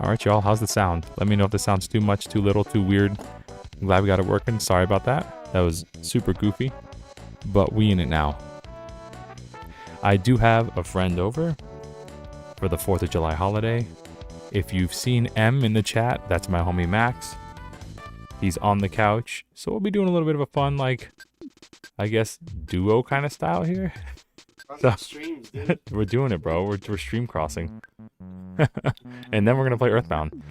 Alright, y'all. How's the sound? Let me know if this sounds too much, too little, too weird. I'm glad we got it working. Sorry about that. That was super goofy. But we in it now. I do have a friend over for the 4th of July holiday. If you've seen M in the chat, that's my homie Max. He's on the couch. So we'll be doing a little bit of a fun, like, I guess, duo kind of style here. So, Streams, dude. we're doing it, bro. We're stream crossing. And then we're going to play Earthbound.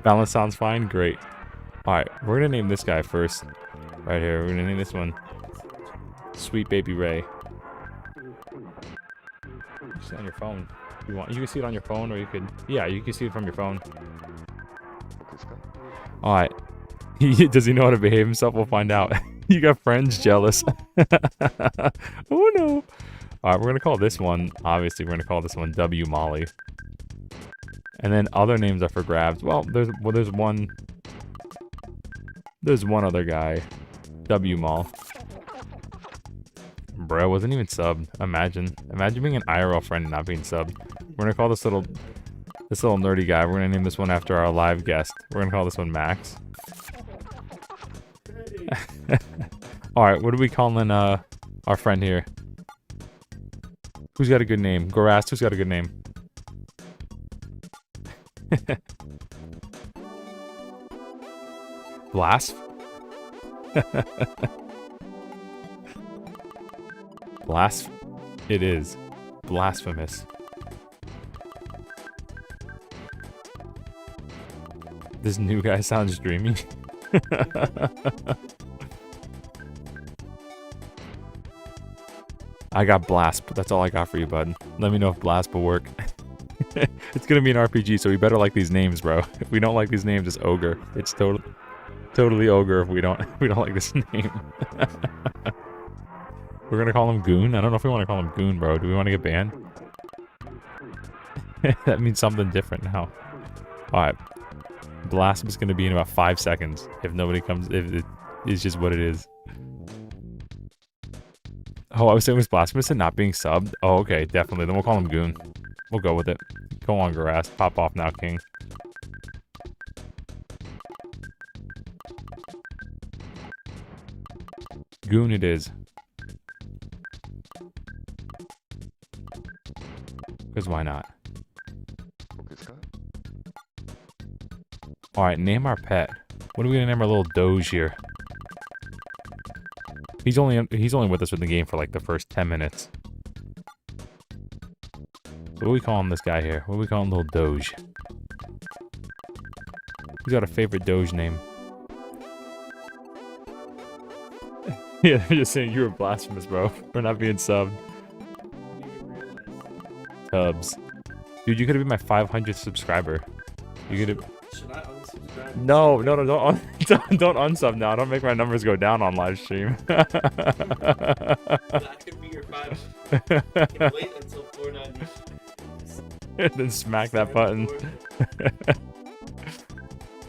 Balance sounds fine? Great. Alright, we're going to name this guy first. Right here. We're going to name this one Sweet Baby Ray. Just on your phone. You can see it on your phone, or you could... Yeah, you can see it from your phone. Alright. Does he know how to behave himself? We'll find out. You got friends jealous. Oh no. Alright, we're going to call this one... Obviously, we're going to call this one W Molly. And then other names are for grabs. Well, there's one... There's one other guy. W Mall. Bro, wasn't even subbed. Imagine being an IRL friend and not being subbed. We're gonna call this little nerdy guy. We're gonna name this one after our live guest. We're gonna call this one Max. Alright, what are we calling our friend here? Who's got a good name? Gorast, who's got a good name? Blasf? Blasf? It is. Blasphemous. This new guy sounds dreamy. I got Blasp. That's all I got for you, bud. Let me know if Blasp will work. It's gonna be an RPG, so we better like these names, bro. If we don't like these names, it's Ogre. It's totally Ogre if we don't like this name. We're gonna call him Goon? I don't know if we want to call him Goon, bro. Do we want to get banned? That means something different now. Alright. Blast is gonna be in about 5 seconds. If nobody comes, if it's just what it is. Oh, I was saying it was blasphemous and not being subbed? Oh, okay, definitely. Then we'll call him Goon. We'll go with it. Go on, Grass. Pop off now, King. Goon it is. Because why not? Alright, name our pet. What are we gonna name our little Doge here? He's only with us in the game for like the first 10 minutes. What do we call him, this guy here? What do we call him, little Doge? Who's got a favorite Doge name? Yeah, they're just saying you were blasphemous, bro. For not being subbed. Tubbs. Dude, you could have been my 500th subscriber. You could have... Should I unsubscribe? No, don't unsub now. Don't make my numbers go down on live stream. That could be your 5. Can wait until 490. And then smack that button.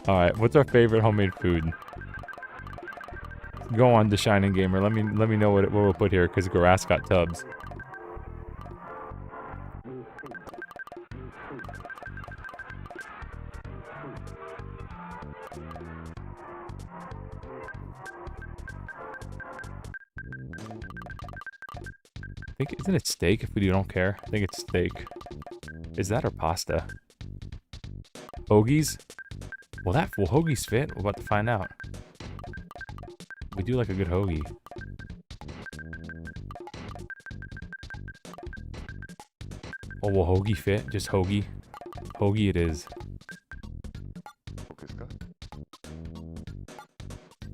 Alright, what's our favorite homemade food? Go on, the Shining Gamer. Let me know what we'll put here, because Grass got Tubbs. I think, isn't it steak if we don't care? I think it's steak. Is that or pasta? Hoagies? Will hoagies fit? We're about to find out. We do like a good hoagie. Oh, will hoagie fit? Just hoagie? Hoagie it is.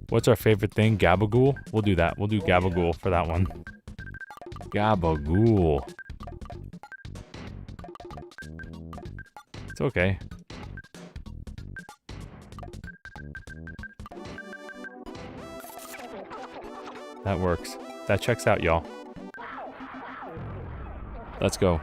What's our favorite thing? Gabagool? We'll do that. We'll do Gabagool for that one. Gabagool. It's okay. That works. That checks out, y'all. Let's go.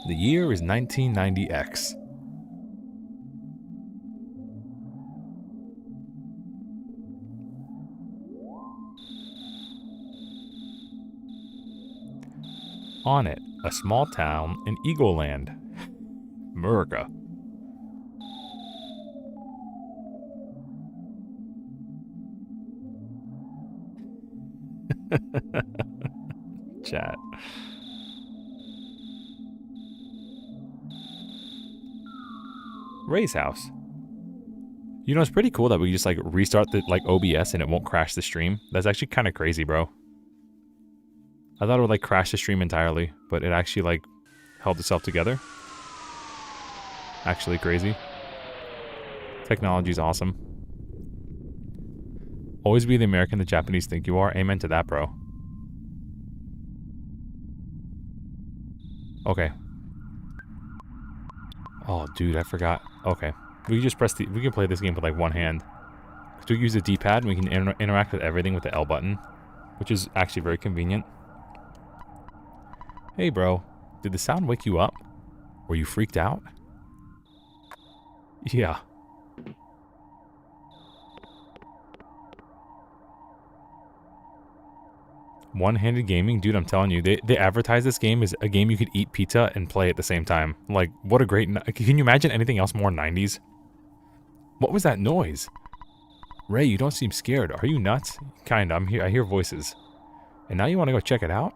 The year is 1990X. Onett, a small town in Eagle Land. America. Chat. Ray's house. You know, it's pretty cool that we just like restart the like OBS and it won't crash the stream. That's actually kind of crazy, bro. I thought it would like crash the stream entirely, but it actually like held itself together. Actually crazy. Technology's awesome. Always be the American the Japanese think you are. Amen to that, bro. Okay. Oh, dude, I forgot. Okay. We can just press the... We can play this game with, like, one hand. So we can use the D-pad and we can interact with everything with the L button. Which is actually very convenient. Hey, bro. Did the sound wake you up? Were you freaked out? Yeah. One-handed gaming? Dude, I'm telling you, they advertise this game as a game you could eat pizza and play at the same time. Like, what a great... Can you imagine anything else more 90s? What was that noise? Ray, you don't seem scared. Are you nuts? Kinda, I'm here. I hear voices. And now you want to go check it out?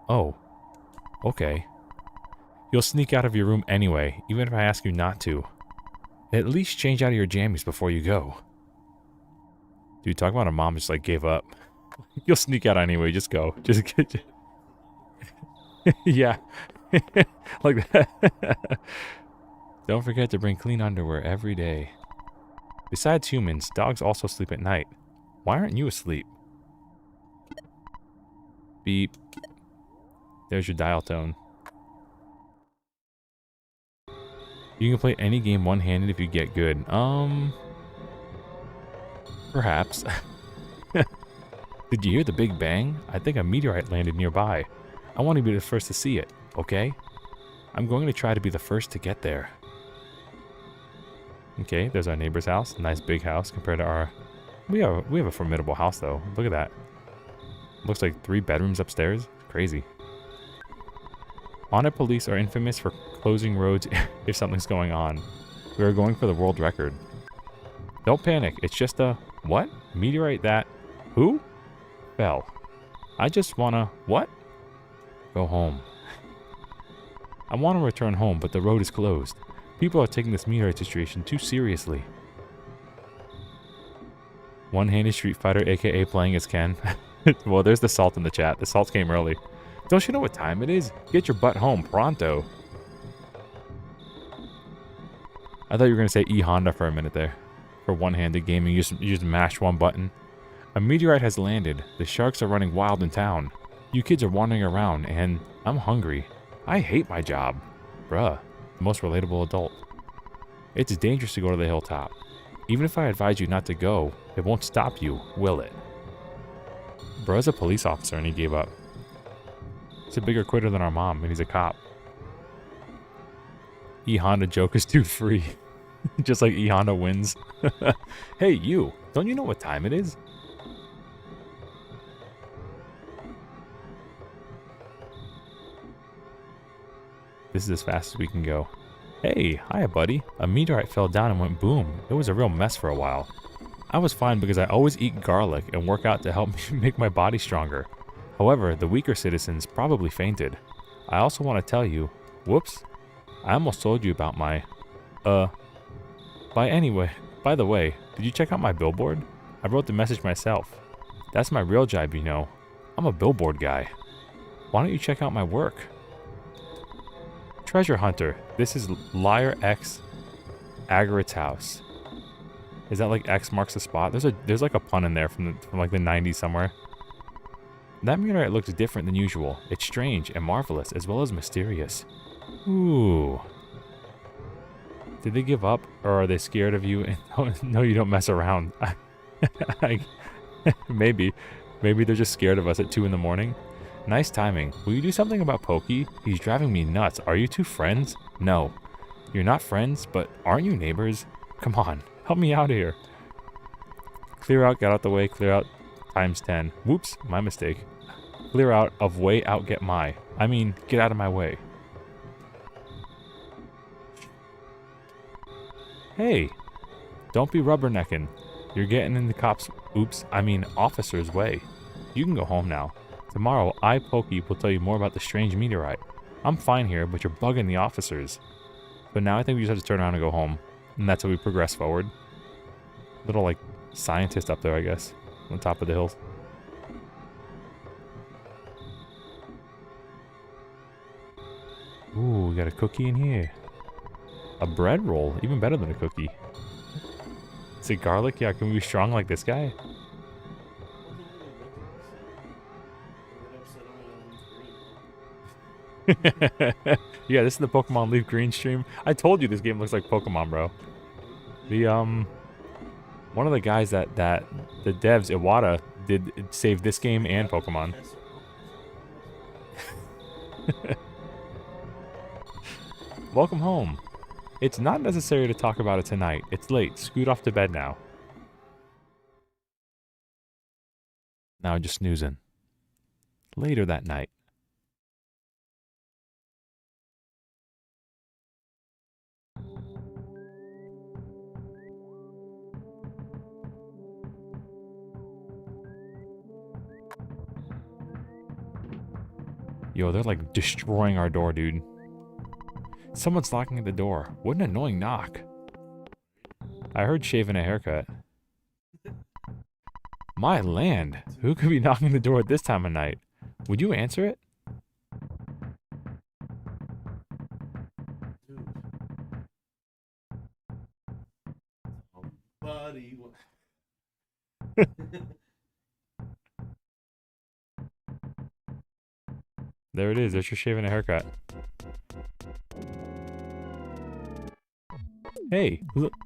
Oh. Okay. You'll sneak out of your room anyway, even if I ask you not to. At least change out of your jammies before you go. Dude, talk about a mom just like gave up. You'll sneak out anyway, just go. Just get... Yeah. Like that. Don't forget to bring clean underwear every day. Besides humans, dogs also sleep at night. Why aren't you asleep? Beep. There's your dial tone. You can play any game one-handed if you get good. Perhaps. Did you hear the big bang? I think a meteorite landed nearby. I want to be the first to see it, okay? I'm going to try to be the first to get there. Okay, there's our neighbor's house. Nice big house compared to our... We have a formidable house, though. Look at that. Looks like 3 bedrooms upstairs. Crazy. Onett police are infamous for closing roads if something's going on. We are going for the world record. Don't panic. It's just a... What? Meteorite that... Who? Fell. I just wanna... What? Go home. I want to return home, but the road is closed. People are taking this meteorite situation too seriously. One-handed Street Fighter, aka playing as Ken. Well, there's the salt in the chat. The salt came early. Don't you know what time it is? Get your butt home, pronto. I thought you were going to say E-Honda for a minute there. For one-handed gaming, you just mash one button. A meteorite has landed. The sharks are running wild in town. You kids are wandering around, and I'm hungry. I hate my job. Bruh, the most relatable adult. It's dangerous to go to the hilltop. Even if I advise you not to go, it won't stop you, will it? Bruh's a police officer and he gave up. He's a bigger quitter than our mom, and he's a cop. E-Honda joke is too free. Just like E-Honda wins. Hey, you. Don't you know what time it is? This is as fast as we can go. Hey, hiya buddy. A meteorite fell down and went boom. It was a real mess for a while. I was fine because I always eat garlic and work out to help me make my body stronger. However, the weaker citizens probably fainted. I also want to tell you... Whoops. I almost told you about my... By the way, did you check out my billboard? I wrote the message myself. That's my real job, you know. I'm a billboard guy. Why don't you check out my work? Treasure Hunter. This is Liar X Agarit's house. Is that like X marks the spot? There's like a pun in there from like the 90s somewhere. That meteorite looks different than usual. It's strange and marvelous as well as mysterious. Ooh. Did they give up or are they scared of you? No, you don't mess around. Maybe they're just scared of us at 2 in the morning. Nice timing. Will you do something about Pokey? He's driving me nuts. Are you two friends? No. You're not friends, but aren't you neighbors? Come on, help me out here. Clear out, get out the way, clear out times 10. Whoops, my mistake. Clear out of way out, get my. I mean, get out of my way. Hey, don't be rubbernecking. You're getting in the cops' officer's way. You can go home now. Tomorrow, I, Pokey, will tell you more about the strange meteorite. I'm fine here, but you're bugging the officers. But now I think we just have to turn around and go home. And that's how we progress forward. Little, like, scientist up there, I guess. On top of the hills. Ooh, we got a cookie in here. A bread roll, even better than a cookie. Is it garlic? Yeah, can we be strong like this guy? Yeah, this is the Pokemon Leaf Green stream. I told you this game looks like Pokemon, bro. The one of the guys that the devs, Iwata, did save this game and Pokemon. Welcome home. It's not necessary to talk about it tonight. It's late. Scoot off to bed now. Now just snoozing. Later that night. Yo, they're like destroying our door, dude. Someone's knocking at the door. What an annoying knock. I heard shaving a haircut. My land. Who could be knocking the door at this time of night? Would you answer it? Buddy. There it is. There's your shaving a haircut. Hey,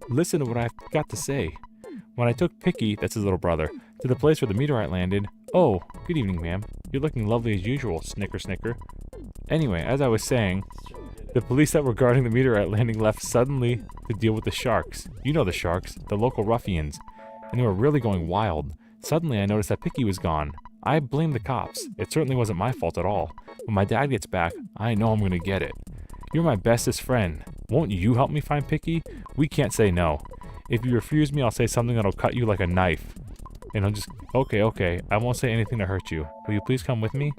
listen to what I've got to say. When I took Picky, that's his little brother, to the place where the meteorite landed... Oh, good evening, ma'am. You're looking lovely as usual, snicker snicker. Anyway, as I was saying, the police that were guarding the meteorite landing left suddenly to deal with the sharks. You know the sharks, the local ruffians. And they were really going wild. Suddenly I noticed that Picky was gone. I blamed the cops. It certainly wasn't my fault at all. When my dad gets back, I know I'm gonna get it. You're my bestest friend. Won't you help me find Picky? We can't say no. If you refuse me, I'll say something that'll cut you like a knife. And I'll just... Okay. I won't say anything to hurt you. Will you please come with me?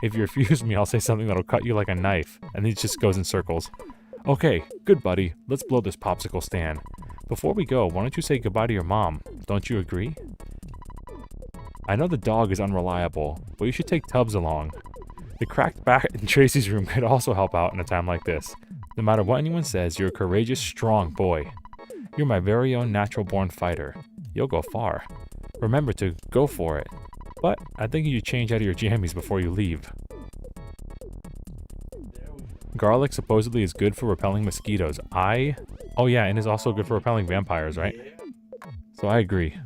If you refuse me, I'll say something that'll cut you like a knife. And he just goes in circles. Okay, good buddy. Let's blow this popsicle stand. Before we go, why don't you say goodbye to your mom? Don't you agree? I know the dog is unreliable, but you should take Tubbs along. The cracked bat in Tracy's room could also help out in a time like this. No matter what anyone says, you're a courageous, strong boy. You're my very own natural-born fighter. You'll go far. Remember to go for it. But I think you should change out of your jammies before you leave. Garlic supposedly is good for repelling mosquitoes. Oh yeah, and is also good for repelling vampires, right? So I agree.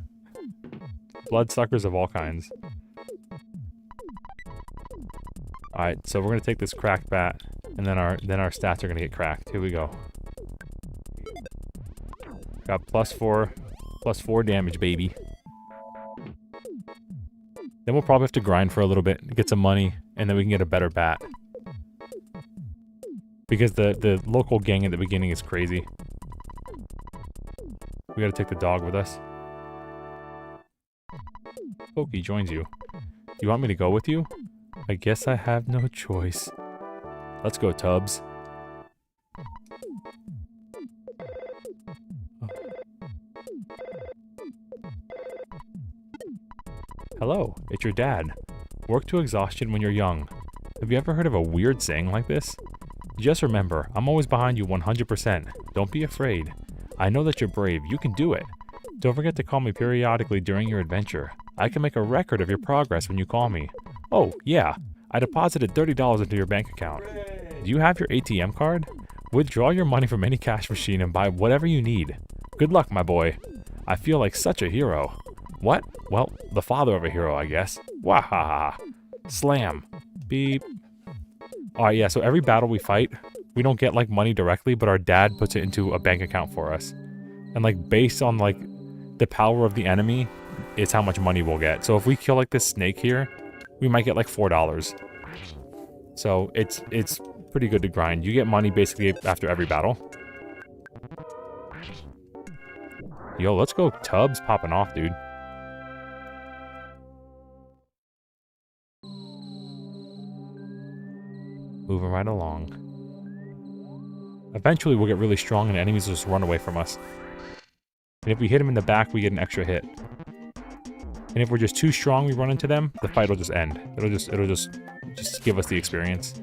Bloodsuckers of all kinds. Alright, so we're gonna take this cracked bat, and then our stats are gonna get cracked. Here we go. Got +4 damage, baby. Then we'll probably have to grind for a little bit, get some money, and then we can get a better bat. Because the local gang at the beginning is crazy. We gotta take the dog with us. Pokey joins you. You want me to go with you? I guess I have no choice. Let's go, Tubbs. Hello, it's your dad. Work to exhaustion when you're young. Have you ever heard of a weird saying like this? Just remember, I'm always behind you 100%. Don't be afraid. I know that you're brave. You can do it. Don't forget to call me periodically during your adventure. I can make a record of your progress when you call me. Oh, yeah. I deposited $30 into your bank account. Do you have your ATM card? Withdraw your money from any cash machine and buy whatever you need. Good luck, my boy. I feel like such a hero. What? Well, the father of a hero, I guess. Wahaha. Slam. Beep. Alright, yeah, so every battle we fight, we don't get, like, money directly, but our dad puts it into a bank account for us. And, like, based on, like, the power of the enemy is how much money we'll get. So if we kill, like, this snake here, we might get, like, $4. So it's pretty good to grind. You get money basically after every battle. Yo, let's go. Tubs popping off, dude. Moving right along. Eventually, we'll get really strong and enemies will just run away from us. And if we hit them in the back, we get an extra hit. And if we're just too strong, we run into them, the fight will just end. It'll just give us the experience.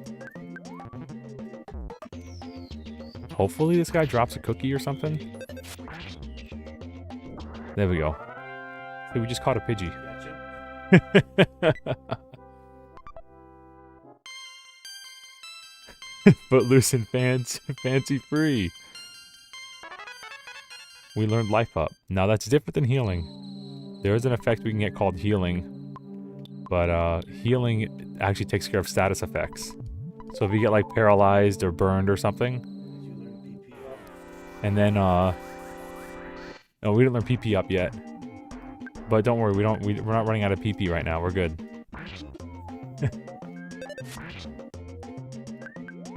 Hopefully this guy drops a cookie or something. There we go. Hey, we just caught a Pidgey. Gotcha. Footloose and fancy free. We learned life up. Now that's different than healing. There is an effect we can get called healing. But healing actually takes care of status effects. So if you get like paralyzed or burned or something. Did you learn PP up? And then no, we didn't learn PP up yet. But don't worry, we're not running out of PP right now. We're good.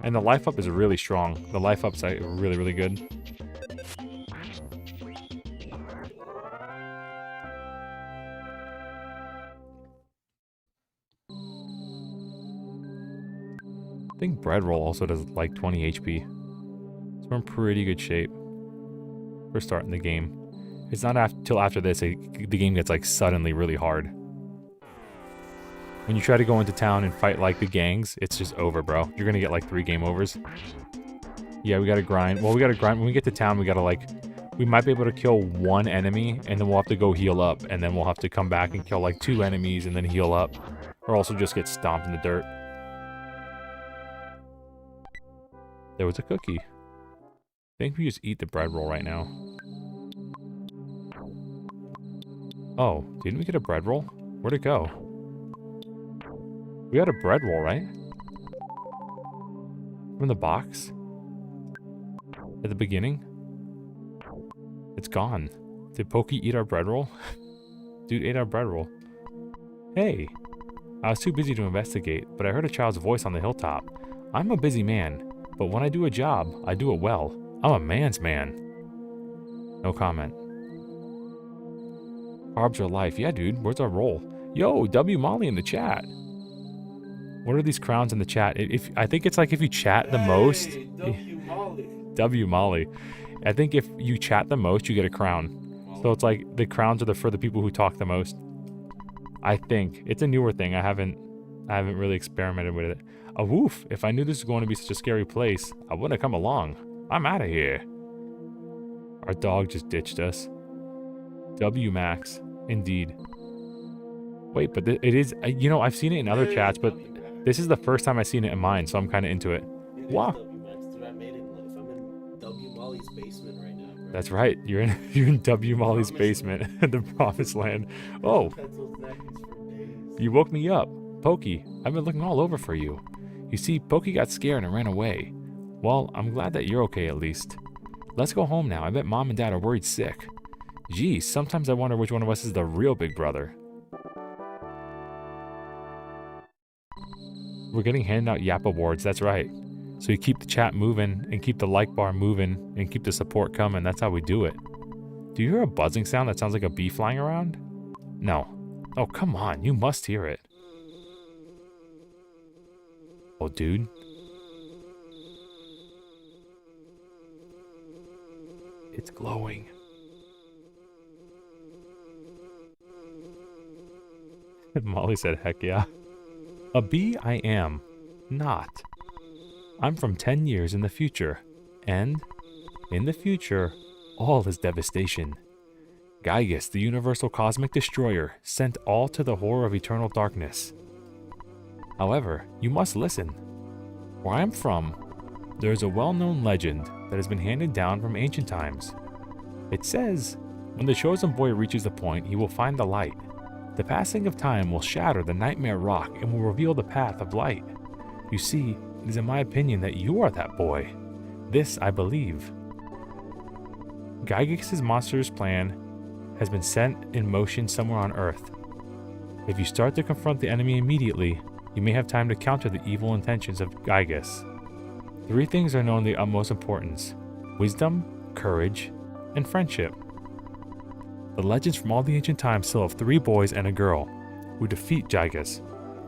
And the life up is really strong. The life up's really, really good. I think bread roll also does like 20 HP. So we're in pretty good shape. We're starting the game. It's not till after this the game gets like suddenly really hard. When you try to go into town and fight like the gangs, it's just over, bro. You're gonna get like 3 game overs. Yeah, we gotta grind. Well, we gotta grind. When we get to town, we gotta like... We might be able to kill 1 enemy, and then we'll have to go heal up. And then we'll have to come back and kill like 2 enemies, and then heal up. Or also just get stomped in the dirt. There was a cookie. I think we just eat the bread roll right now. Oh, didn't we get a bread roll? Where'd it go? We got a bread roll, right? From the box? At the beginning? It's gone. Did Pokey eat our bread roll? Dude ate our bread roll. Hey! I was too busy to investigate, but I heard a child's voice on the hilltop. I'm a busy man, but when I do a job, I do it well. I'm a man's man. No comment. Carbs are life. Yeah, dude. Where's our roll? Yo, W Molly in the chat. What are these crowns in the chat? I think it's like if you chat the most. W Molly. W Molly. I think if you chat the most, you get a crown. So it's like the crowns are for the people who talk the most. I think it's a newer thing. I haven't really experimented with it. A woof! If I knew this was going to be such a scary place, I wouldn't have come along. I'm out of here. Our dog just ditched us. W Max, indeed. Wait, but it is. You know, I've seen it in other chats, but this is the first time I've seen it in mine, so I'm kind of into it. Wow. I made it. If I'm in W Molly's basement right now, bro. That's right. You're in W Molly's basement, the promised land. Oh, you woke me up, Pokey. I've been looking all over for you. You see, Pokey got scared and ran away. Well, I'm glad that you're okay at least. Let's go home now. I bet Mom and Dad are worried sick. Geez, sometimes I wonder which one of us is the real big brother. We're getting handed out Yap awards, that's right. So you keep the chat moving, and keep the like bar moving, and keep the support coming. That's how we do it. Do you hear a buzzing sound that sounds like a bee flying around? No. Oh, come on, you must hear it. Oh, dude. It's glowing. Molly said, heck yeah. A bee I am. Not. I'm from 10 years in the future. And, in the future, all is devastation. Gygus, the universal cosmic destroyer, sent all to the horror of eternal darkness. However, you must listen. Where I am from, there is a well-known legend that has been handed down from ancient times. It says, when the chosen boy reaches the point, he will find the light. The passing of time will shatter the nightmare rock and will reveal the path of light. You see, it is in my opinion that you are that boy. This I believe. Gygus' monstrous plan has been set in motion somewhere on Earth. If you start to confront the enemy immediately, you may have time to counter the evil intentions of Gygus. 3 things are known of the utmost importance: wisdom, courage, and friendship. The legends from all the ancient times still have 3 boys and a girl who defeat Gygus.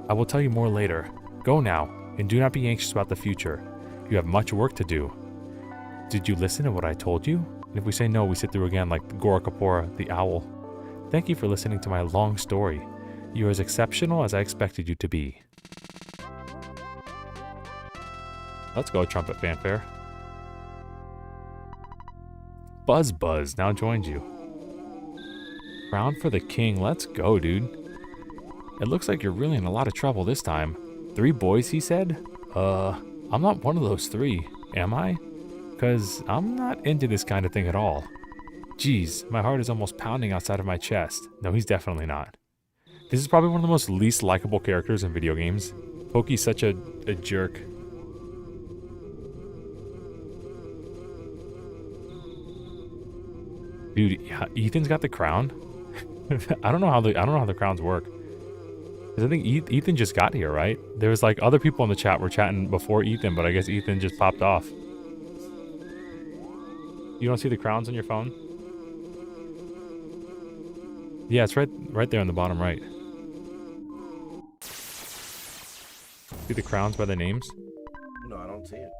I will tell you more later. Go now, and do not be anxious about the future. You have much work to do. Did you listen to what I told you? And if we say no, we sit through again like Gorakapora, the owl. Thank you for listening to my long story. You are as exceptional as I expected you to be. Let's go, trumpet fanfare. Buzz now joins you. Crown for the king, let's go, dude. It looks like you're really in a lot of trouble this time. 3 boys, he said? I'm not one of those 3, am I? 'Cause I'm not into this kind of thing at all. Jeez, my heart is almost pounding outside of my chest. No, he's definitely not. This is probably one of the most least likable characters in video games. Poki's such a jerk. Dude, yeah, Ethan's got the crown. I don't know how the crowns work. 'Cause I think Ethan just got here, right? There was like other people in the chat were chatting before Ethan, but I guess Ethan just popped off. You don't see the crowns on your phone? Yeah, it's right there on the bottom right. See the crowns by the names? No, I don't see it.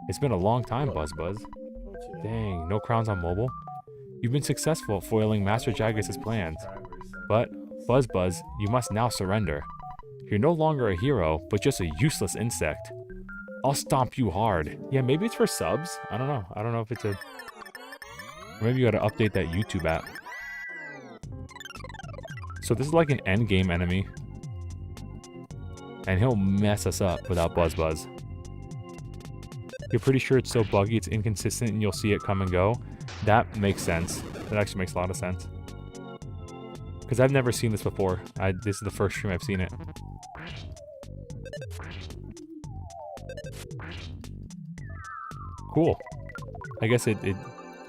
It's been a long time, Buzz. I don't see it. Dang, no crowns on mobile? You've been successful at foiling Master Gygus' plans. But, Buzz, you must now surrender. You're no longer a hero, but just a useless insect. I'll stomp you hard. Yeah, maybe it's for subs? I don't know. I don't know if it's a... Maybe you gotta update that YouTube app. So this is like an endgame enemy. And he'll mess us up without Buzz. You're pretty sure it's so buggy, it's inconsistent, and you'll see it come and go. That makes sense. That actually makes a lot of sense. Because I've never seen this before. This is the first stream I've seen it. Cool. I guess it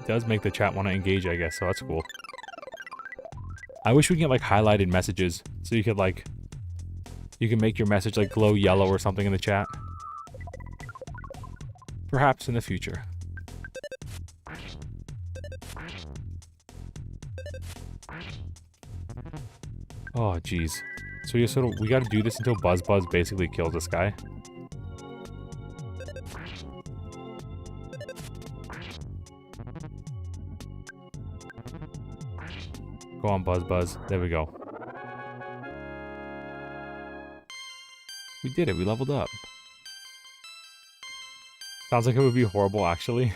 does make the chat want to engage, I guess, so that's cool. I wish we could get like highlighted messages, so you could like... You can make your message like glow yellow or something in the chat. Perhaps in the future. Oh, jeez. So you sort of, we gotta do this until Buzz basically kills this guy. Go on, Buzz. There we go. We did it. We leveled up. Sounds like it would be horrible, actually.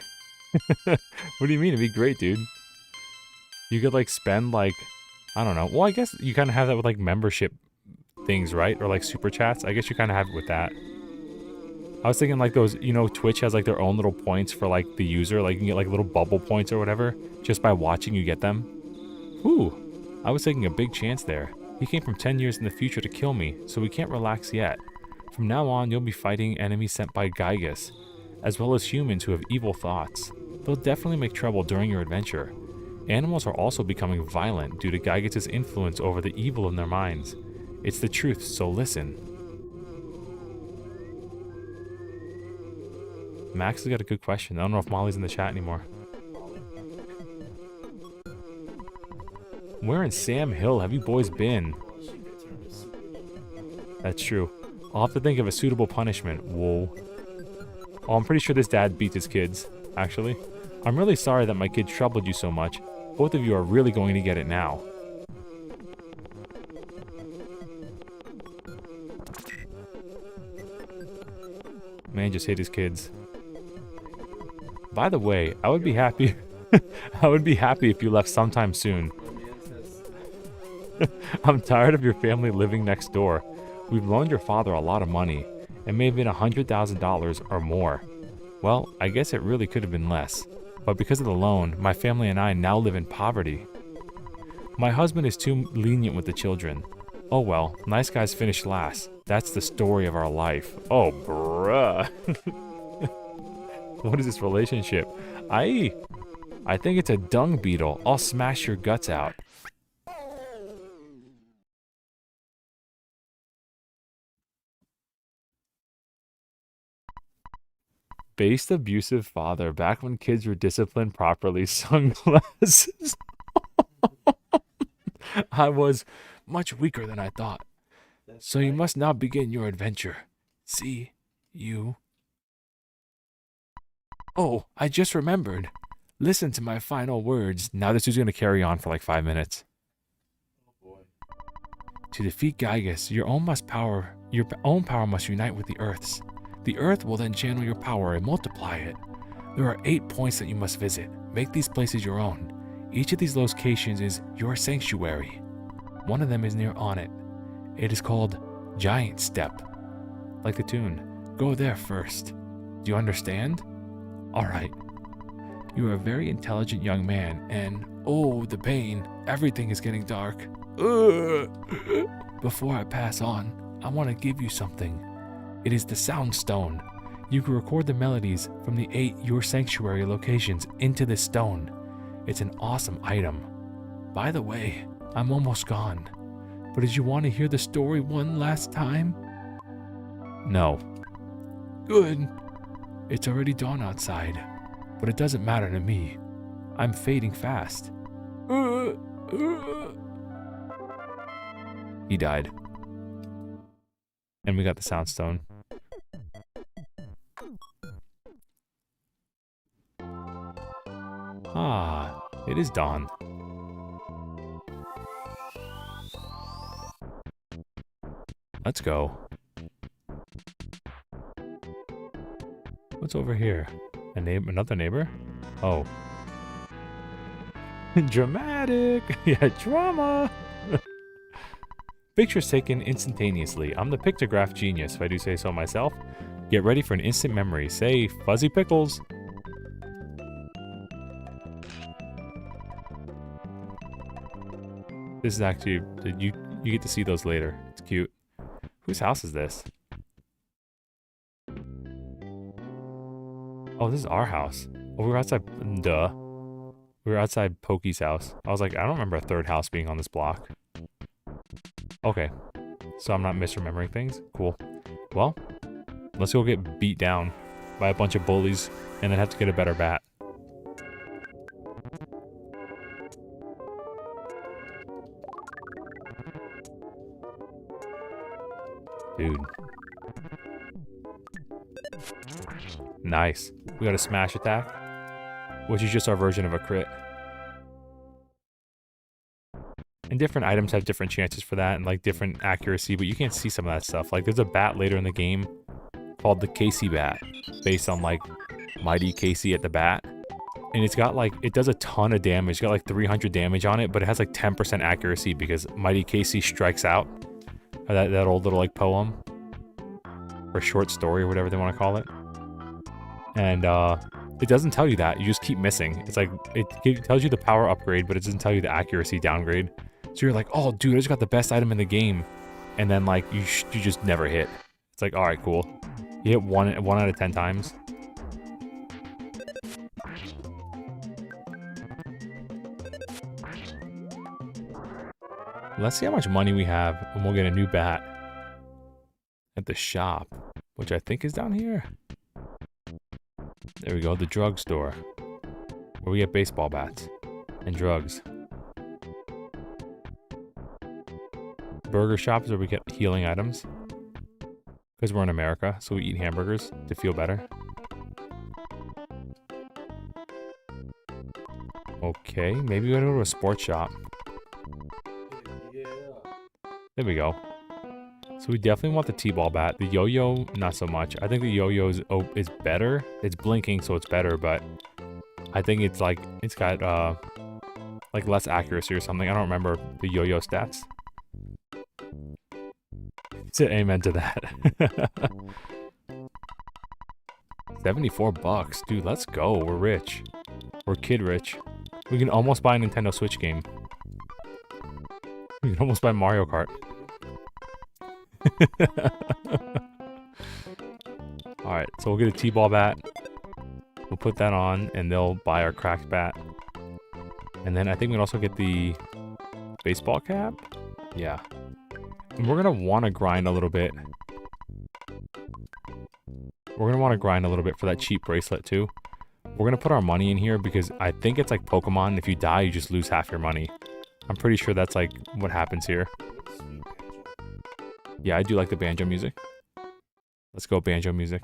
What do you mean? It'd be great, dude. You could, like, spend, like... I don't know. Well, I guess you kind of have that with, like, membership things, right? Or, like, super chats. I guess you kind of have it with that. I was thinking, like, those... You know, Twitch has, like, their own little points for, like, the user. Like, you can get, like, little bubble points or whatever. Just by watching, you get them. Ooh. I was taking a big chance there. He came from 10 years in the future to kill me, so we can't relax yet. From now on, you'll be fighting enemies sent by Gygus, as well as humans who have evil thoughts. They'll definitely make trouble during your adventure. Animals are also becoming violent due to Gygus' influence over the evil in their minds. It's the truth, so listen. Max has got a good question. I don't know if Molly's in the chat anymore. Where in Sam Hill have you boys been? That's true. I'll have to think of a suitable punishment. Whoa. Oh, I'm pretty sure this dad beats his kids, actually. I'm really sorry that my kid troubled you so much. Both of you are really going to get it now. Man just hit his kids. By the way, I would be happy... I would be happy if you left sometime soon. I'm tired of your family living next door. We've loaned your father a lot of money. It may have been $100,000 or more. Well, I guess it really could have been less. But because of the loan, my family and I now live in poverty. My husband is too lenient with the children. Oh well, nice guys finish last. That's the story of our life. Oh, bruh. What is this relationship? I think it's a dung beetle. I'll smash your guts out. Based abusive father. Back when kids were disciplined properly. Sunglasses. I was much weaker than I thought. So you must now begin your adventure. See you. Oh, I just remembered. Listen to my final words. Now this is going to carry on for like 5 minutes. Oh boy. To defeat Gygus, your own power must unite with the Earth's. The Earth will then channel your power and multiply it. There are 8 points that you must visit. Make these places your own. Each of these locations is your sanctuary. One of them is near Onett. It is called Giant Step. Like the tune. Go there first. Do you understand? Alright. You are a very intelligent young man, and oh, the pain. Everything is getting dark. Before I pass on, I want to give you something. It is the Sound Stone. You can record the melodies from the 8 Your Sanctuary locations into this stone. It's an awesome item. By the way, I'm almost gone. But did you want to hear the story one last time? No. Good. It's already dawn outside, but it doesn't matter to me. I'm fading fast. He died. And we got the Sound Stone. Ah, it is dawn. Let's go. What's over here? Another neighbor? Oh. Dramatic! Yeah, drama! Pictures taken instantaneously. I'm the pictograph genius, if I do say so myself. Get ready for an instant memory. Say, Fuzzy Pickles. This is actually, you get to see those later. It's cute. Whose house is this? Oh, this is our house. Oh, we were outside, duh. We were outside Pokey's house. I was like, I don't remember a third house being on this block. Okay. So I'm not misremembering things. Cool. Well, let's go get beat down by a bunch of bullies and then have to get a better bat. Dude. Nice. We got a smash attack, which is just our version of a crit. And different items have different chances for that and like different accuracy, but you can't see some of that stuff. Like there's a bat later in the game called the Casey bat, based on like Mighty Casey at the bat. And it's got like, it does a ton of damage. It's got like 300 damage on it, but it has like 10% accuracy because Mighty Casey strikes out. That old little like poem or short story or whatever they want to call it. And it doesn't tell you that. You just keep missing. It's like, it tells you the power upgrade, but it doesn't tell you the accuracy downgrade. So you're like, oh dude, I just got the best item in the game. And then like, you just never hit. It's like, alright, cool. You hit one out of 10 times. Let's see how much money we have, and we'll get a new bat at the shop, which I think is down here. There we go, the drugstore, where we get baseball bats and drugs. Burger shop is where we get healing items, because we're in America, so we eat hamburgers to feel better. Okay, maybe we gotta go to a sports shop. There we go. So we definitely want the T-ball bat. The yo-yo, not so much. I think the yo-yo is better. It's blinking, so it's better, but I think it's like, it's got like less accuracy or something. I don't remember the yo-yo stats. Say amen to that. 74 bucks. Dude, let's go. We're rich. We're kid rich. We can almost buy a Nintendo Switch game. We can almost buy Mario Kart. Alright, so we'll get a T-ball bat. We'll put that on, and they'll buy our cracked bat. And then I think we'll also get the baseball cap. Yeah. And we're gonna want to grind a little bit. We're We're going to want to grind a little bit for that cheap bracelet too. We're going to put our money in here because I think it's like Pokemon. If you die, you just lose half your money. I'm pretty sure that's like what happens here. Yeah, I do like the banjo music. Let's go banjo music.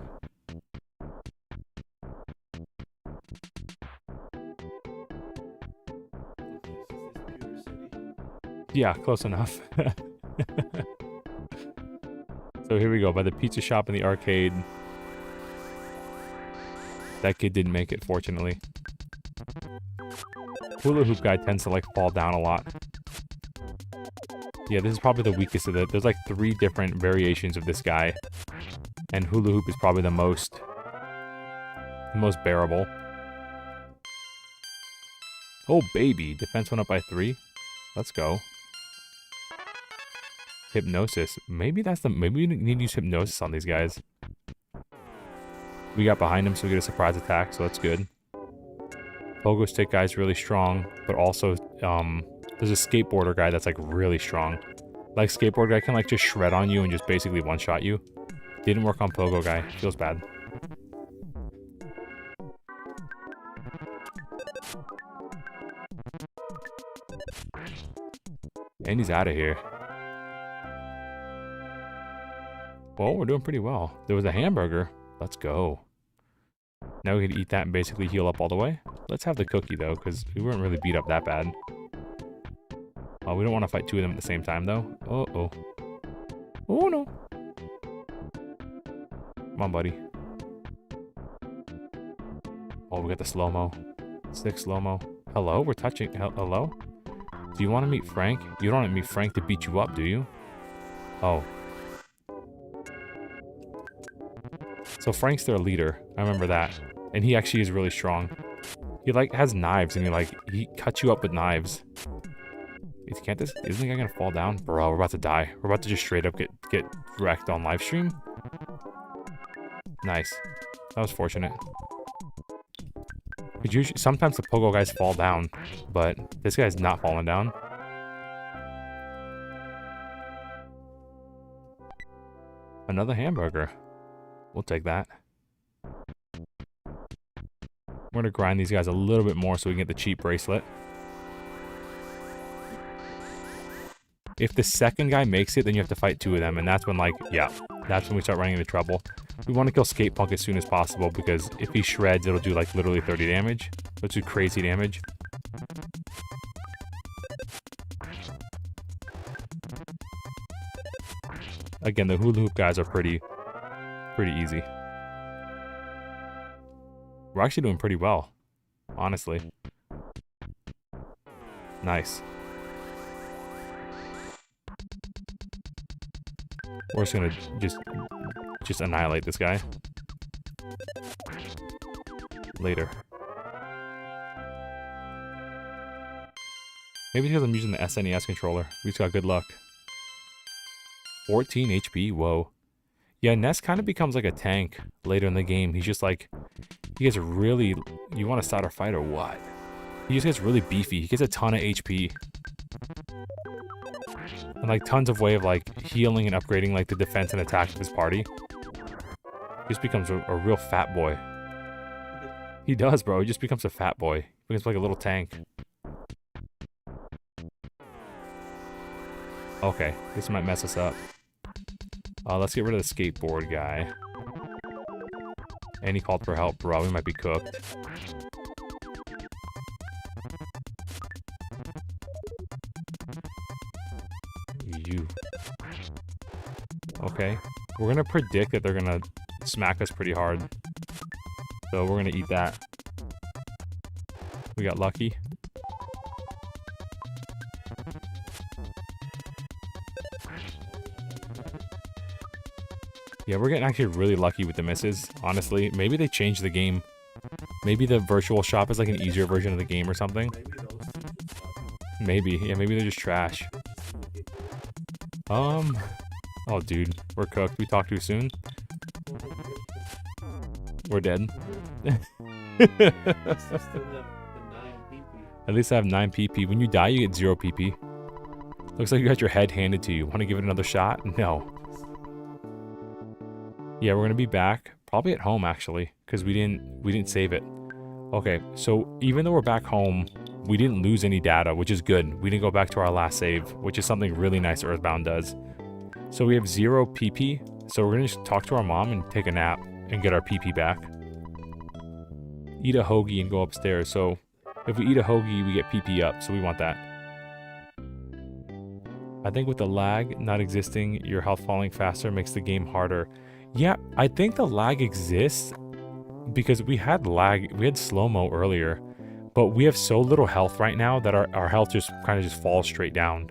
Yeah, close enough. So here we go, by the pizza shop and the arcade. That kid didn't make it, fortunately. Hula hoop guy tends to like fall down a lot. Yeah, this is probably the weakest of it. There's like 3 different variations of this guy. And hula hoop is probably the most bearable. Oh baby, defense went up by 3. Let's go. Hypnosis. Maybe we need to use hypnosis on these guys. We got behind him, so we get a surprise attack, so that's good. Pogo stick guy's really strong, but also there's a skateboarder guy that's like really strong. Like skateboard guy can like just shred on you and just basically one-shot you. Didn't work on Pogo guy. Feels bad. And he's out of here. Well, we're doing pretty well. There was a hamburger. Let's go. Now we can eat that and basically heal up all the way. Let's have the cookie, though, because we weren't really beat up that bad. Oh, we don't want to fight 2 of them at the same time, though. Uh-oh. Oh, no. Come on, buddy. Oh, we got the slow-mo. 6 slow-mo. Hello? We're touching... Hello? Do you want to meet Frank? You don't want to meet Frank to beat you up, do you? Oh. So Frank's their leader. I remember that. And he actually is really strong. He like has knives and he cuts you up with knives. Isn't the guy gonna fall down? Bro, we're about to die. We're about to just straight up get wrecked on live stream. Nice. That was fortunate. Sometimes the Pogo guys fall down, but this guy's not falling down. Another hamburger. We'll take that. We're gonna grind these guys a little bit more so we can get the cheap bracelet. If the second guy makes it, then you have to fight 2 of them, and that's when, like, yeah, that's when we start running into trouble. We want to kill Skate Punk as soon as possible, because if he shreds, it'll do, like, literally 30 damage. Let's do crazy damage. Again, the hula hoop guys are pretty easy. We're actually doing pretty well, honestly. Nice. We're just gonna just annihilate this guy. Later. Maybe because I'm using the SNES controller. We just got good luck. 14 HP, whoa. Yeah, Ness kind of becomes like a tank later in the game. He's just like, he gets really, you want to start a fight or what? He just gets really beefy. He gets a ton of HP. And like tons of way of like healing and upgrading like the defense and attack of his party. He just becomes a real fat boy. He does, bro. He just becomes a fat boy. He becomes like a little tank. Okay, this might mess us up. Let's get rid of the skateboard guy. And he called for help, bro. We might be cooked. You. Okay. We're gonna predict that they're gonna smack us pretty hard. So we're gonna eat that. We got lucky. Yeah, we're getting actually really lucky with the misses, honestly. Maybe they changed the game. Maybe the virtual shop is like an easier version of the game or something. Maybe. Yeah, maybe they're just trash. Oh, dude. We're cooked. We talked too soon. We're dead. At least I have 9 PP. When you die, you get 0 PP. Looks like you got your head handed to you. Want to give it another shot? No. Yeah, we're going to be back, Probably at home actually, because we didn't save it. Okay, so even though we're back home, we didn't lose any data, which is good. We didn't go back to our last save, which is something really nice Earthbound does. So we have 0 PP, so we're gonna just talk to our mom and take a nap and get our PP back. Eat a hoagie and go upstairs. So if we eat a hoagie, we get PP up, so we want that. I think with the lag not existing, your health falling faster makes the game harder. Yeah, I think the lag exists because we had lag, we had slow-mo earlier, but we have so little health right now that our health just kind of just falls straight down.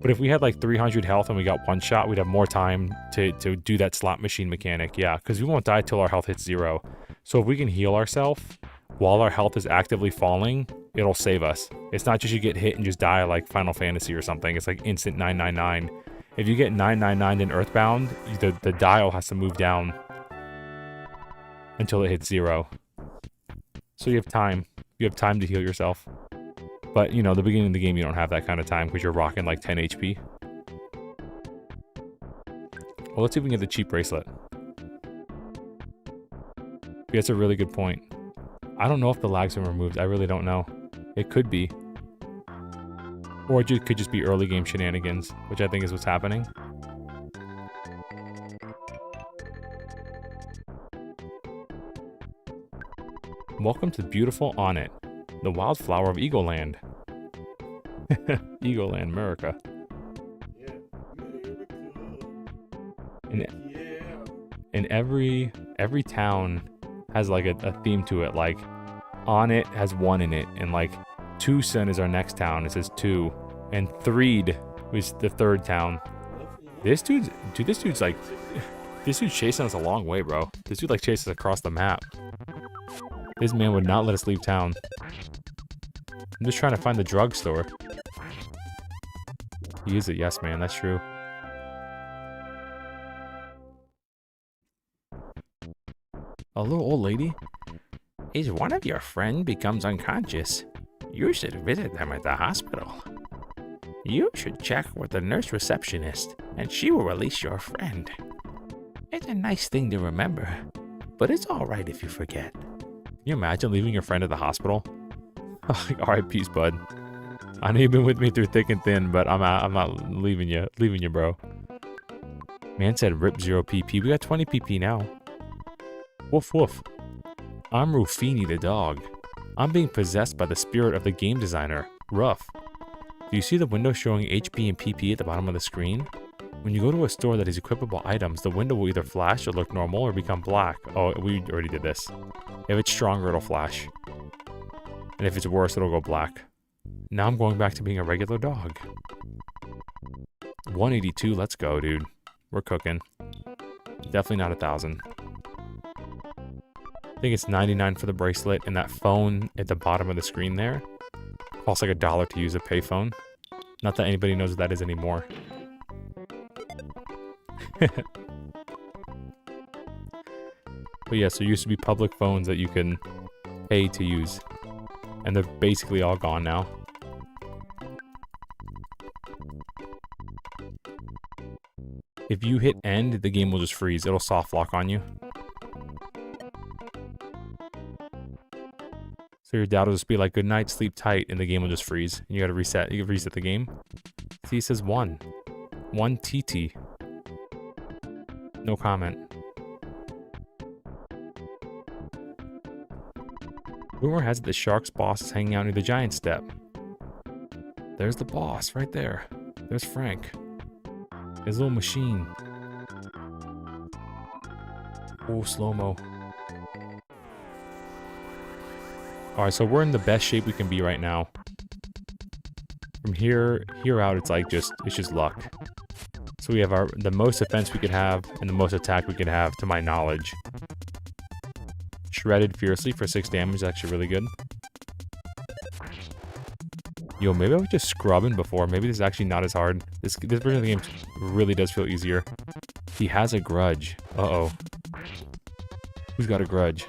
But if we had like 300 health and we got one shot, we'd have more time to do that slot machine mechanic. Yeah, because we won't die till our health hits 0. So if we can heal ourselves while our health is actively falling, it'll save us. It's not just you get hit and just die like Final Fantasy or something. It's like instant 999. If you get 999 in Earthbound, the dial has to move down until it hits 0. So you have time. You have time to heal yourself. But, you know, the beginning of the game, you don't have that kind of time because you're rocking like 10 HP. Well, let's see if we can get the cheap bracelet. That's a really good point. I don't know if the lag's been removed. I really don't know. It could be. Or it could just be early game shenanigans, which I think is what's happening. Welcome to beautiful Onett, the wildflower of Eagle Land. Eagle Land, America. And every town has like a theme to it. Like Onett has 1 in it, and like Twoson is our next town. It says 2, and Threed was the 3rd town. This dude's like, this dude's chasing us a long way, bro. This dude like chases us across the map. This man would not let us leave town. I'm just trying to find the drugstore. He is a yes man, that's true. A little old lady? If one of your friends becomes unconscious, you should visit them at the hospital. You should check with the nurse receptionist, and she will release your friend. It's a nice thing to remember, but it's alright if you forget. Can you imagine leaving your friend at the hospital? Alright, peace, bud. I know you've been with me through thick and thin, but I'm not leaving you, bro. Man said rip 0 PP. We got 20 PP now. Woof woof. I'm Rufini the dog. I'm being possessed by the spirit of the game designer, Ruff. Do you see the window showing HP and PP at the bottom of the screen? When you go to a store that has equipable items, the window will either flash or look normal or become black. Oh, we already did this. If it's stronger, it'll flash. And if it's worse, it'll go black. Now I'm going back to being a regular dog. 182, let's go, dude. We're cooking. Definitely not 1,000. I think it's 99 for the bracelet, and that phone at the bottom of the screen there costs like $1 to use a payphone. Not that anybody knows what that is anymore. But yeah, so there used to be public phones that you can pay to use, and they're basically all gone now. If you hit end, the game will just freeze. It'll soft lock on you. So your dad will just be like, good night, sleep tight, and the game will just freeze. You gotta reset. You can reset the game. See, it says 1. 1 TT. No comment. Rumor has it the Shark's boss is hanging out near the giant step. There's the boss right there. There's Frank. His little machine. Oh, slow-mo. Alright, so we're in the best shape we can be right now. From here out, it's like it's just luck. So we have the most defense we could have and the most attack we could have, to my knowledge. Shredded fiercely for 6 damage is actually really good. Yo, maybe I was just scrubbing before. Maybe this is actually not as hard. This version of the game really does feel easier. He has a grudge. Uh-oh. Who's got a grudge?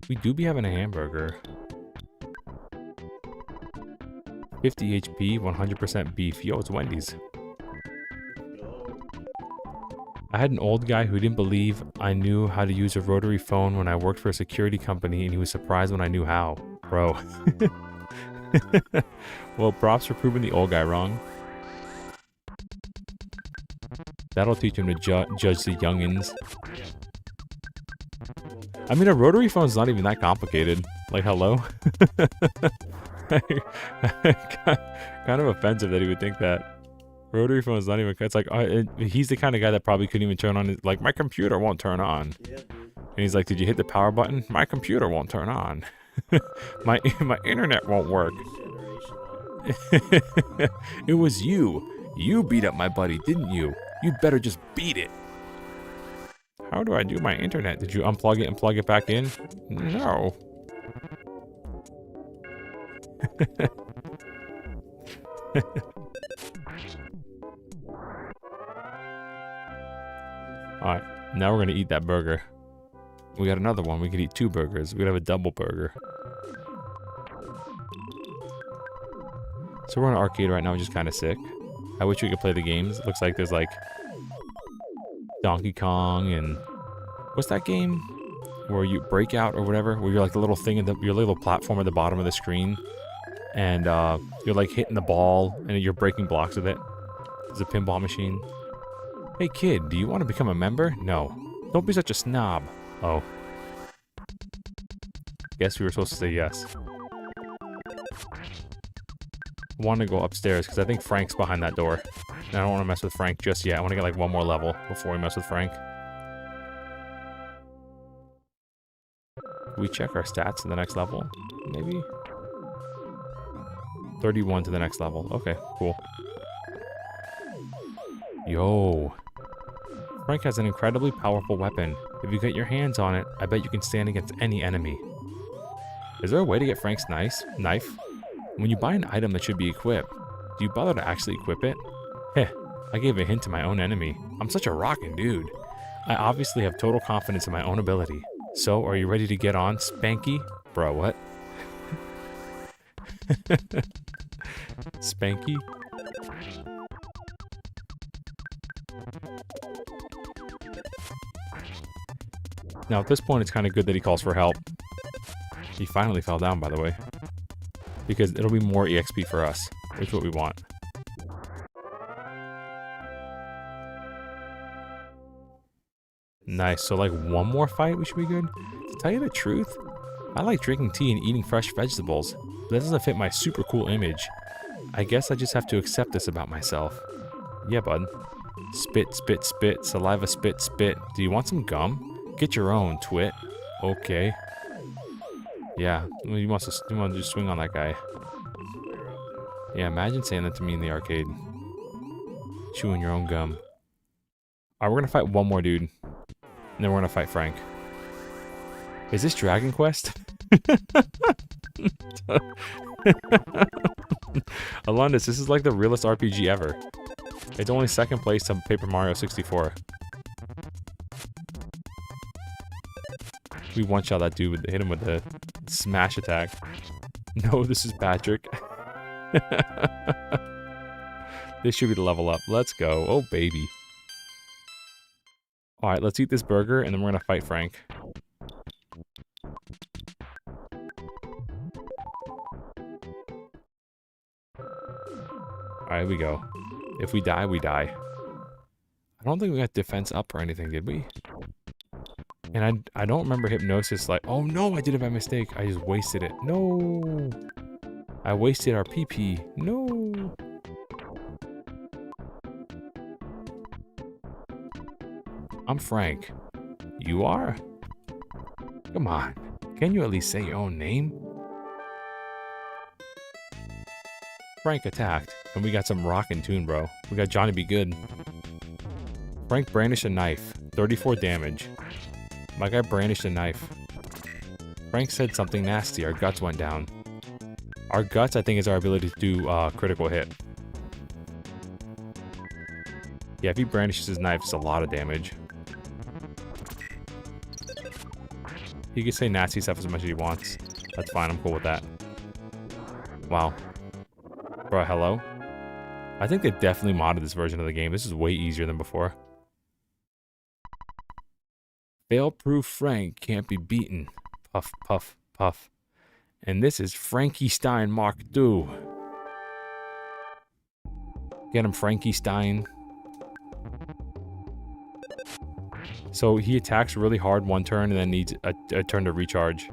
We do be having a hamburger. 50 HP, 100% beef. Yo, it's Wendy's. I had an old guy who didn't believe I knew how to use a rotary phone when I worked for a security company, and he was surprised when I knew how. Bro. Well, props for proving the old guy wrong. That'll teach him to judge the youngins. I mean, a rotary phone's not even that complicated. Like, hello? Kind of offensive that he would think that. Rotary phone's not even... It's like, he's the kind of guy that probably couldn't even turn on his... Like, my computer won't turn on. Yeah, dude. And he's like, did you hit the power button? My computer won't turn on. my internet won't work. It was you. You beat up my buddy, didn't you? You'd better just beat it. How do I do my internet? Did you unplug it and plug it back in? No. Alright, now we're gonna eat that burger. We got another one. We could eat 2 burgers. We could have a double burger. So we're in an arcade right now, which is kind of sick. I wish we could play the games. It looks like there's like Donkey Kong and what's that game where you break out or whatever, where you're like a little thing in your little platform at the bottom of the screen, and you're like hitting the ball and you're breaking blocks with it. It's a pinball machine. Hey kid, do you want to become a member? No. Don't be such a snob. Oh. Guess we were supposed to say yes. I want to go upstairs because I think Frank's behind that door. And I don't want to mess with Frank just yet. I want to get like one more level before we mess with Frank. We check our stats to the next level. Maybe? 31 to the next level. Okay, cool. Yo. Frank has an incredibly powerful weapon. If you get your hands on it, I bet you can stand against any enemy. Is there a way to get Frank's knife? When you buy an item that should be equipped, do you bother to actually equip it? Heh, I gave a hint to my own enemy. I'm such a rockin' dude. I obviously have total confidence in my own ability. So, are you ready to get on, Spanky? Bro, what? Spanky? Now, at this point, it's kind of good that he calls for help. He finally fell down, by the way. Because it'll be more EXP for us, which is what we want. Nice, so like one more fight, we should be good. To tell you the truth, I like drinking tea and eating fresh vegetables, but that doesn't fit my super cool image. I guess I just have to accept this about myself. Yeah, bud. Spit, spit, spit, saliva, spit, spit. Do you want some gum? Get your own, twit. Okay. Yeah, you want to just swing on that guy. Yeah, imagine saying that to me in the arcade. Chewing your own gum. Alright, we're gonna fight one more dude. And then we're gonna fight Frank. Is this Dragon Quest? Alondis, this is like the realest RPG ever. It's only second place to Paper Mario 64. We one-shot that dude, hit him with the smash attack. No, this is Patrick. This should be the level up. Let's go. Oh, baby. Alright, let's eat this burger, and then we're gonna fight Frank. Alright, here we go. If we die, we die. I don't think we got defense up or anything, did we? And I don't remember hypnosis like... Oh no, I did it by mistake. I just wasted it. No! I wasted our PP. No! I'm Frank. You are? Come on. Can you at least say your own name? Frank attacked, and we got some rockin' tune, bro. We got Johnny Be Good. Frank brandished a knife. 34 damage. My guy brandished a knife. Frank said something nasty. Our guts went down. Our guts, I think, is our ability to do critical hit. Yeah, if he brandishes his knife, it's a lot of damage. He can say nasty stuff as much as he wants. That's fine, I'm cool with that. Wow. Bro, hello? I think they definitely modded this version of the game. This is way easier than before. Fail-proof Frank can't be beaten. Puff, puff, puff. And this is Frankie Stein Mark II. Get him, Frankie Stein. So he attacks really hard one turn and then needs a turn to recharge.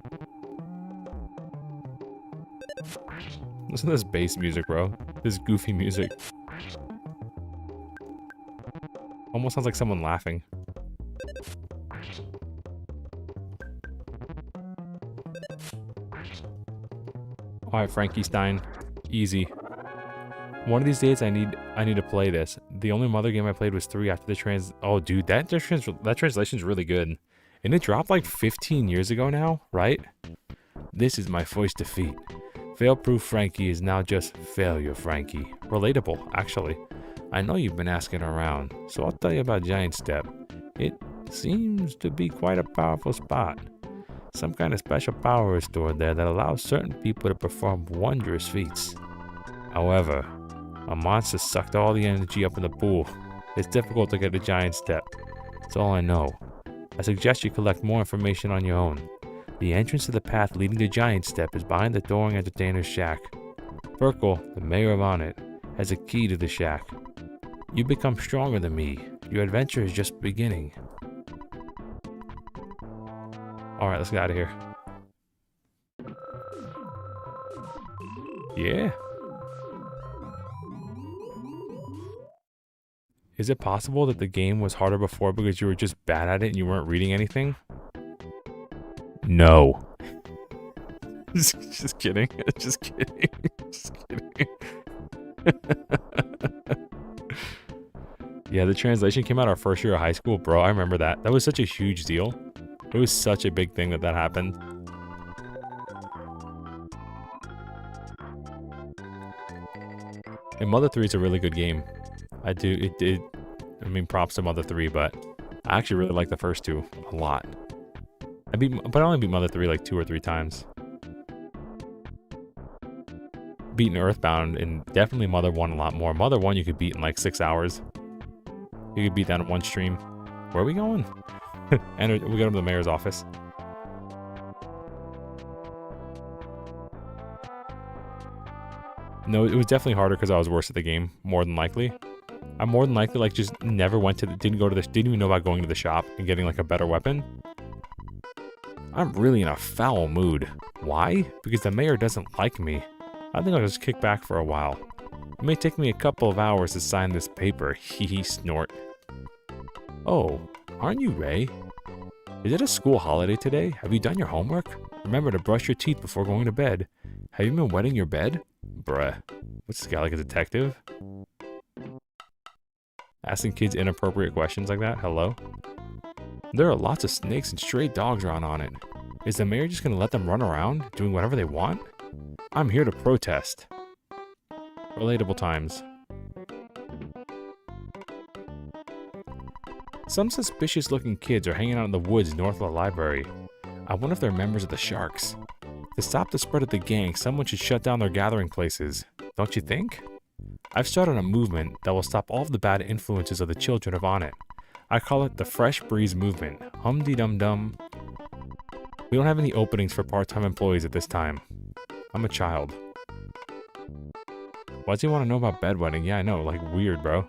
Listen to this bass music, bro. This goofy music. Almost sounds like someone laughing. Alright, Frankie Stein. Easy. One of these days I need to play this. The only Mother game I played was 3 after the Oh dude, that translation's really good. And it dropped like 15 years ago now, right? This is my first defeat. Fail-proof Frankie is now just Failure Frankie. Relatable, actually. I know you've been asking around, so I'll tell you about Giant Step. It seems to be quite a powerful spot. Some kind of special power is stored there that allows certain people to perform wondrous feats. However, a monster sucked all the energy up in the pool. It's difficult to get a Giant Step. That's all I know. I suggest you collect more information on your own. The entrance to the path leading to Giant Step is behind the Touring Entertainer's shack. Burkle, the mayor of Onett, has a key to the shack. You become stronger than me. Your adventure is just beginning. Alright, let's get out of here. Yeah. Is it possible that the game was harder before because you were just bad at it and you weren't reading anything? No. Just kidding. Just kidding. Just kidding. Yeah, the translation came out our first year of high school. Bro, I remember that. That was such a huge deal. It was such a big thing that happened. And Mother 3 is a really good game. I mean, props to Mother 3, but I actually really like the first 2 a lot. But I only beat Mother 3 like 2 or 3 times. Beaten Earthbound and definitely Mother 1 a lot more. Mother 1 you could beat in like 6 hours. You could beat that in one stream. Where are we going? And we go to the mayor's office. No, it was definitely harder because I was worse at the game, more than likely. I more than likely like just never went to didn't even know about going to the shop and getting like a better weapon. I'm really in a foul mood. Why? Because the mayor doesn't like me. I think I'll just kick back for a while. It may take me a couple of hours to sign this paper. Hee snort. Oh, aren't you Ray? Is it a school holiday today? Have you done your homework? Remember to brush your teeth before going to bed. Have you been wetting your bed? Bruh. What's this guy, like a detective? Asking kids inappropriate questions like that? Hello? There are lots of snakes and stray dogs around on it. Is the mayor just gonna let them run around, doing whatever they want? I'm here to protest. Relatable times. Some suspicious looking kids are hanging out in the woods north of the library. I wonder if they're members of the Sharks. To stop the spread of the gang, someone should shut down their gathering places. Don't you think? I've started a movement that will stop all of the bad influences of the children of Onett. I call it the Fresh Breeze Movement. Hum-dee-dum-dum. We don't have any openings for part-time employees at this time. I'm a child. Why does he want to know about bedwetting? Yeah, I know, like weird, bro.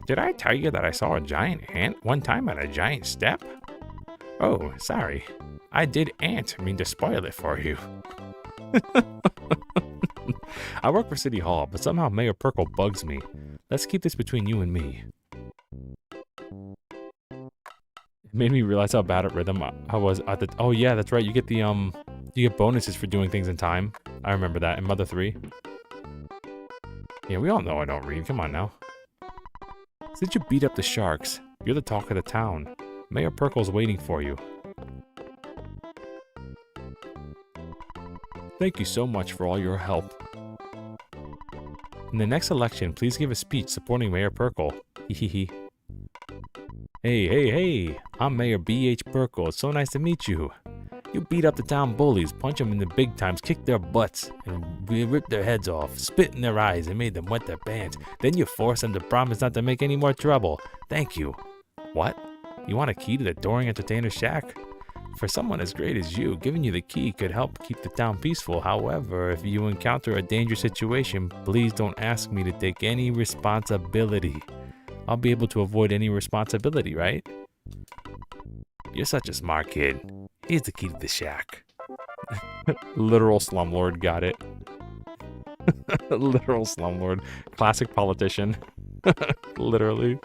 Did I tell you that I saw a giant ant one time at a giant step? Oh, sorry. I didn't mean to spoil it for you. I work for City Hall, but somehow Mayor Perkle bugs me. Let's keep this between you and me. It made me realize how bad at rhythm I was at the... Oh yeah, that's right. You get the you get bonuses for doing things in time. I remember that in Mother 3. Yeah, we all know I don't read. Come on now. Since you beat up the Sharks, you're the talk of the town. Mayor Perkle's waiting for you. Thank you so much for all your help. In the next election, please give a speech supporting Mayor Perkle. Hehehe. Hey, I'm Mayor B.H. Perkle. It's so nice to meet you. You beat up the town bullies, punch them in the big times, kick their butts, and rip their heads off, spit in their eyes, and made them wet their pants. Then you force them to promise not to make any more trouble. Thank you. What? You want a key to the Doring Entertainer's shack? For someone as great as you, giving you the key could help keep the town peaceful. However, if you encounter a dangerous situation, please don't ask me to take any responsibility. I'll be able to avoid any responsibility, right? You're such a smart kid. Here's the key to the shack. Literal slumlord got it. Literal slumlord. Classic politician. Literally.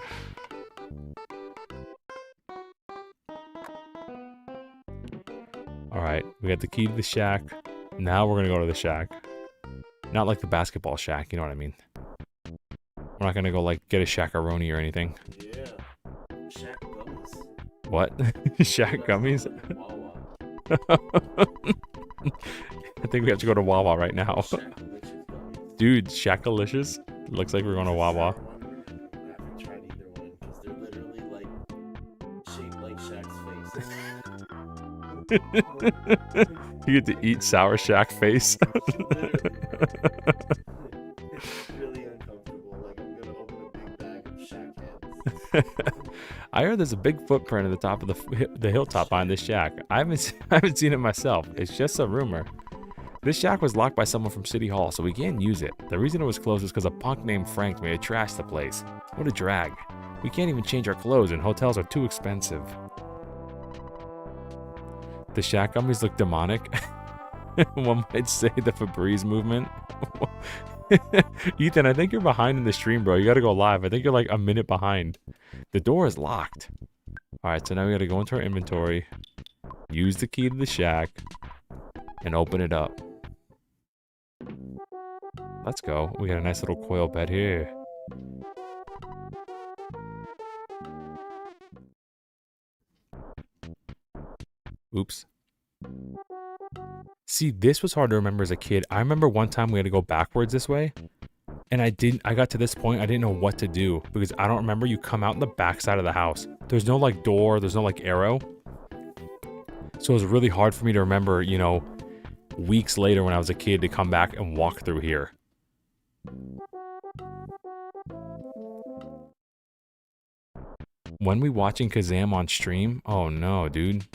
Alright, we got the key to the shack. Now we're gonna go to the shack. Not like the basketball shack, you know what I mean. We're not gonna go like get a Shaq-a-roni or anything. Yeah. Shack gummies. What? Shack gummies? I think we have to go to Wawa right now. Dude, Shaq-a-licious? Looks like we're going to Wawa. I haven't tried either one because they're literally like shaped like Shaq's face. You get to eat Sour Shack face. It's really uncomfortable. Like I'm gonna open a big bag of Shaq heads. I heard there's a big footprint at the top of the hilltop behind this shack. I haven't seen it myself. It's just a rumor. This shack was locked by someone from City Hall, so we can't use it. The reason it was closed is because a punk named Frank made it trash the place. What a drag. We can't even change our clothes, and hotels are too expensive. The shack gummies look demonic. One might say the Febreze movement. Ethan, I think you're behind in the stream, bro. You gotta go live. I think you're like a minute behind. The door is locked. Alright, so now we gotta go into our inventory, use the key to the shack, and open it up. Let's go. We got a nice little coil bed here. Oops. See, this was hard to remember as a kid. I remember one time we had to go backwards this way. And I got to this point, I didn't know what to do. Because I don't remember, you come out in the back side of the house. There's no like door, there's no like arrow. So it was really hard for me to remember, you know, weeks later when I was a kid to come back and walk through here. When we watching Kazam on stream? Oh no, dude.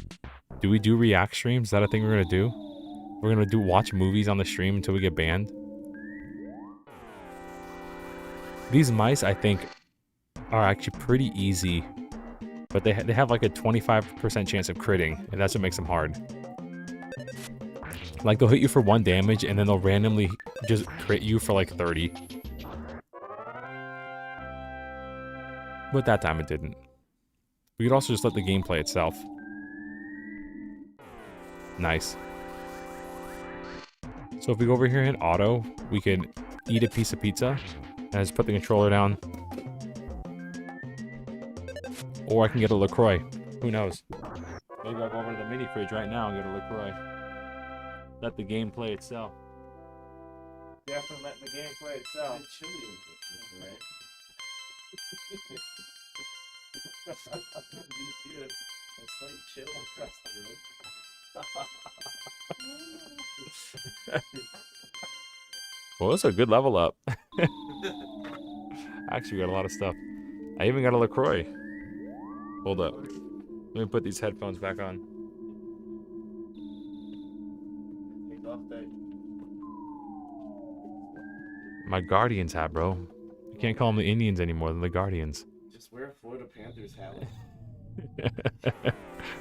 Do we do react streams? Is that a thing we're gonna do? We're gonna watch movies on the stream until we get banned? These mice, I think, are actually pretty easy. But they have like a 25% chance of critting, and that's what makes them hard. Like, they'll hit you for 1 damage, and then they'll randomly just crit you for like 30. But that time it didn't. We could also just let the game play itself. Nice. So if we go over here and hit auto, we can eat a piece of pizza, and just put the controller down. Or I can get a LaCroix. Who knows? Maybe I'll go over to the mini fridge right now and get a LaCroix. Let the game play itself. Definitely let the game play itself. Chili in here, right? You see a slight chill across the room. Well, that's a good level up. Actually, got a lot of stuff. I even got a LaCroix. Hold up. Let me put these headphones back on. Take off that. My Guardians hat, bro. You can't call them the Indians anymore than the Guardians. Just wear a Florida Panthers hat.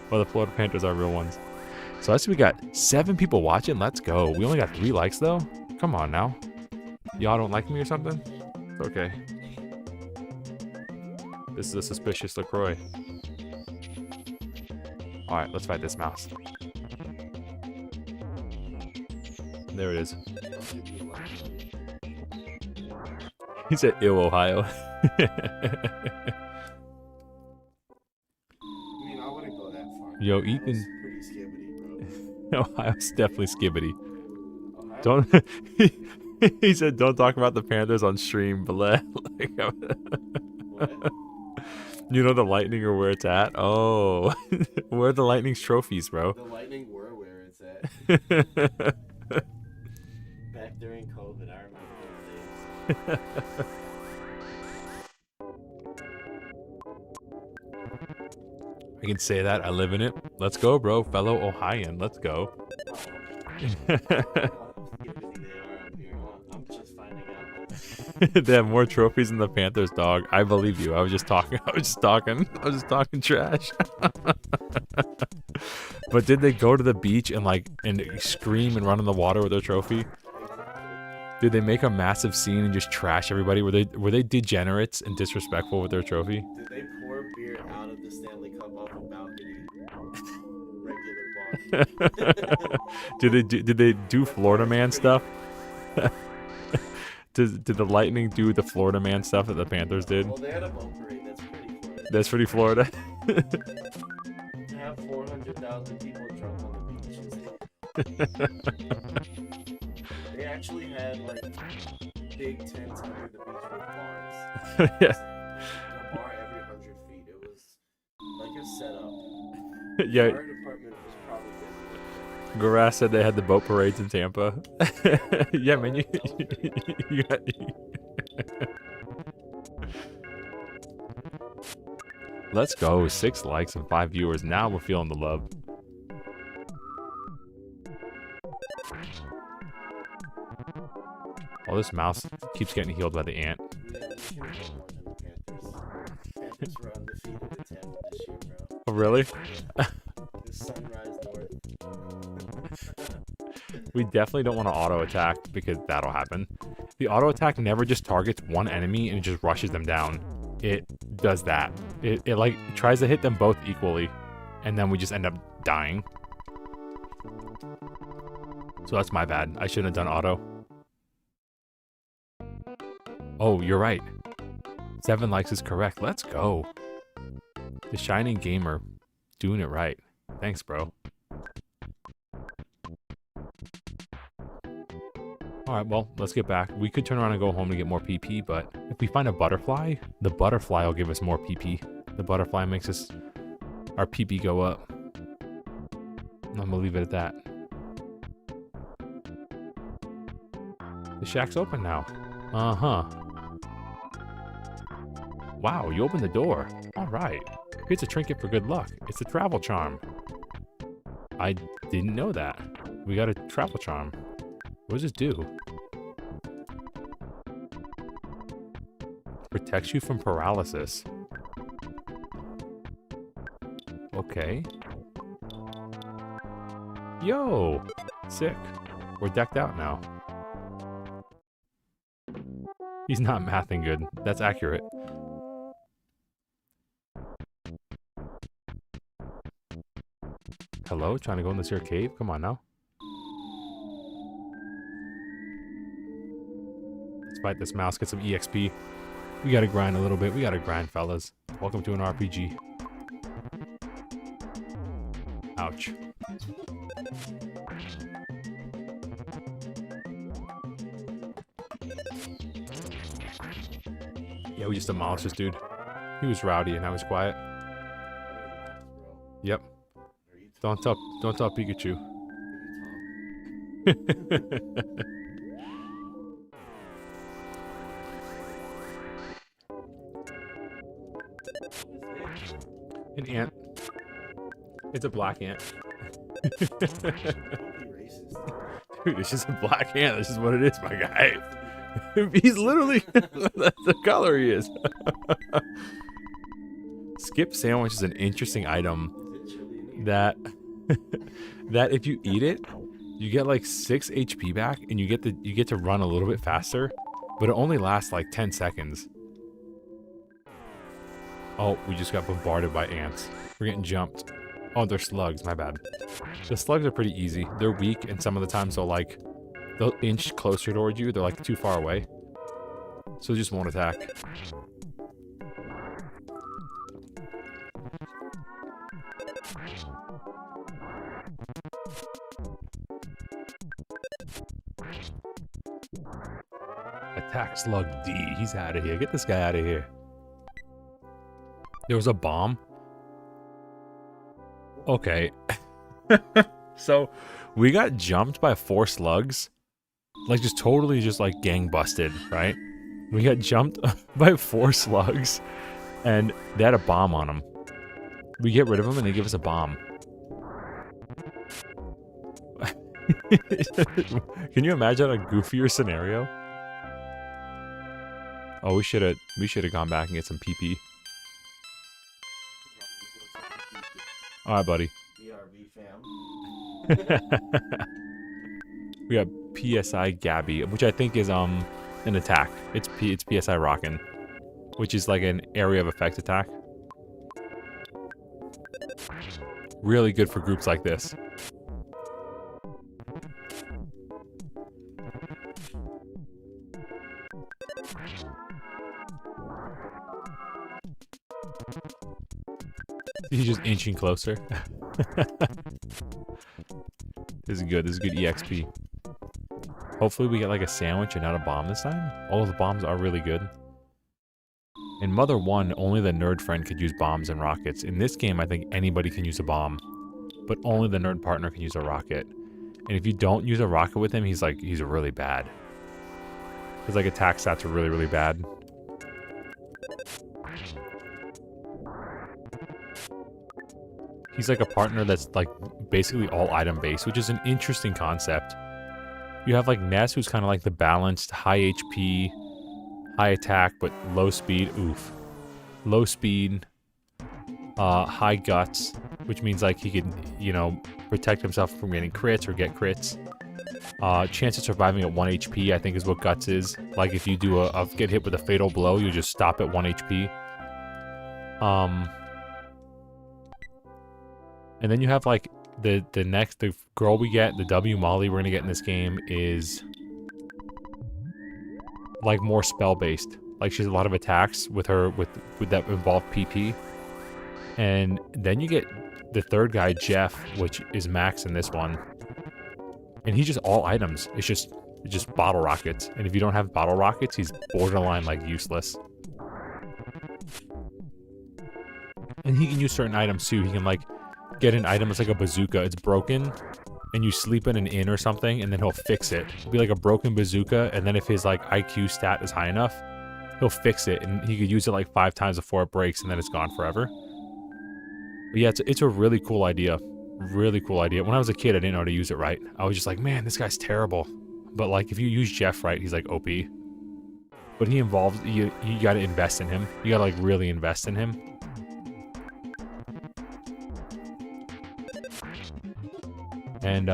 Well, the Florida Panthers are real ones. So I see we got 7 people watching. Let's go. We only got 3 likes, though. Come on, now. Y'all don't like me or something? It's okay. This is a suspicious LaCroix. Alright, let's fight this mouse. There it is. He said, ew, Ohio. I mean, I wouldn't go that far. Yo, Ohio's Ethan. pretty skibbity, bro. Ohio's definitely skibbity. Ohio? Don't. He said, don't talk about the Panthers on stream, but What? You know the Lightning or where it's at? Oh. Where are the Lightning's trophies, bro? The Lightning were set. Back during COVID, I remember those days. I can say that. I live in it. Let's go, bro. Fellow Ohioan. Let's go. I'm just finding out. They have more trophies than the Panthers, dog. I believe you. I was just talking trash. But did they go to the beach and scream and run in the water with their trophy? Did they make a massive scene and just trash everybody? Were they degenerates and disrespectful with their trophy? Did they pour beer out of the Stanley Cup off a balcony? Regular bar. Did they do Florida man stuff? Did the Lightning do the Florida man stuff that the Panthers did? Well, they had a boat parade. That's pretty Florida. That's pretty Florida. To have 400,000 people drunk on the beaches. They actually had big tents under the beach with bars. Yeah. A bar every 100 feet. It was like a setup. Yeah. Our department was probably busy. Garas said they had the boat parades in Tampa. Yeah, man. You got... Let's go. 6 likes and 5 viewers. Now we're feeling the love. Oh, this mouse keeps getting healed by the ant. Panthers were undefeated at Tampa this year, bro. Oh, really? The Sunrise North. We definitely don't want to auto attack because that'll happen. The auto attack never just targets one enemy and it just rushes them down. It does that. It tries to hit them both equally, and then we just end up dying. So that's my bad. I shouldn't have done auto. Oh, you're right. 7 likes is correct. Let's go. The Shining Gamer doing it right. Thanks, bro. Alright, well, let's get back. We could turn around and go home to get more PP, but if we find a butterfly, the butterfly will give us more PP. The butterfly makes our PP go up. I'm gonna leave it at that. The shack's open now. Uh-huh. Wow, you opened the door. Alright. Here's a trinket for good luck. It's a travel charm. I didn't know that. We got a travel charm. What does this do? Protects you from paralysis. Okay. Yo! Sick. We're decked out now. He's not mathing good. That's accurate. Hello? Trying to go in this here cave? Come on now. Let's fight this mouse, get some EXP. We gotta grind a little bit. We gotta grind, fellas. Welcome to an RPG. Ouch. Yeah, we just demolished this dude. He was rowdy and I was quiet. Yep. Don't tell Pikachu. An ant. It's a black ant. Dude, it's just a black ant. This is what it is, my guy. He's literally that's the color he is. Skip sandwich is an interesting item that that if you eat it, you get like 6 HP back and you get to run a little bit faster, but it only lasts like 10 seconds. Oh, we just got bombarded by ants. We're getting jumped. Oh, they're slugs, my bad. The slugs are pretty easy. They're weak and some of the times they'll inch closer towards you. They're like too far away. So they just won't attack. Attack slug D. He's out of here. Get this guy out of here. There was a bomb. Okay. So we got jumped by 4 slugs. Like just totally just like gang busted, right? We got jumped by 4 slugs and they had a bomb on them. We get rid of them and they give us a bomb. Can you imagine a goofier scenario? Oh, we should have gone back and get some PP. All right, buddy. BRB fam. We got PSI Gabby, which I think is an attack. It's PSI Rockin', which is like an area of effect attack. Really good for groups like this. He's just inching closer. This is good. This is good EXP. Hopefully we get like a sandwich and not a bomb this time. All of the bombs are really good. In Mother 1, only the nerd friend could use bombs and rockets. In this game, I think anybody can use a bomb. But only the nerd partner can use a rocket. And if you don't use a rocket with him, he's really bad. His like attack stats are really, really bad. He's like a partner that's like basically all item based, which is an interesting concept. You have like Ness, who's kind of like the balanced high HP, high attack, but low speed. Oof. Low speed, high guts, which means like he can, you know, protect himself from getting crits or get crits. Chance of surviving at 1 HP, I think is what guts is. Like if you do get hit with a fatal blow, you just stop at 1 HP. And then you have like the girl we get, the W Molly we're gonna get in this game is like more spell based. Like she has a lot of attacks with her with that involve PP. And then you get the third guy, Jeff, which is Max in this one. And he's just all items. It's just bottle rockets. And if you don't have bottle rockets, he's borderline like useless. And he can use certain items too. He can like get an item that's like a bazooka. It's broken, and you sleep in an inn or something, and then he'll fix it. It'll be like a broken bazooka, and then if his like IQ stat is high enough, he'll fix it, and he could use it like 5 times before it breaks, and then it's gone forever. But yeah, it's a really cool idea. Really cool idea. When I was a kid, I didn't know how to use it right. I was just like, man, this guy's terrible. But like, if you use Jeff right, he's like OP. But he involves, you gotta invest in him. You gotta like really invest in him. And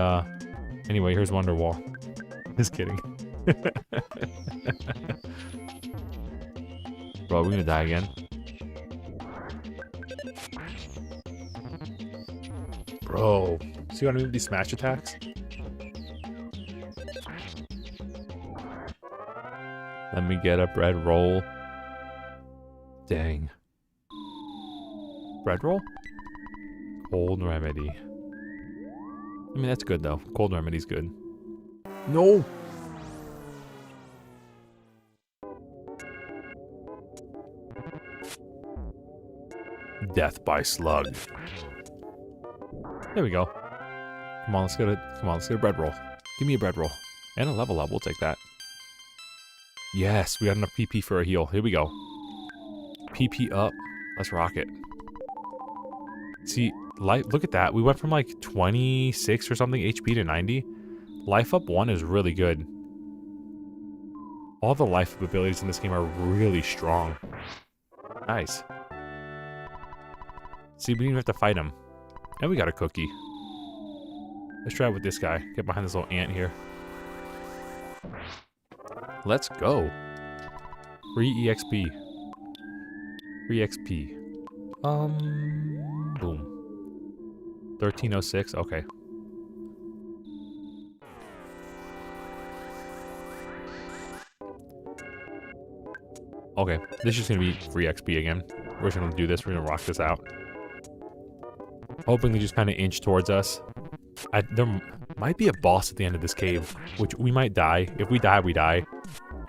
anyway, here's Wonderwall. Just kidding. Bro, we're gonna die again. Bro, see what I mean with these smash attacks? Let me get a bread roll. Dang. Bread roll? Cold remedy. I mean, that's good, though. Cold remedy's good. No! Death by slug. There we go. Come on, let's get a bread roll. Give me a bread roll. And a level up, we'll take that. Yes, we got enough PP for a heal. Here we go. PP up. Let's rock it. See, look at that. We went from like 26 or something HP to 90. Life up 1 is really good. All the life up abilities in this game are really strong. Nice. See, we didn't even have to fight him. And we got a cookie. Let's try it with this guy. Get behind this little ant here. Let's go. Free EXP. Free XP. Boom. 1306. Okay. Okay. This is just gonna be free XP again. We're just gonna do this. We're gonna rock this out. Hoping they just kind of inch towards us. There might be a boss at the end of this cave, which we might die. If we die, we die.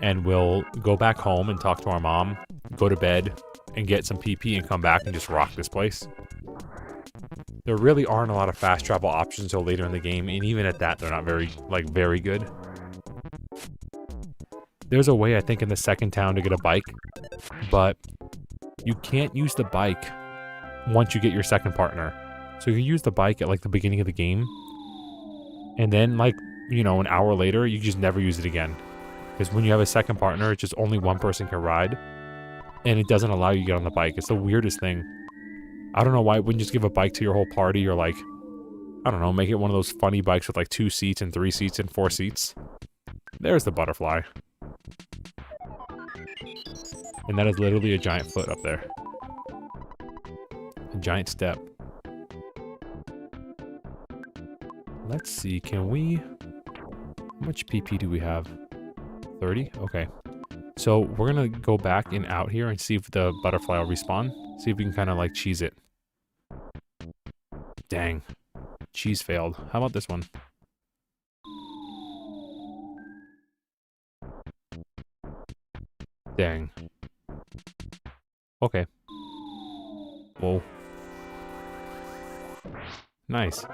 And we'll go back home and talk to our mom, go to bed, and get some PP and come back and just rock this place. There really aren't a lot of fast travel options until later in the game, and even at that, they're not very good. There's a way, I think, in the second town to get a bike, but you can't use the bike once you get your second partner. So you use the bike at, like, the beginning of the game, and then, like, you know, an hour later, you just never use it again. Because when you have a second partner, it's just only one person can ride, and it doesn't allow you to get on the bike. It's the weirdest thing. I don't know why it wouldn't just give a bike to your whole party, or, like, I don't know, make it one of those funny bikes with, like, 2 seats and 3 seats and 4 seats. There's the butterfly. And that is literally a giant foot up there. A giant step. Let's see, can we... How much PP do we have? 30? Okay. So we're gonna go back and out here and see if the butterfly will respawn. See if we can kind of like cheese it. Dang. Cheese failed. How about this one? Dang. Okay. Whoa. Nice.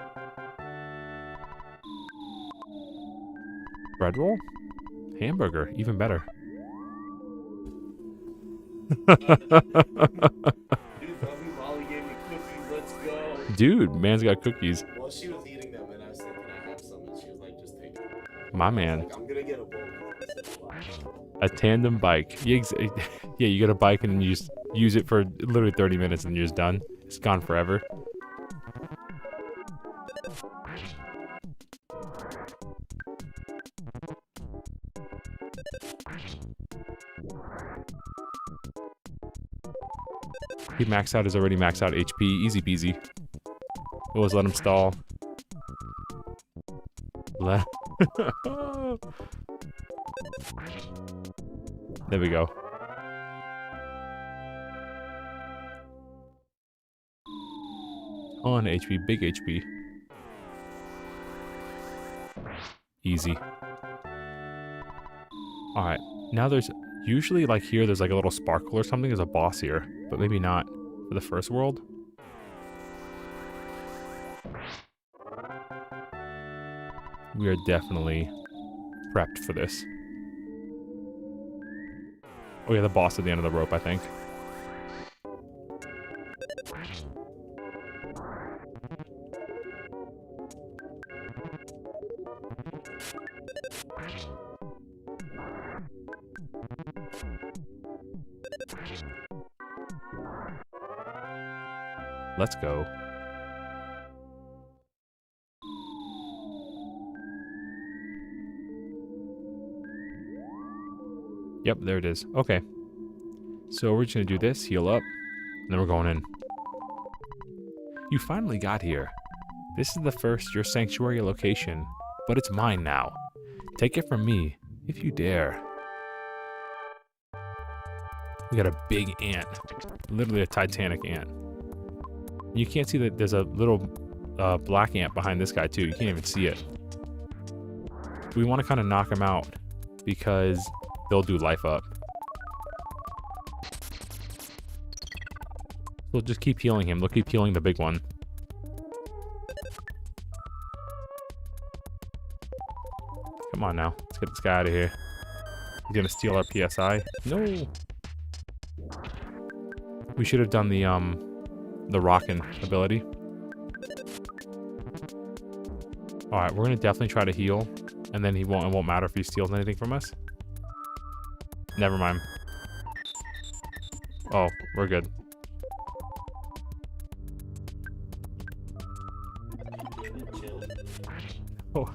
Bread roll? Hamburger. Even better. Dude, man's got cookies. Well, she was eating them, and I was like, "Can I have some?" And she was like, "Just take them." My man. Like, I'm gonna get a bowl. A tandem bike. Yeah, yeah, you get a bike and then you just use it for literally 30 minutes and you're just done. It's gone forever. He maxed out his already maxed out HP. Easy peasy. Always let him stall. There we go. On HP, big HP. Easy. Alright, now there's usually like here there's like a little sparkle or something. There's a boss here, but maybe not for the first world. We are definitely prepped for this. Oh yeah, the boss at the end of the rope, I think. Let's go. Yep, there it is. Okay. So we're just gonna do this, heal up, and then we're going in. You finally got here. This is the first your sanctuary location, but it's mine now. Take it from me, if you dare. We got a big ant. Literally a Titanic ant. You can't see that there's a little black ant behind this guy too. You can't even see it. We want to kind of knock him out because they'll do life up. We'll just keep healing him. They'll keep healing the big one. Come on now. Let's get this guy out of here. He's gonna steal our PSI. No. We should have done the rockin' ability. Alright, we're gonna definitely try to heal. And then it won't matter if he steals anything from us. Never mind. Oh, we're good. Oh.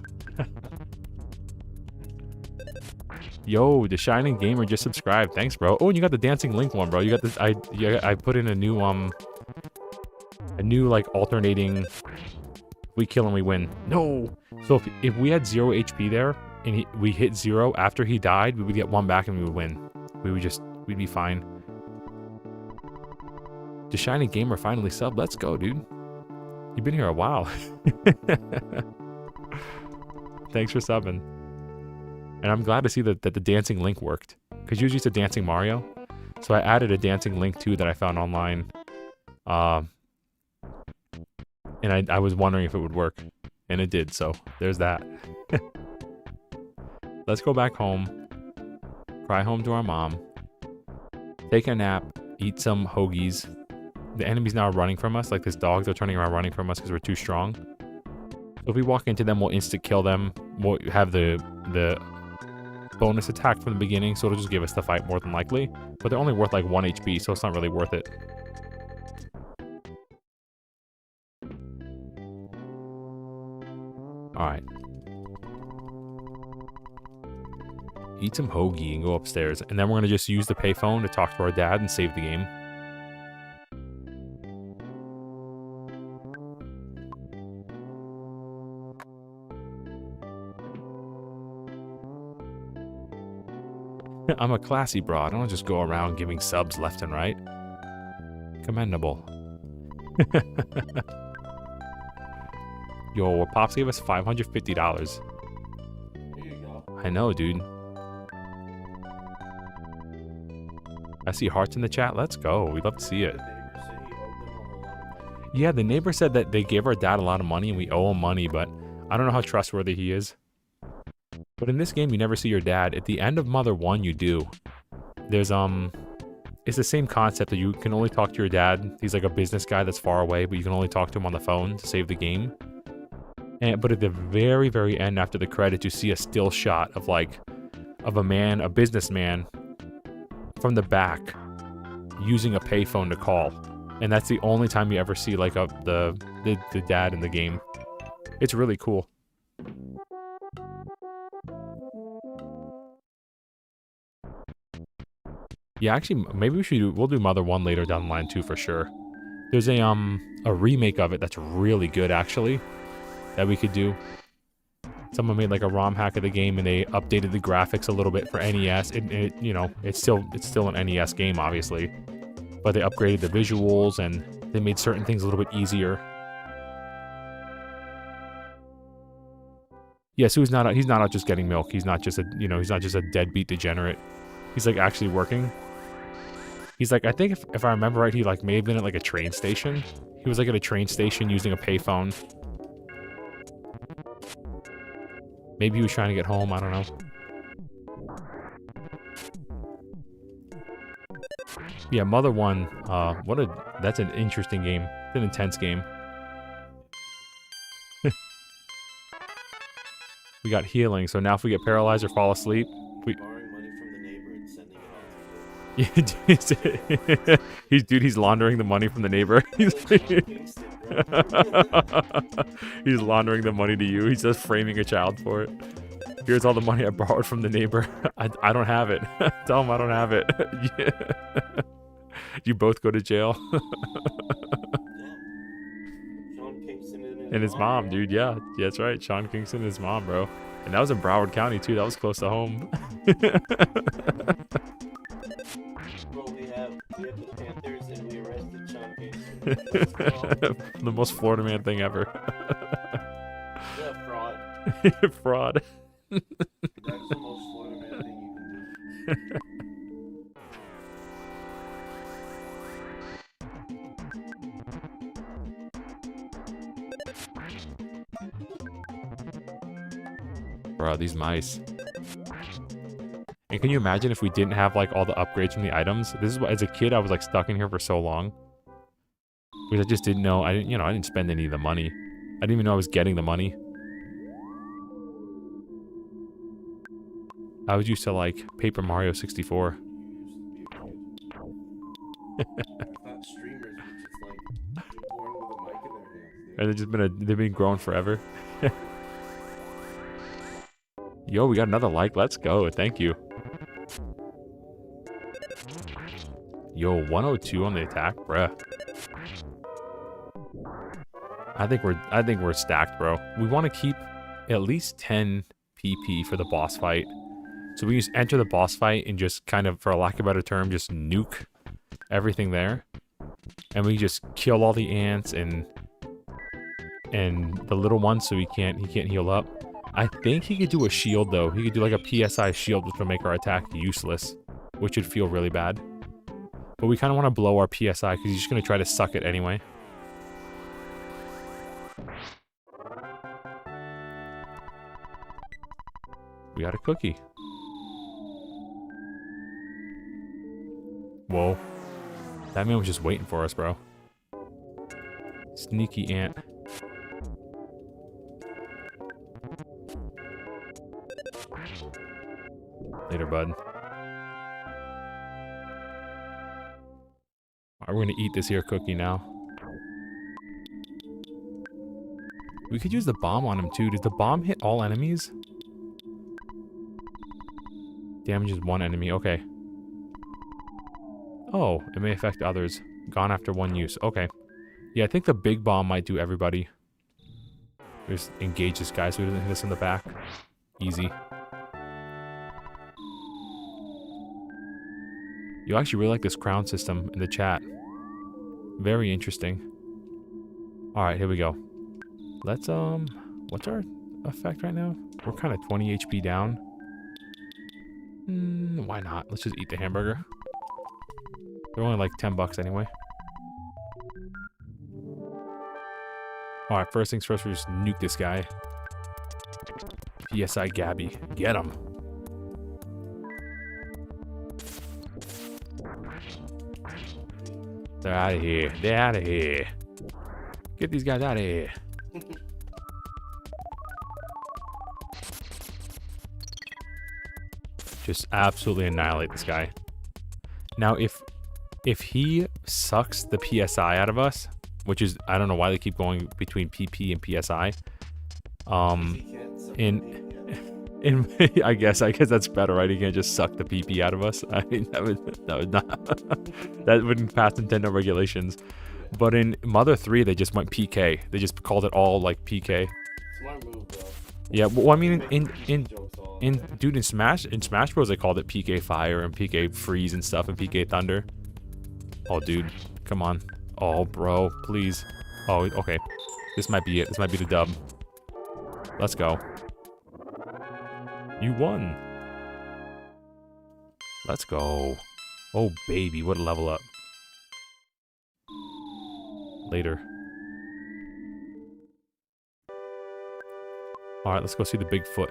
Yo, the Shining Gamer just subscribed. Thanks, bro. Oh, and you got the Dancing Link one, bro. You got this. I put in a new like alternating. We kill and we win. No. So if we had 0 HP there and we hit 0 after he died, we would get 1 back and we would win. We'd be fine. The Shining Gamer finally subbed. Let's go, dude. You've been here a while. Thanks for subbing. And I'm glad to see that the Dancing Link worked. Because usually it's a Dancing Mario. So I added a Dancing Link too that I found online. And I was wondering if it would work. And it did, so there's that. Let's go back home. Cry home to our mom. Take a nap. Eat some hoagies. The enemy's now running from us. Like, this dogs are turning around running from us because we're too strong. So if we walk into them, we'll instant kill them. We'll have the bonus attack from the beginning, so it'll just give us the fight more than likely. But they're only worth like 1 HP, so it's not really worth it. Alright. Eat some hoagie and go upstairs. And then we're going to just use the payphone to talk to our dad and save the game. I'm a classy broad. I don't just go around giving subs left and right. Commendable. Yo, Pops gave us $550. There you go. I know, dude. I see hearts in the chat. Let's go. We'd love to see it. The neighbor said he owed them a whole lot of money. Yeah, the neighbor said that they gave our dad a lot of money and we owe him money, but I don't know how trustworthy he is. But in this game, you never see your dad. At the end of Mother 1, you do. There's, it's the same concept that you can only talk to your dad. He's like a business guy that's far away, but you can only talk to him on the phone to save the game. But at the very, very end, after the credits, you see a still shot of a man, a businessman, from the back, using a payphone to call. And that's the only time you ever see like the dad in the game. It's really cool. Yeah, actually, maybe we'll do Mother 1 later down the line too, for sure. There's a remake of it that's really good, actually, that we could do. Someone made like a ROM hack of the game and they updated the graphics a little bit for NES. You know, it's still an NES game, obviously, but they upgraded the visuals and they made certain things a little bit easier. Yeah, so he's not out just getting milk. He's not just a deadbeat degenerate. He's like actually working. He's like, I think if I remember right, he like may have been at like a train station. He was like at a train station using a payphone. Maybe he was trying to get home, I don't know. Yeah, Mother 1, that's an interesting game. It's an intense game. We got healing, so now if we get paralyzed or fall asleep, Borrowing money from the neighbor and sending it out to dude, he's laundering the money from the neighbor. He's laundering the money to you. He's just framing a child for it. Here's all the money I borrowed from the neighbor. I don't have it. Tell him I don't have it. Yeah. You both go to jail. Sean Kingston And his mom, dude. Yeah, that's right. Sean Kingston and his mom, bro. And that was in Broward County too. That was close to home. Well, we have the Panthers and we arrested Sean Kingston. The most Florida man thing ever. Yeah, fraud. Fraud. That's the most Florida man thing you can do. Bro, these mice. And can you imagine if we didn't have like all the upgrades from the items? This is what, as a kid, I was like stuck in here for so long. Because I just didn't know. I didn't spend any of the money. I didn't even know I was getting the money. I was used to like Paper Mario 64. Not streamers, which is like born with a mic in their hands. And they've been growing forever. Yo, we got another like. Let's go. Thank you. Yo, 102 on the attack, bruh. I think we're stacked, bro. We want to keep at least 10 PP for the boss fight. So we just enter the boss fight and just kind of, for a lack of a better term, just nuke everything there. And we just kill all the ants and the little ones so he can't heal up. I think he could do a shield though. He could do like a PSI shield, which would make our attack useless, which would feel really bad. But we kind of want to blow our PSI because he's just going to try to suck it anyway. We got a cookie. Whoa. That man was just waiting for us, bro. Sneaky ant. Later, bud. Alright, we're gonna eat this here cookie now. We could use the bomb on him too. Does the bomb hit all enemies? Damages one enemy. Okay. Oh, it may affect others. Gone after one use. Okay. Yeah, I think the big bomb might do everybody. Just engage this guy so he doesn't hit us in the back. Easy. You actually really like this crown system in the chat. Very interesting. Alright, here we go. Let's, what's our effect right now? We're kind of 20 HP down. Why not? Let's just eat the hamburger. They're only like 10 bucks anyway. Alright, first things first, we just nuke this guy. PSI Gabby. Get him. They're out of here. They're out of here. Get these guys out of here. Just absolutely annihilate this guy. Now, if he sucks the PSI out of us, which is, I don't know why they keep going between PP and PSI. I guess that's better, right? He can't just suck the PP out of us. I mean, that would not that wouldn't pass Nintendo regulations. But in Mother 3, they just went PK. They just called it all like PK. Smart move, bro. Yeah, well, I mean, in Smash Bros, they called it PK Fire and PK Freeze and stuff and PK Thunder. Oh, dude, come on. Oh, bro, please. Oh, okay. This might be it. This might be the dub. Let's go. You won. Let's go. Oh, baby, what a level up. Later. Alright, let's go see the Bigfoot.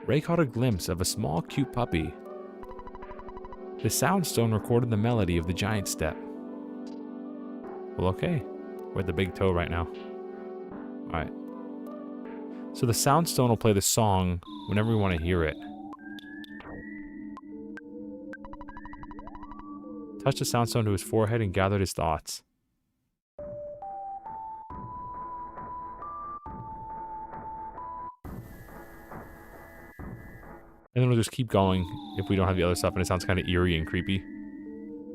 Ray caught a glimpse of a small, cute puppy. The soundstone recorded the melody of the giant step. Well, okay. We're at the big toe right now. Alright. So the soundstone will play the song whenever we want to hear it. Touched the soundstone to his forehead and gathered his thoughts. And then we'll just keep going if we don't have the other stuff, and it sounds kind of eerie and creepy.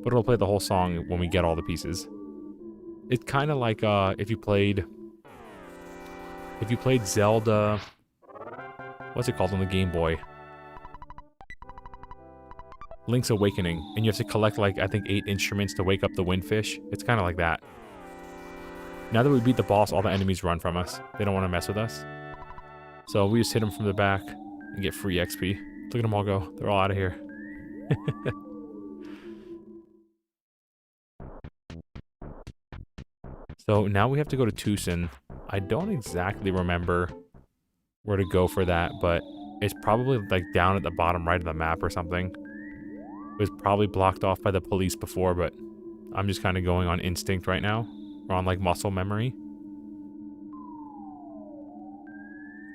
But it'll play the whole song when we get all the pieces. It's kind of like if you played Zelda, what's it called on the Game Boy? Link's Awakening, and you have to collect like I think 8 instruments to wake up the windfish. It's kind of like that. Now that we beat the boss, all the enemies run from us. They don't want to mess with us. So we just hit them from the back and get free XP. Look at them all go. They're all out of here. So now we have to go to Twoson. I don't exactly remember where to go for that, but it's probably like down at the bottom right of the map or something. It was probably blocked off by the police before, but I'm just kind of going on instinct right now. Or on like muscle memory.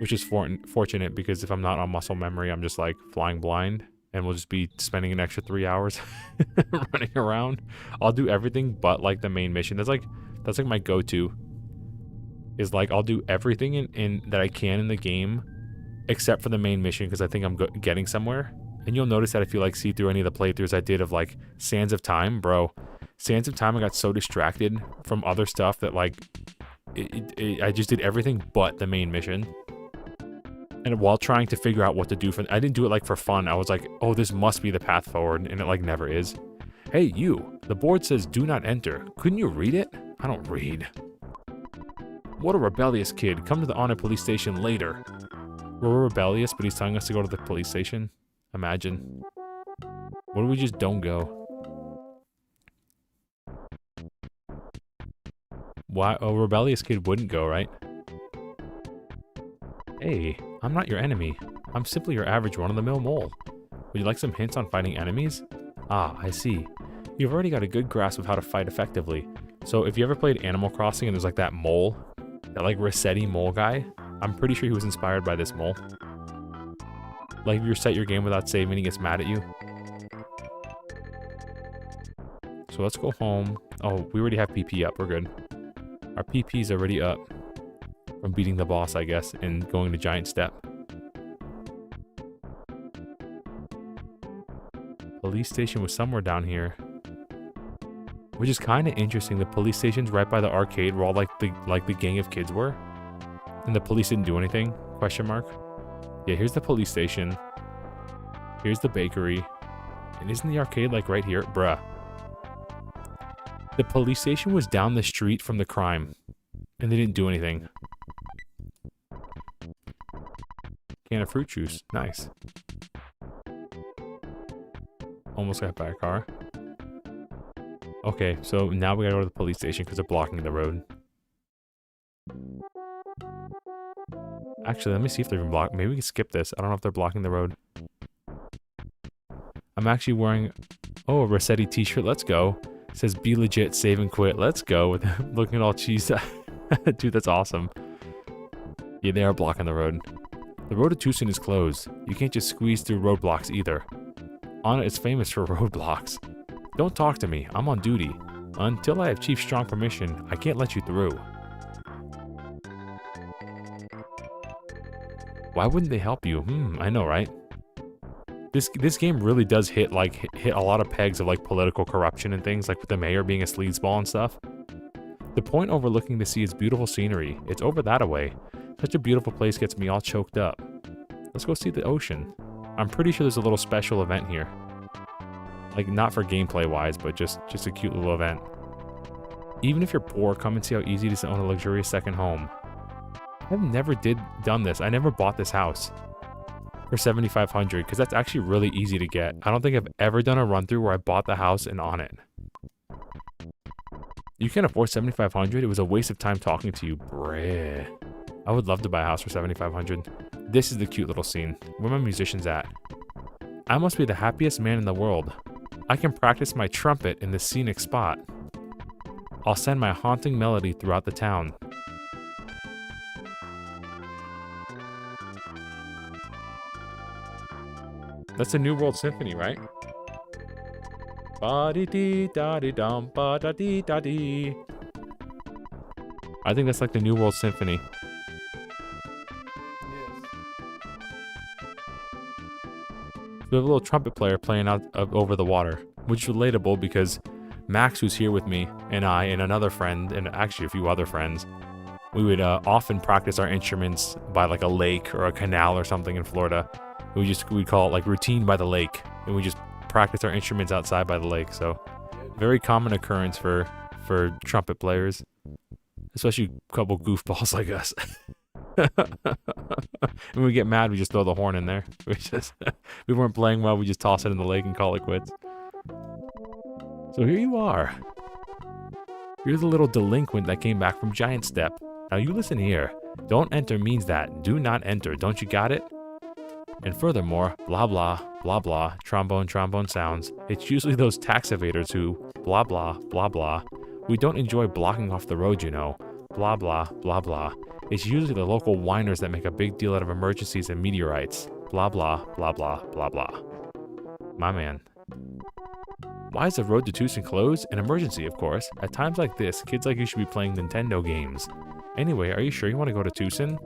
Which is fortunate because if I'm not on muscle memory, I'm just like flying blind. And we'll just be spending an extra 3 hours running around. I'll do everything but like the main mission. That's like my go-to. Is like I'll do everything in that I can in the game. Except for the main mission because I think I'm getting somewhere. And you'll notice that if you like see through any of the playthroughs I did of like Sands of Time. Bro, Sands of Time I got so distracted from other stuff that like I just did everything but the main mission. And while trying to figure out what to do I didn't do it like for fun. I was like, oh, this must be the path forward, and it like never is. Hey, you. The board says do not enter. Couldn't you read it? I don't read. What a rebellious kid. Come to the Onett police station later. We're rebellious, but he's telling us to go to the police station? Imagine. What if we just don't go? Why? A rebellious kid wouldn't go, right? Hey, I'm not your enemy. I'm simply your average run-of-the-mill mole. Would you like some hints on fighting enemies? Ah, I see. You've already got a good grasp of how to fight effectively. So if you ever played Animal Crossing and there's like that mole, that like Rossetti mole guy, I'm pretty sure he was inspired by this mole. Like if you reset your game without saving, he gets mad at you. So let's go home. Oh, we already have PP up. We're good. Our PP's already up from beating the boss, I guess, and going to Giant Step. Police station was somewhere down here. Which is kind of interesting. The police station's right by the arcade where all like the gang of kids were. And the police didn't do anything? Question mark. Yeah, here's the police station. Here's the bakery. And isn't the arcade like right here? Bruh. The police station was down the street from the crime. And they didn't do anything. Can of fruit juice. Nice. Almost got by a car. Okay, so now we gotta go to the police station because they're blocking the road. Actually, let me see if they're even blocked. Maybe we can skip this. I don't know if they're blocking the road. I'm actually wearing, a Rossetti t-shirt. Let's go. It says, be legit, save and quit. Let's go. With looking at all cheesed. Dude, that's awesome. Yeah, they are blocking the road. The road to Twoson is closed. You can't just squeeze through roadblocks either. Onett is famous for roadblocks. Don't talk to me. I'm on duty. Until I have Chief Strong permission, I can't let you through. Why wouldn't they help you? I know, right? This game really does hit a lot of pegs of like political corruption and things, like with the mayor being a sleazeball and stuff. The point overlooking the sea is beautiful scenery. It's over that away. Such a beautiful place gets me all choked up. Let's go see the ocean. I'm pretty sure there's a little special event here. Like, not for gameplay wise, but just a cute little event. Even if you're poor, come and see how easy it is to own a luxurious second home. I've never done this. I never bought this house for $7,500 because that's actually really easy to get. I don't think I've ever done a run through where I bought the house and on it. You can't afford $7,500? It was a waste of time talking to you. Bruh. I would love to buy a house for $7,500. This is the cute little scene. Where my musicians at? I must be the happiest man in the world. I can practice my trumpet in this scenic spot. I'll send my haunting melody throughout the town. That's a New World Symphony, right? Ba-dee-dee-da-dee-dum, ba-da-dee-da-dee. I think that's like the New World Symphony. We have a little trumpet player playing out over the water, which is relatable because Max, who's here with me, and I, and another friend, and actually a few other friends, we would often practice our instruments by like a lake or a canal or something in Florida. We'd call it like routine by the lake, and we just practice our instruments outside by the lake. So, very common occurrence for trumpet players, especially a couple goofballs like us. When we get mad, we just throw the horn in there. We weren't playing well, we just toss it in the lake and call it quits. So here you are. You're the little delinquent that came back from Giant Step. Now you listen here. Don't enter means that. Do not enter. Don't you got it? And furthermore, blah blah, blah blah, trombone sounds. It's usually those tax evaders who, blah blah, blah blah. We don't enjoy blocking off the road, you know. Blah blah, blah blah. It's usually the local whiners that make a big deal out of emergencies and meteorites. Blah blah, blah blah, blah blah. My man. Why is the road to Twoson closed? An emergency, of course. At times like this, kids like you should be playing Nintendo games. Anyway, are you sure you want to go to Twoson?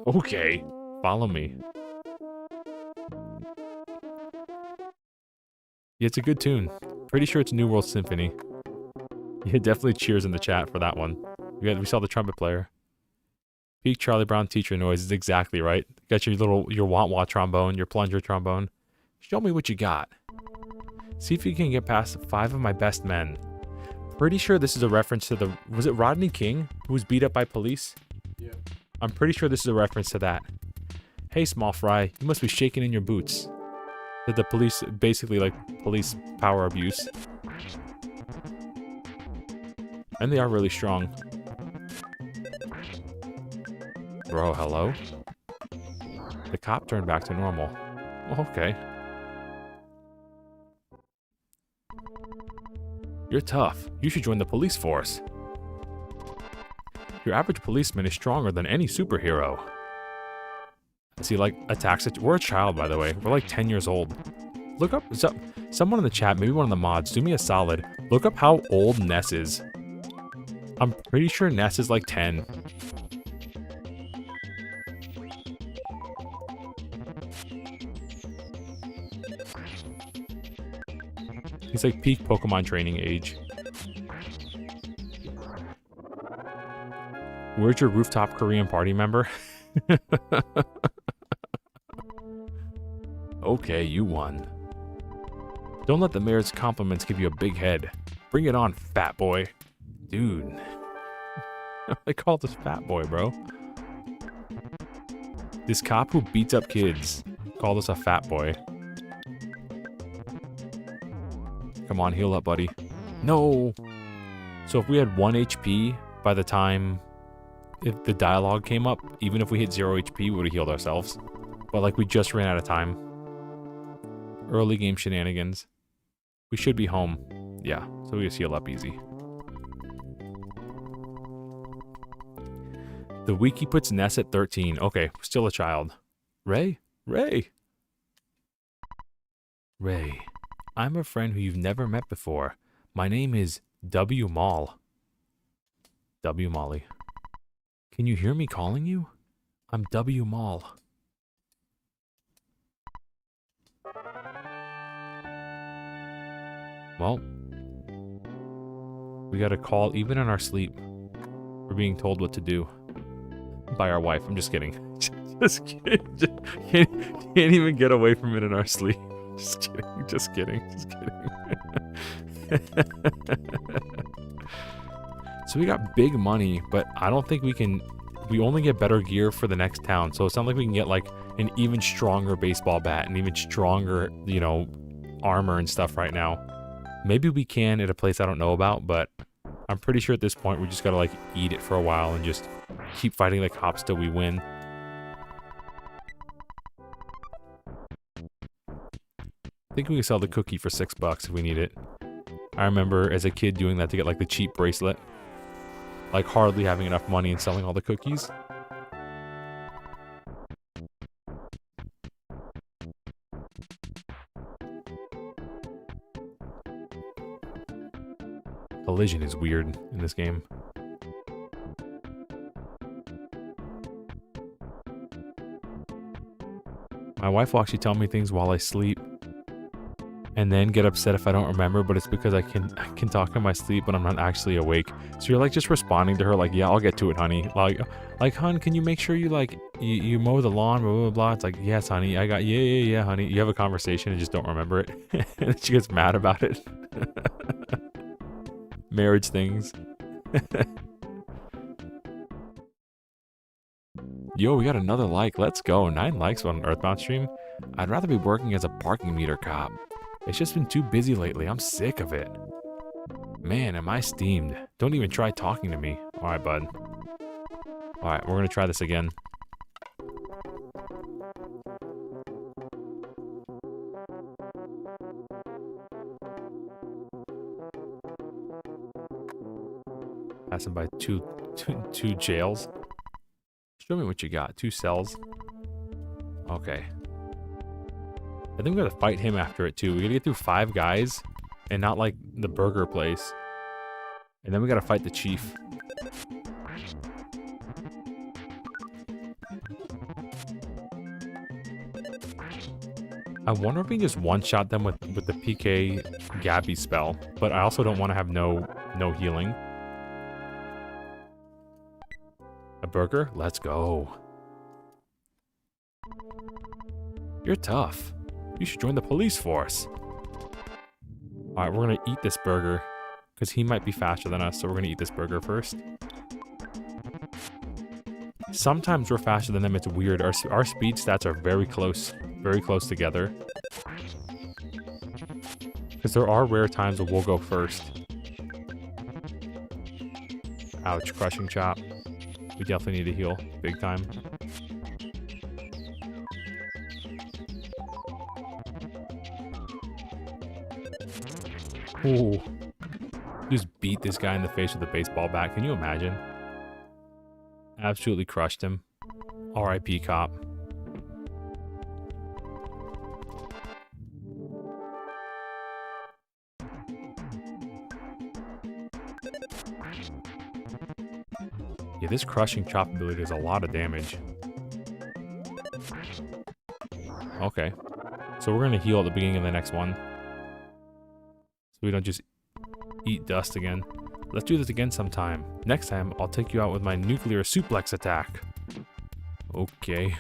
Okay, follow me. Yeah, it's a good tune. Pretty sure it's New World Symphony. Yeah, definitely cheers in the chat for that one. We saw the trumpet player. Peak Charlie Brown teacher noise is exactly right. Got your wah-wah trombone, your plunger trombone. Show me what you got. See if you can get past 5 of my best men. pretty sure this is a reference to the... Was it Rodney King who was beat up by police? Yeah. I'm pretty sure this is a reference to that. Hey, small fry, you must be shaking in your boots. That the police, basically like police power abuse. And they are really strong. Bro, hello? The cop turned back to normal. Okay. You're tough. You should join the police force. Your average policeman is stronger than any superhero. See, like, attacks it. We're a child, by the way. We're like 10 years old. Look up, someone in the chat, maybe one of the mods, do me a solid. Look up how old Ness is. I'm pretty sure Ness is like 10. He's like peak Pokemon training age. Where's your rooftop Korean party member? Okay, you won. Don't let the mayor's compliments give you a big head. Bring it on, fat boy. Dude. They call this fat boy, bro. This cop who beats up kids called us a fat boy. Come on, heal up, buddy. No! So if we had 1 HP by the time if the dialogue came up, even if we hit 0 HP, we would have healed ourselves. But like we just ran out of time. Early game shenanigans. We should be home. Yeah, so we just heal up easy. The wiki puts Ness at 13. Okay, still a child. Ray? Ray! Ray, I'm a friend who you've never met before. My name is W. Mall. W. Molly. Can you hear me calling you? I'm W. Mall. Well, we got a call even in our sleep. We're being told what to do by our wife. I'm just kidding. Just kidding. Just can't even get away from it in our sleep. Just kidding. Just kidding. Just kidding. So we got big money, but I don't think we can. We only get better gear for the next town. So it's not like we can get like an even stronger baseball bat and even stronger, you know, armor and stuff right now. Maybe we can at a place I don't know about, but I'm pretty sure at this point we just gotta like eat it for a while and just keep fighting the cops till we win. I think we can sell the cookie for $6 if we need it. I remember as a kid doing that to get like the cheap bracelet. Like hardly having enough money and selling all the cookies. Collision is weird in this game. My wife will actually tell me things while I sleep. And then get upset if I don't remember, but it's because I can talk in my sleep, but I'm not actually awake. So you're like just responding to her like, yeah, I'll get to it, honey. Like, hon, can you make sure you like, you mow the lawn, blah, blah, blah. It's like, yes, honey, I got, yeah, honey. You have a conversation and just don't remember it. And she gets mad about it. Marriage things. Yo, we got another like. Let's go. 9 likes on an Earthbound stream. I'd rather be working as a parking meter cop. It's just been too busy lately. I'm sick of it. Man, am I steamed. Don't even try talking to me. Alright, bud. Alright, we're gonna try this again. Passing by two jails. Show me what you got. 2 cells. Okay. I think we gotta fight him after it too. We gotta get through 5 guys and not like the burger place. And then we gotta fight the chief. I wonder if we can just one-shot them with the PK Gabby spell. But I also don't want to have no healing. A burger? Let's go. You're tough. You should join the police force. Alright, we're gonna eat this burger. because he might be faster than us, so we're going to eat this burger first. Sometimes we're faster than them. It's weird. Our speed stats are very close together. Because there are rare times where we'll go first. Ouch, crushing chop. We definitely need to heal big time. Ooh. Just beat this guy in the face with a baseball bat. Can you imagine? Absolutely crushed him. R.I.P. cop. Yeah, this crushing chop ability does a lot of damage. Okay. So we're going to heal at the beginning of the next one. So we don't just eat dust again. Let's do this again sometime. Next time, I'll take you out with my nuclear suplex attack. Okay.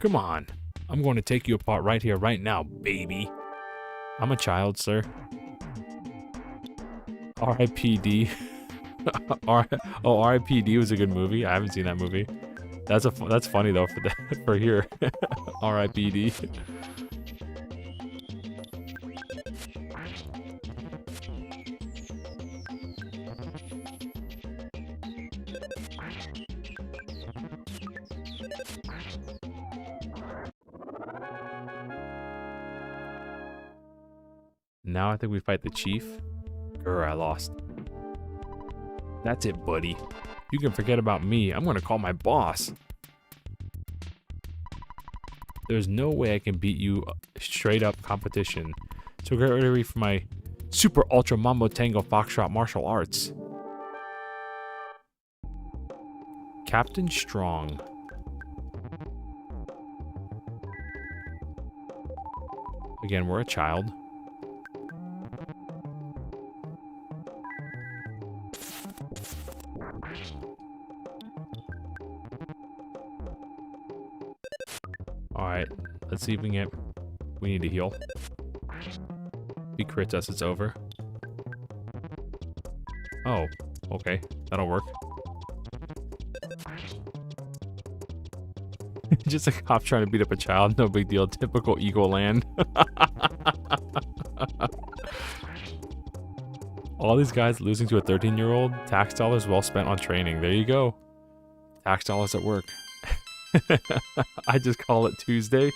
Come on. I'm going to take you apart right here, right now, baby. I'm a child, sir. R.I.P.D. Oh, R.I.P.D. was a good movie. I haven't seen that movie. That's funny though for here. R.I.P.D. Now I think we fight the chief. I lost. That's it, buddy. You can forget about me. I'm gonna call my boss. There's no way I can beat you straight up competition. So get ready for my super ultra mambo tango foxtrot martial arts. Captain Strong. Again, we're a child. Alright, let's see if we can get... We need to heal. If he crits us, it's over. Oh, okay. That'll work. Just a cop trying to beat up a child. No big deal. Typical Eagle Land. All these guys losing to a 13-year-old. Tax dollars well spent on training. There you go. Tax dollars at work. I just call it Tuesday.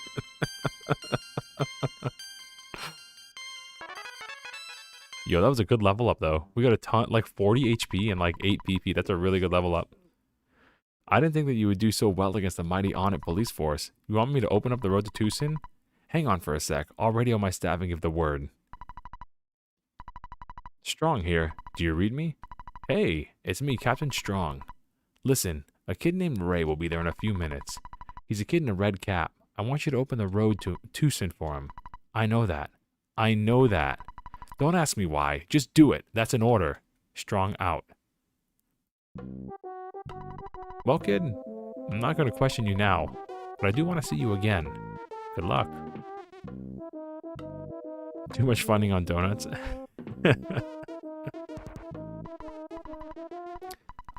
Yo, that was a good level up though. We got a ton, like 40 HP and like 8 PP. That's a really good level up. I didn't think that you would do so well against the mighty Onett police force. You want me to open up the road to Twoson? Hang on for a sec. I'll radio my staff and give the word. Strong here. Do you read me? Hey, it's me, Captain Strong. Listen, a kid named Ray will be there in a few minutes. He's a kid in a red cap. I want you to open the road to Twoson for him. I know that. I know that. Don't ask me why. Just do it. That's an order. Strong out. Well, kid, I'm not going to question you now, but I do want to see you again. Good luck. Too much funding on donuts.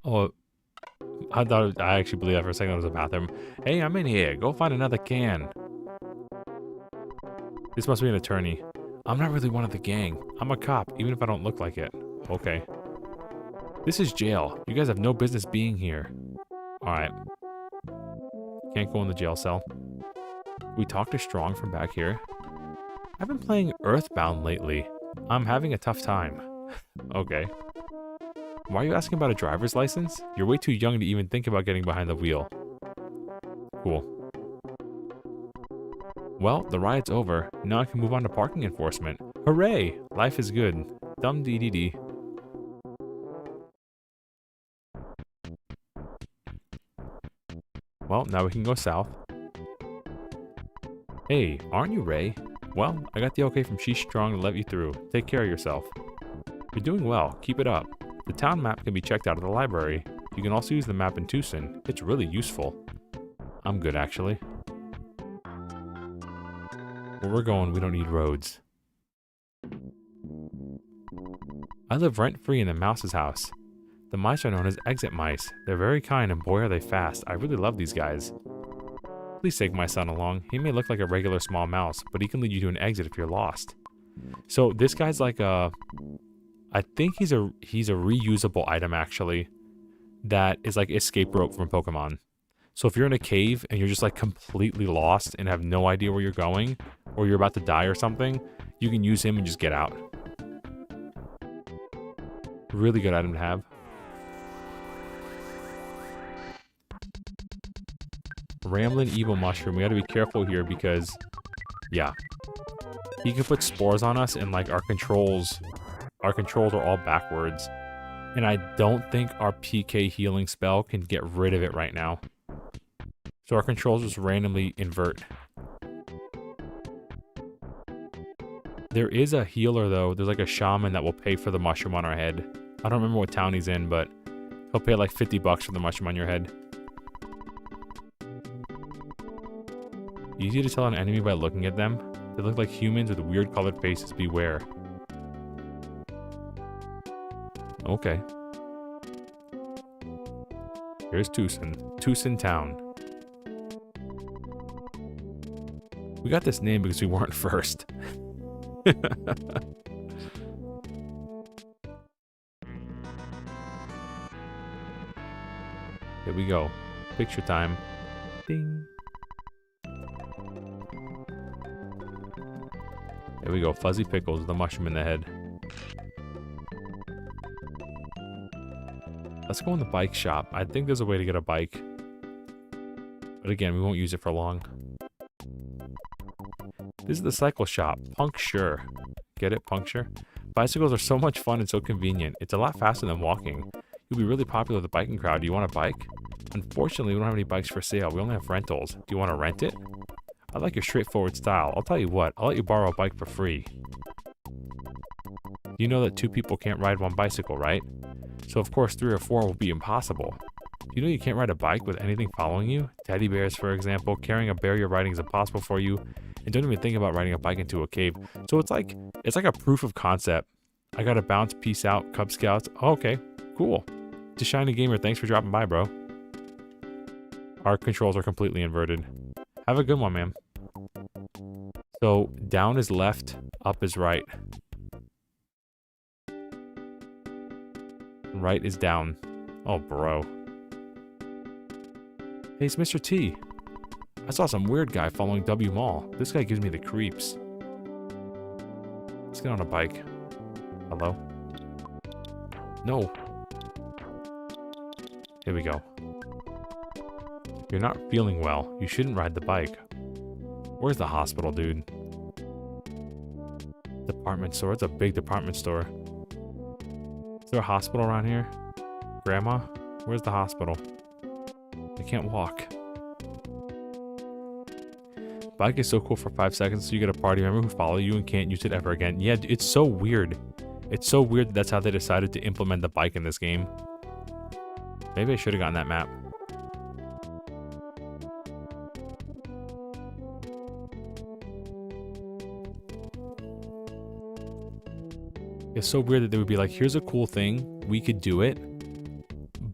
Oh, I actually believe that for a second it was a bathroom. Hey, I'm in here. Go find another can. This must be an attorney. I'm not really one of the gang. I'm a cop, even if I don't look like it. Okay. This is jail. You guys have no business being here. Alright. Can't go in the jail cell. We talked to Strong from back here. I've been playing Earthbound lately. I'm having a tough time. Okay. Why are you asking about a driver's license? You're way too young to even think about getting behind the wheel. Cool. Well, the ride's over. Now I can move on to parking enforcement. Hooray! Life is good. Dumb DDD. Well, now we can go south. Hey, aren't you Ray? Well, I got the okay from Sheesh Strong to let you through. Take care of yourself. You're doing well. Keep it up. The town map can be checked out of the library. You can also use the map in Twoson. It's really useful. I'm good, actually. Where we're going, we don't need roads. I live rent-free in the mouse's house. The mice are known as exit mice. They're very kind and boy are they fast. I really love these guys. Please take my son along. He may look like a regular small mouse, but he can lead you to an exit if you're lost. So this guy's like a... I think he's a reusable item actually. That is like escape rope from Pokemon. So if you're in a cave and you're just like completely lost and have no idea where you're going, or you're about to die or something, you can use him and just get out. Really good item to have. Ramblin' Evil Mushroom. We gotta be careful here because, yeah. He can put spores on us and like our controls are all backwards. And I don't think our PK healing spell can get rid of it right now. So our controls just randomly invert. There is a healer though. There's like a shaman that will pay for the mushroom on our head. I don't remember what town he's in, but he'll pay like 50 bucks for the mushroom on your head. Easy to tell an enemy by looking at them. They look like humans with weird colored faces. Beware. Okay. Here's Twoson. Twoson Town. We got this name because we weren't first. Here we go. Picture time. Ding. There we go. Fuzzy Pickles with the mushroom in the head. Let's go in the bike shop. I think there's a way to get a bike. But again, we won't use it for long. This is the cycle shop. Puncture. Get it? Puncture? Bicycles are so much fun and so convenient. It's a lot faster than walking. You'll be really popular with the biking crowd. Do you want a bike? Unfortunately, we don't have any bikes for sale. We only have rentals. Do you want to rent it? I like your straightforward style. I'll tell you what. I'll let you borrow a bike for free. You know that 2 people can't ride 1 bicycle, right? So of course 3 or 4 will be impossible. You know you can't ride a bike with anything following you? Teddy bears, for example. Carrying a bear you're riding is impossible for you. And don't even think about riding a bike into a cave. So it's like a proof of concept. I gotta bounce, peace out, Cub Scouts. Oh, okay, cool. Just Shiny Gamer, thanks for dropping by, bro. Our controls are completely inverted. Have a good one, man. So down is left, up is right. Right is down. Oh, bro. Hey, it's Mr. T. I saw some weird guy following W Mall. This guy gives me the creeps. Let's get on a bike. Hello? No. Here we go. You're not feeling well. You shouldn't ride the bike. Where's the hospital, dude? Department store. It's a big department store. Is there a hospital around here? Grandma? Where's the hospital? I can't walk. Bike is so cool for 5 seconds so you get a party member who follow you and can't use it ever again. Yeah, it's so weird. It's so weird that that's how they decided to implement the bike in this game. Maybe I should have gotten that map. It's so weird that they would be like, here's a cool thing, we could do it,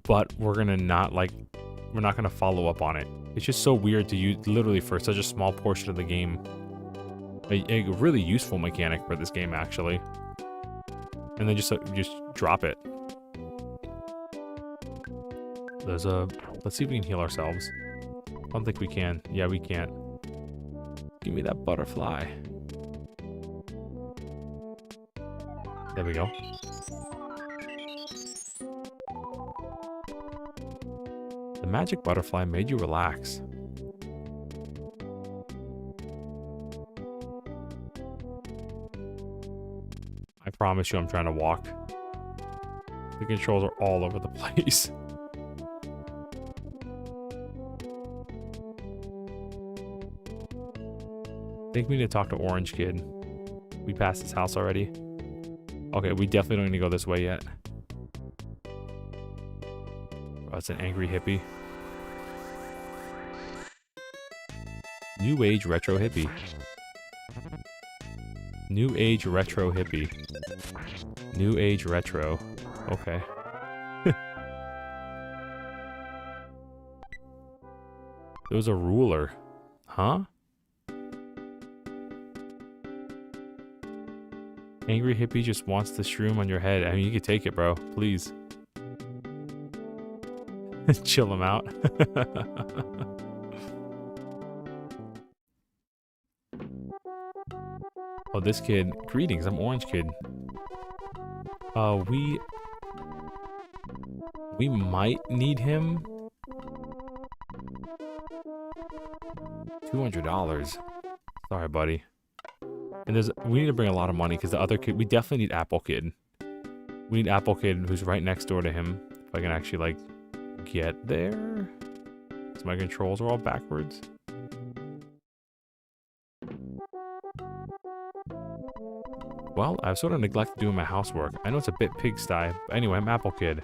but we're not gonna follow up on it. It's just so weird to use literally for such a small portion of the game. A really useful mechanic for this game, actually. And then just drop it. Let's see if we can heal ourselves. I don't think we can. Yeah, we can't. Give me that butterfly. There we go. The magic butterfly made you relax. I promise you I'm trying to walk. The controls are all over the place. I think we need to talk to Orange Kid. We passed his house already. Okay, we definitely don't need to go this way yet. Oh, it's an angry hippie. New Age Retro Hippie. New Age Retro Hippie. New age retro. Okay. There was a ruler. Huh? Angry hippie just wants the shroom on your head. I mean, you could take it, bro. Please. Chill him out. Oh, this kid. Greetings, I'm Orange Kid. We might need him. $200. Sorry, buddy. And we need to bring a lot of money because the other kid, we definitely need Apple Kid. We need Apple Kid who's right next door to him. If I can actually, like, get there. Because my controls are all backwards. Well, I've sort of neglected doing my housework. I know it's a bit pigsty, but anyway, I'm Apple Kid.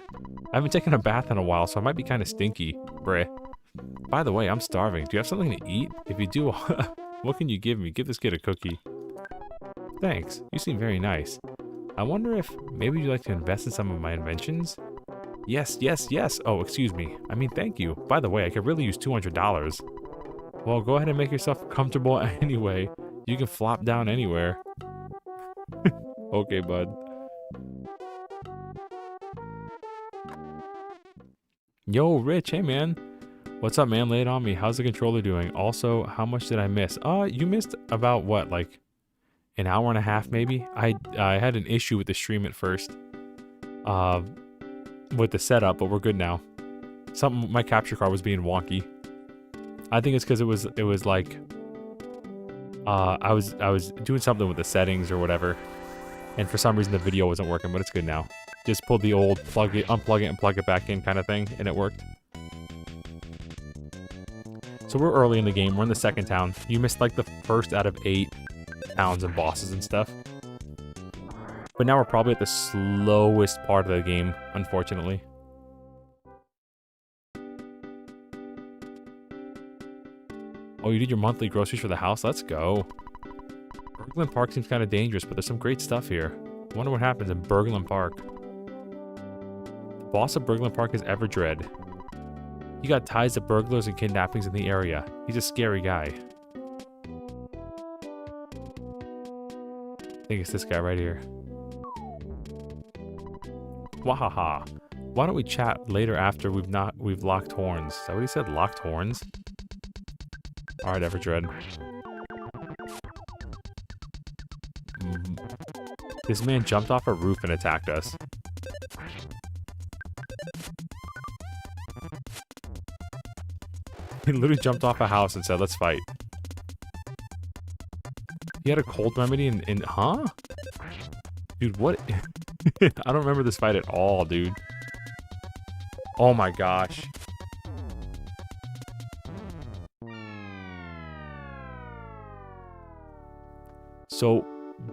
I haven't taken a bath in a while, so I might be kind of stinky. Bruh. By the way, I'm starving. Do you have something to eat? If you do, what can you give me? Give this kid a cookie. Thanks. You seem very nice. I wonder if maybe you'd like to invest in some of my inventions? Yes, yes, yes. Oh, excuse me. I mean, thank you. By the way, I could really use $200. Well, go ahead and make yourself comfortable anyway. You can flop down anywhere. Okay, bud. Yo, Rich. Hey, man. What's up, man? Lay it on me. How's the controller doing? Also, how much did I miss? You missed about what, like an hour and a half, maybe? I had an issue with the stream at first. With the setup, but we're good now. My capture card was being wonky. I think it's because it was like I was doing something with the settings or whatever, and for some reason the video wasn't working, but it's good now. Just pulled the old unplug it and plug it back in kind of thing, and it worked. So we're early in the game. We're in the second town. You missed like the first out of 8 towns and bosses and stuff. But now we're probably at the slowest part of the game, unfortunately. Oh, you did your monthly groceries for the house? Let's go. Berglund Park seems kind of dangerous, but there's some great stuff here. I wonder what happens in Berglund Park. The boss of Berglund Park is Everdread. He got ties to burglars and kidnappings in the area. He's a scary guy. I think it's this guy right here. Wahaha. Why don't we chat later after we've locked horns? Is that what he said? Locked horns? Alright, Everdread. This man jumped off a roof and attacked us. He literally jumped off a house and said, let's fight. He had a cold remedy in huh? Dude, what? I don't remember this fight at all, dude. Oh my gosh. So,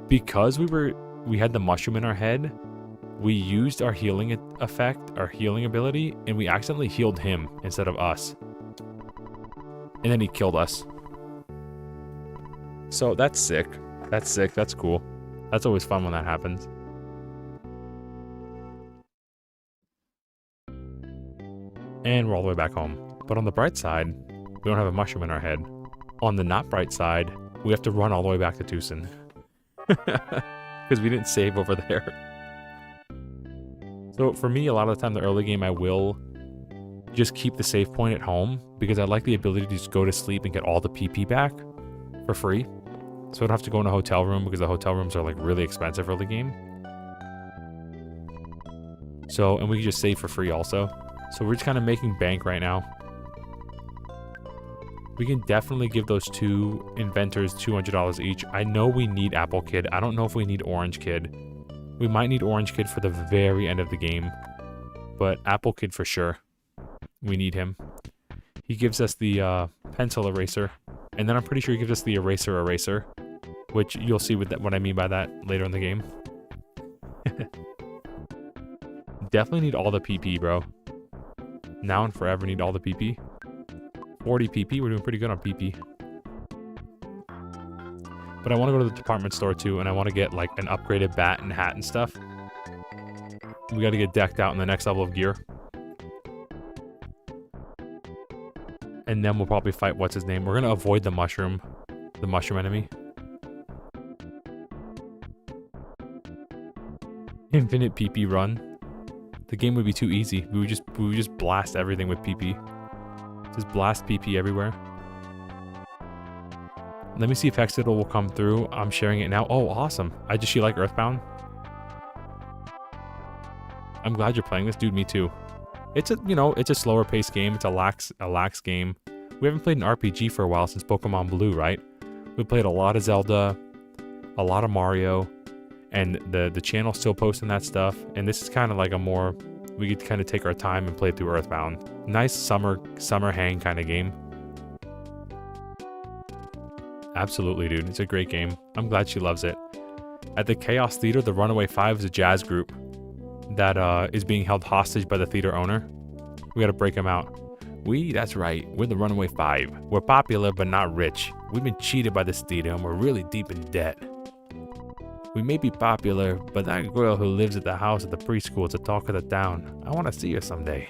because we had the mushroom in our head, we used our healing effect, our healing ability, and we accidentally healed him instead of us. And then he killed us. So that's sick. That's sick. That's cool. That's always fun when that happens. And we're all the way back home. But on the bright side, we don't have a mushroom in our head. On the not bright side, we have to run all the way back to Twoson. Because we didn't save over there. So for me, a lot of the time, the early game, I will just keep the save point at home. Because I like the ability to just go to sleep and get all the PP back for free. So I don't have to go in a hotel room because the hotel rooms are like really expensive early game. So, and we can just save for free also. So we're just kind of making bank right now. We can definitely give those 2 inventors $200 each. I know we need Apple Kid. I don't know if we need Orange Kid. We might need Orange Kid for the very end of the game. But Apple Kid for sure. We need him. He gives us the pencil eraser. And then I'm pretty sure he gives us the eraser. Which you'll see what I mean by that later in the game. Definitely need all the PP, bro. Now and forever need all the PP. 40 PP, we're doing pretty good on PP. But I want to go to the department store too, and I want to get like an upgraded bat and hat and stuff. We got to get decked out in the next level of gear. And then we'll probably fight what's his name. We're going to avoid the mushroom enemy. Infinite PP run. The game would be too easy. We would just blast everything with PP. Just blast PP everywhere. Let me see if Hexadol will come through. I'm sharing it now. Oh, awesome. Does she like Earthbound? I'm glad you're playing this, dude. Me too. It's a slower paced game. It's a lax game. We haven't played an RPG for a while since Pokemon Blue, right? We played a lot of Zelda, a lot of Mario, and the channel's still posting that stuff. And this is kind of like a more, we get to kind of take our time and play through Earthbound. Nice summer hang kind of game. Absolutely, dude. It's a great game. I'm glad she loves it. At the Chaos Theater, the Runaway 5 is a jazz group that is being held hostage by the theater owner. We gotta break him out. That's right. We're the Runaway 5. We're popular, but not rich. We've been cheated by this theater, and we're really deep in debt. We may be popular, but that girl who lives at the house at the preschool is the talk of the town. I want to see her someday.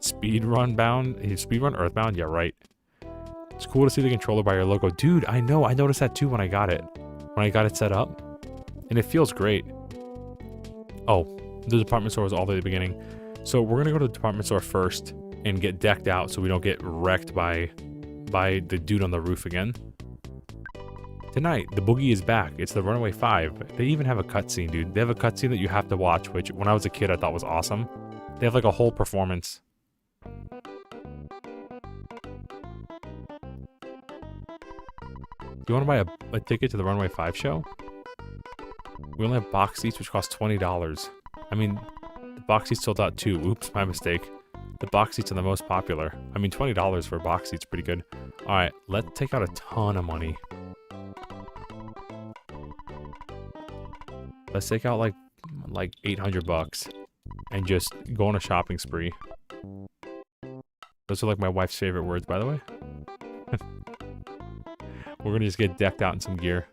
Speedrun Earthbound? Yeah, right. It's cool to see the controller by your logo. Dude, I know. I noticed that too when I got it. When I got it set up. And it feels great. Oh, the department store was all the way at the beginning. So we're going to go to the department store first and get decked out so we don't get wrecked by the dude on the roof again. Tonight, the boogie is back. It's the Runaway 5. They even have a cutscene, dude. They have a cutscene that you have to watch, which when I was a kid I thought was awesome. They have like a whole performance. Do you want to buy a ticket to the Runaway 5 show? We only have box seats, which cost $20. I mean, the box seats sold out too. Oops, my mistake. The box seats are the most popular. I mean, $20 for a box seat's pretty good. All right, let's take out a ton of money. Let's take out like 800 bucks and just go on a shopping spree. Those are like my wife's favorite words, by the way. We're gonna just get decked out in some gear.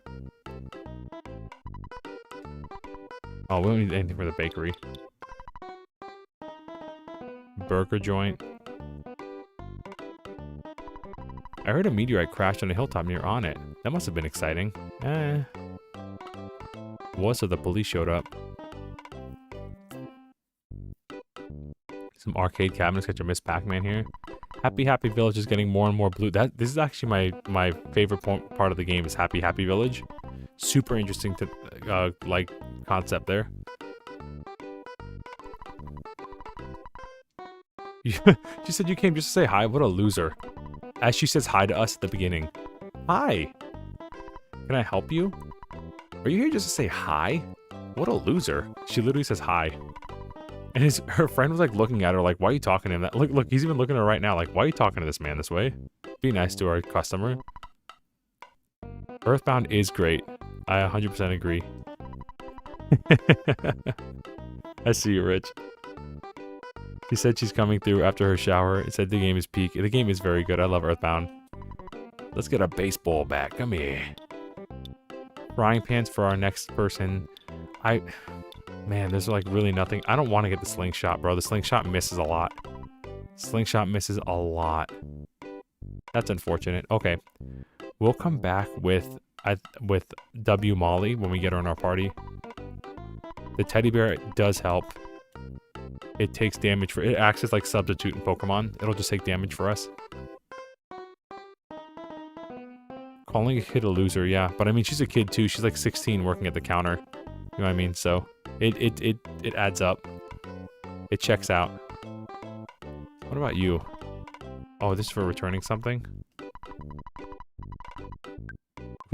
Oh, we don't need anything for the bakery. Burger joint. I heard a meteorite crashed on a hilltop near Onett. That must have been exciting. Was so the police showed up. Some arcade cabinets. Got your Miss Pac-Man here. Happy Village is getting more and more blue. This is actually my favorite part of the game is Happy Village. Super interesting to like concept there. She said you came just to say hi. What a loser. As she says hi to us at the beginning. Hi. Can I help you? Are you here just to say hi? What a loser. She literally says hi. And her friend was like looking at her like, why are you talking to him? Look, he's even looking at her right now like, why are you talking to this man this way? Be nice to our customer. Earthbound is great. I 100% agree. I see you, Rich. She said she's coming through after her shower. It said the game is peak. The game is very good. I love Earthbound. Let's get our baseball back. Come here. Frying pans for our next person. Man, there's like really nothing. I don't want to get the slingshot, bro. The slingshot misses a lot. Slingshot misses a lot. That's unfortunate. Okay. We'll come back with W Molly when we get her in our party. The teddy bear does help. It takes damage it acts as like substitute in Pokemon. It'll just take damage for us. Calling a kid a loser, yeah. But I mean, she's a kid too. She's like 16 working at the counter. You know what I mean? So it adds up. It checks out. What about you? Oh, this is for returning something?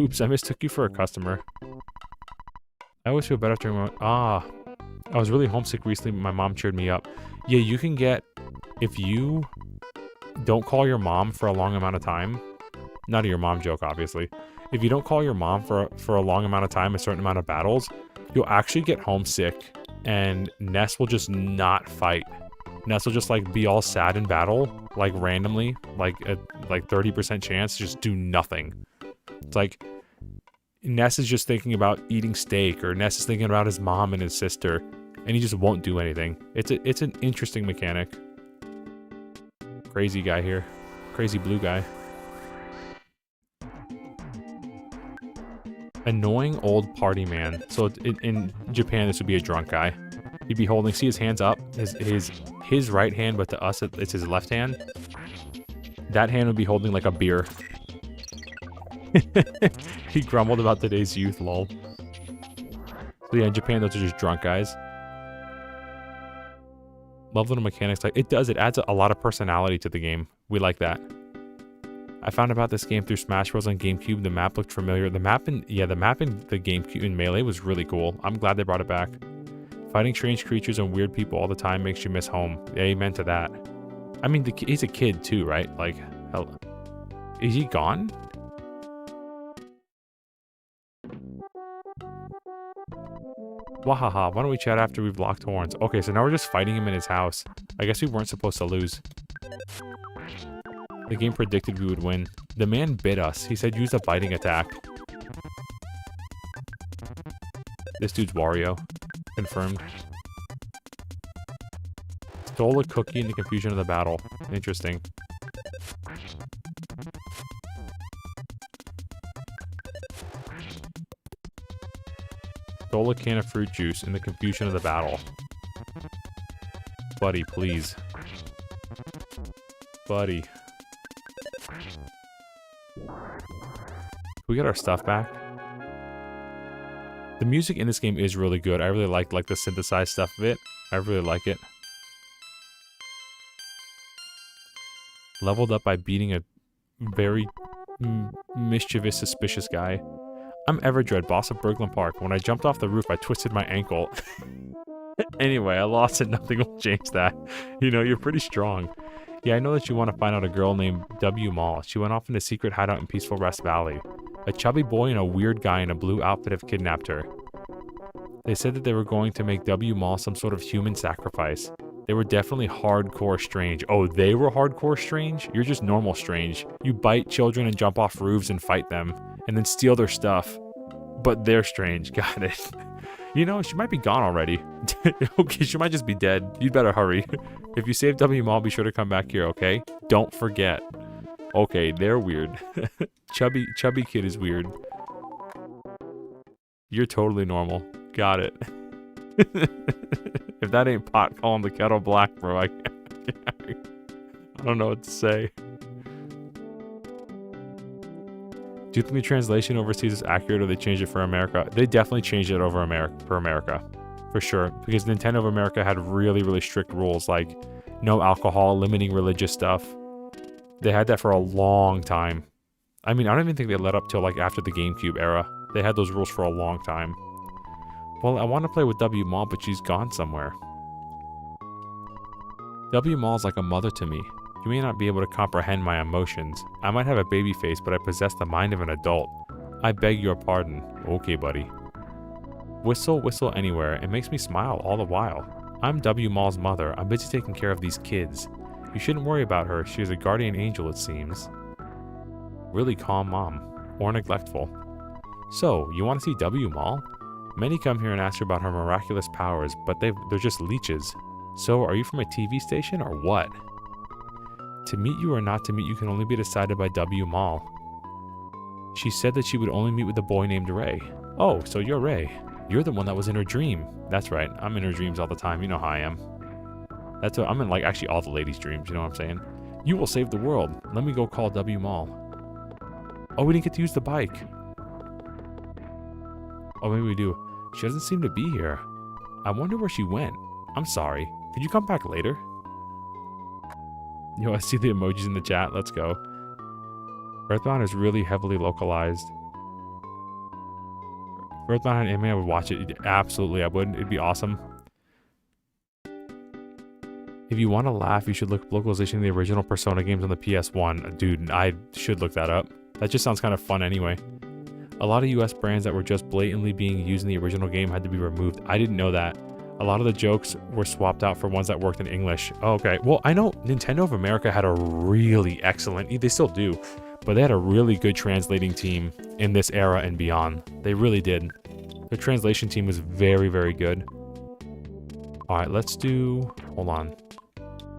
Oops, I mistook you for a customer. I always feel better after I was really homesick recently, but my mom cheered me up. Yeah, you can get, if you don't call your mom for a long amount of time, not a your mom joke, obviously. If you don't call your mom for a long amount of time, a certain amount of battles, you'll actually get homesick, and Ness will just not fight. Ness will just like be all sad in battle, like randomly, like a 30% chance, just do nothing. It's like Ness is just thinking about eating steak, or Ness is thinking about his mom and his sister, and he just won't do anything. It's an interesting mechanic. Crazy guy here. Crazy blue guy. Annoying old party man. So in Japan, this would be a drunk guy. He'd be holding, see his hands up, his right hand, but to us, it's his left hand. That hand would be holding like a beer. He grumbled about today's youth, lol. So yeah, in Japan, those are just drunk guys. Love little mechanics. Like it adds a lot of personality to the game. We like that. I found about this game through Smash Bros. On GameCube. The map looked familiar. The map in the GameCube in Melee was really cool. I'm glad they brought it back. Fighting strange creatures and weird people all the time makes you miss home. Amen to that. I mean, he's a kid too, right? Like, hell, is he gone? Wahaha, why don't we chat after we've locked horns? Okay, so now we're just fighting him in his house. I guess we weren't supposed to lose. The game predicted we would win. The man bit us. He said use a biting attack. This dude's Wario. Confirmed. Stole a cookie in the confusion of the battle. Interesting. Stole a can of fruit juice in the confusion of the battle. Buddy, please. Buddy. We got our stuff back. The music in this game is really good. I really like the synthesized stuff of it. I really like it. Leveled up by beating a very mischievous, suspicious guy. I'm Everdread, boss of Berglund Park. When I jumped off the roof, I twisted my ankle. Anyway, I lost it. Nothing will change that. You know, you're pretty strong. Yeah, I know that you want to find out a girl named W. Mall. She went off in a secret hideout in Peaceful Rest Valley. A chubby boy and a weird guy in a blue outfit have kidnapped her. They said that they were going to make W. Mall some sort of human sacrifice. They were definitely hardcore strange. Oh, they were hardcore strange? You're just normal strange. You bite children and jump off roofs and fight them, and then steal their stuff. But they're strange. Got it. You know, she might be gone already. Okay, she might just be dead. You'd better hurry. If you save W. Mall, be sure to come back here, okay? Don't forget. Okay, they're weird. Chubby kid is weird. You're totally normal. Got it. If that ain't pot calling the kettle black, bro, I don't know what to say. Do you think the translation overseas is accurate, or they changed it for America? They definitely changed it over for America. For sure. Because Nintendo of America had really, really strict rules, like no alcohol, limiting religious stuff. They had that for a long time. I mean, I don't even think they let up till like after the GameCube era. They had those rules for a long time. Well, I want to play with W. Mall, but she's gone somewhere. W. Mall's like a mother to me. You may not be able to comprehend my emotions. I might have a baby face, but I possess the mind of an adult. I beg your pardon. Okay, buddy. Whistle, whistle anywhere. It makes me smile all the while. I'm W. Mall's mother. I'm busy taking care of these kids. You shouldn't worry about her. She is a guardian angel, it seems. Really calm mom. Or neglectful. So, you want to see W. Mall? Many come here and ask her about her miraculous powers, but they're just leeches. So, are you from a TV station or what? To meet you or not to meet you can only be decided by W. Mall. She said that she would only meet with a boy named Ray. Oh, so you're Ray. You're the one that was in her dream. That's right, I'm in her dreams all the time. You know how I am. That's what I'm in, like, actually all the ladies' dreams, you know what I'm saying? You will save the world. Let me go call W. Mall. Oh, we didn't get to use the bike. Oh, maybe we do. She doesn't seem to be here. I wonder where she went. I'm sorry. Could you come back later? Yo, I see the emojis in the chat. Let's go. Earthbound is really heavily localized. If Earthbound had anime, I would watch it. Absolutely, I would. It'd be awesome. If you want to laugh, you should look up localization of the original Persona games on the PS1. Dude, I should look that up. That just sounds kind of fun anyway. A lot of US brands that were just blatantly being used in the original game had to be removed. I didn't know that. A lot of the jokes were swapped out for ones that worked in English. Oh, okay. Well, I know Nintendo of America had a really excellent, they still do, But they had a really good translating team in this era and beyond. They really did. Their translation team was very, very good. All right, let's do... Hold on.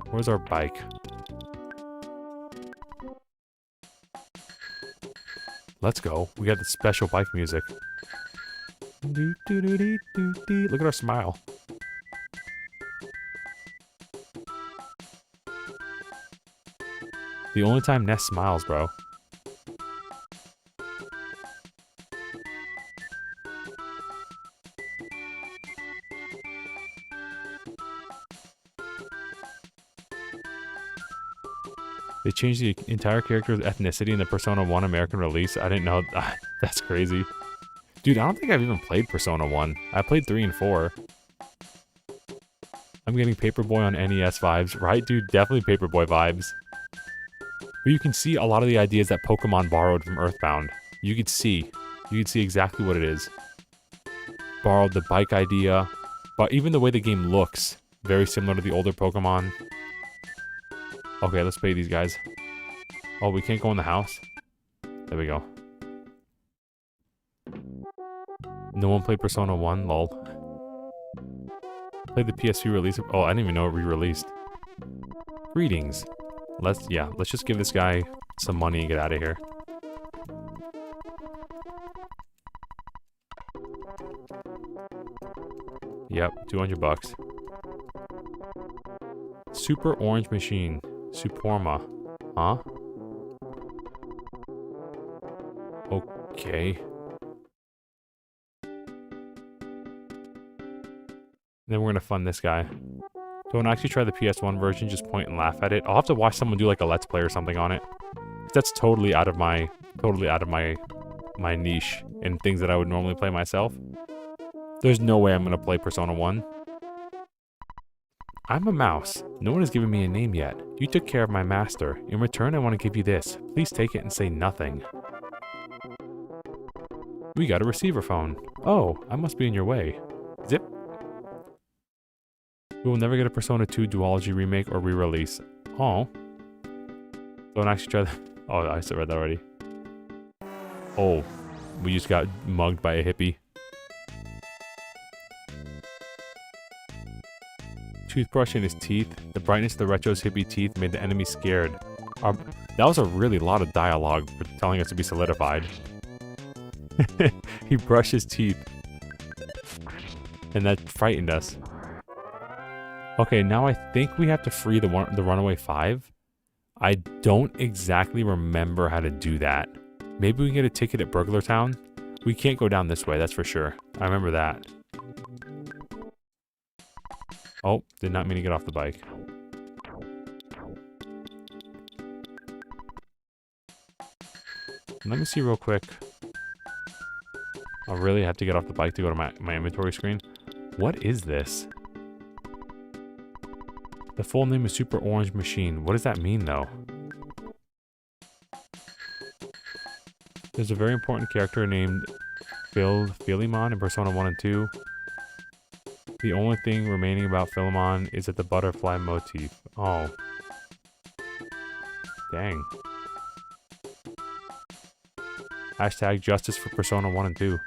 Where's our bike? Let's go. We got the special bike music. Look at our smile. The only time Ness smiles, bro. They changed the entire character's ethnicity in the Persona 1 American release. I didn't know. That's crazy. Dude, I don't think I've even played Persona 1. I played 3 and 4. I'm getting Paperboy on NES vibes. Right, dude? Definitely Paperboy vibes. But you can see a lot of the ideas that Pokemon borrowed from Earthbound. You could see. You could see exactly what it is. Borrowed the bike idea. But even the way the game looks, very similar to the older Pokemon. Okay, let's pay these guys. Oh, we can't go in the house? There we go. No one played Persona 1? Lol. Played the PSP release. Oh, I didn't even know it re-released. Greetings. Let's just give this guy some money and get out of here. Yep, 200 bucks. Super Orange Machine. Suporma. Huh? Okay. Then we're gonna fund this guy. Don't actually try the PS1 version, just point and laugh at it. I'll have to watch someone do like a Let's Play or something on it. That's totally out of my niche and things that I would normally play myself. There's no way I'm gonna play Persona 1. I'm a mouse. No one has given me a name yet. You took care of my master. In return, I want to give you this. Please take it and say nothing. We got a receiver phone. Oh, I must be in your way. Zip. We will never get a Persona 2 duology remake or re-release. Oh. Don't actually try that. Oh, I read that already. Oh, we just got mugged by a hippie. Toothbrush in his teeth. The brightness of the retro's hippie teeth made the enemy scared. That was a really lot of dialogue for telling us to be solidified. He brushed his teeth. And that frightened us. Okay, now I think we have to free the Runaway 5. I don't exactly remember how to do that. Maybe we can get a ticket at Burglar Town? We can't go down this way, that's for sure. I remember that. Oh, did not mean to get off the bike. Let me see real quick. I'll really have to get off the bike to go to my inventory screen. What is this? The full name is Super Orange Machine. What does that mean, though? There's a very important character named Philemon in Persona 1 and 2. The only thing remaining about Philemon is that the butterfly motif. Oh. Dang. Hashtag justice for Persona 1 and 2.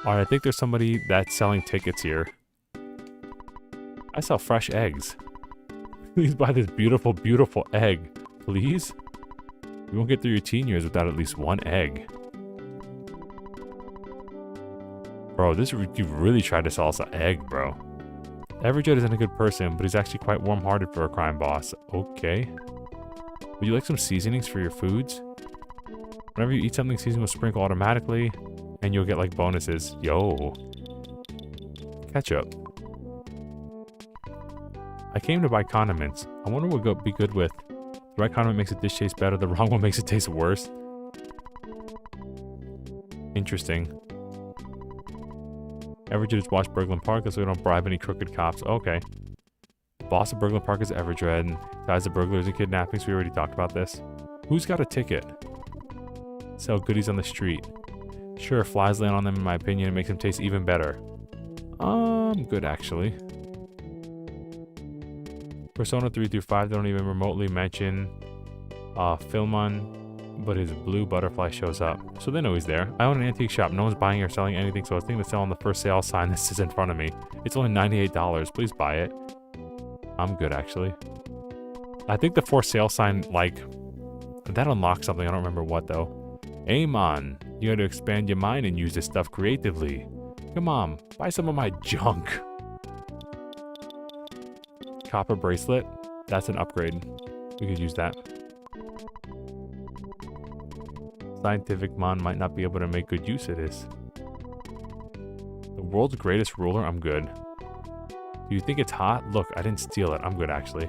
Alright, I think there's somebody that's selling tickets here. I sell fresh eggs. Please buy this beautiful, beautiful egg. Please? You won't get through your teen years without at least one egg. Bro, you really tried to sell us an egg, bro. Everett isn't a good person, but he's actually quite warm-hearted for a crime boss. Okay. Would you like some seasonings for your foods? Whenever you eat something, seasoning will sprinkle automatically, and you'll get like bonuses. Yo. Ketchup. I came to buy condiments. I wonder what would be good with. The right condiment makes a dish taste better, the wrong one makes it taste worse. Interesting. Everett just watch Burglar Park so we don't bribe any crooked cops. Okay. The boss of Burglar Park is Everdred. Ties to burglars and kidnappings. We already talked about this. Who's got a ticket? Sell goodies on the street. Sure, flies land on them in my opinion. It makes them taste even better. Good actually. Persona 3 through 5 don't even remotely mention Philmon. But his blue butterfly shows up. So they know he's there. I own an antique shop. No one's buying or selling anything, so I was thinking to sell on the first sale sign. This is in front of me. It's only $98. Please buy it. I'm good, actually. I think the for sale sign, like, that unlocks something. I don't remember what, though. Amon, you got to expand your mind and use this stuff creatively. Come on, buy some of my junk. Copper bracelet. That's an upgrade. We could use that. Scientific Mon might not be able to make good use of this. The world's greatest ruler? I'm good. Do you think it's hot? Look, I didn't steal it. I'm good, actually.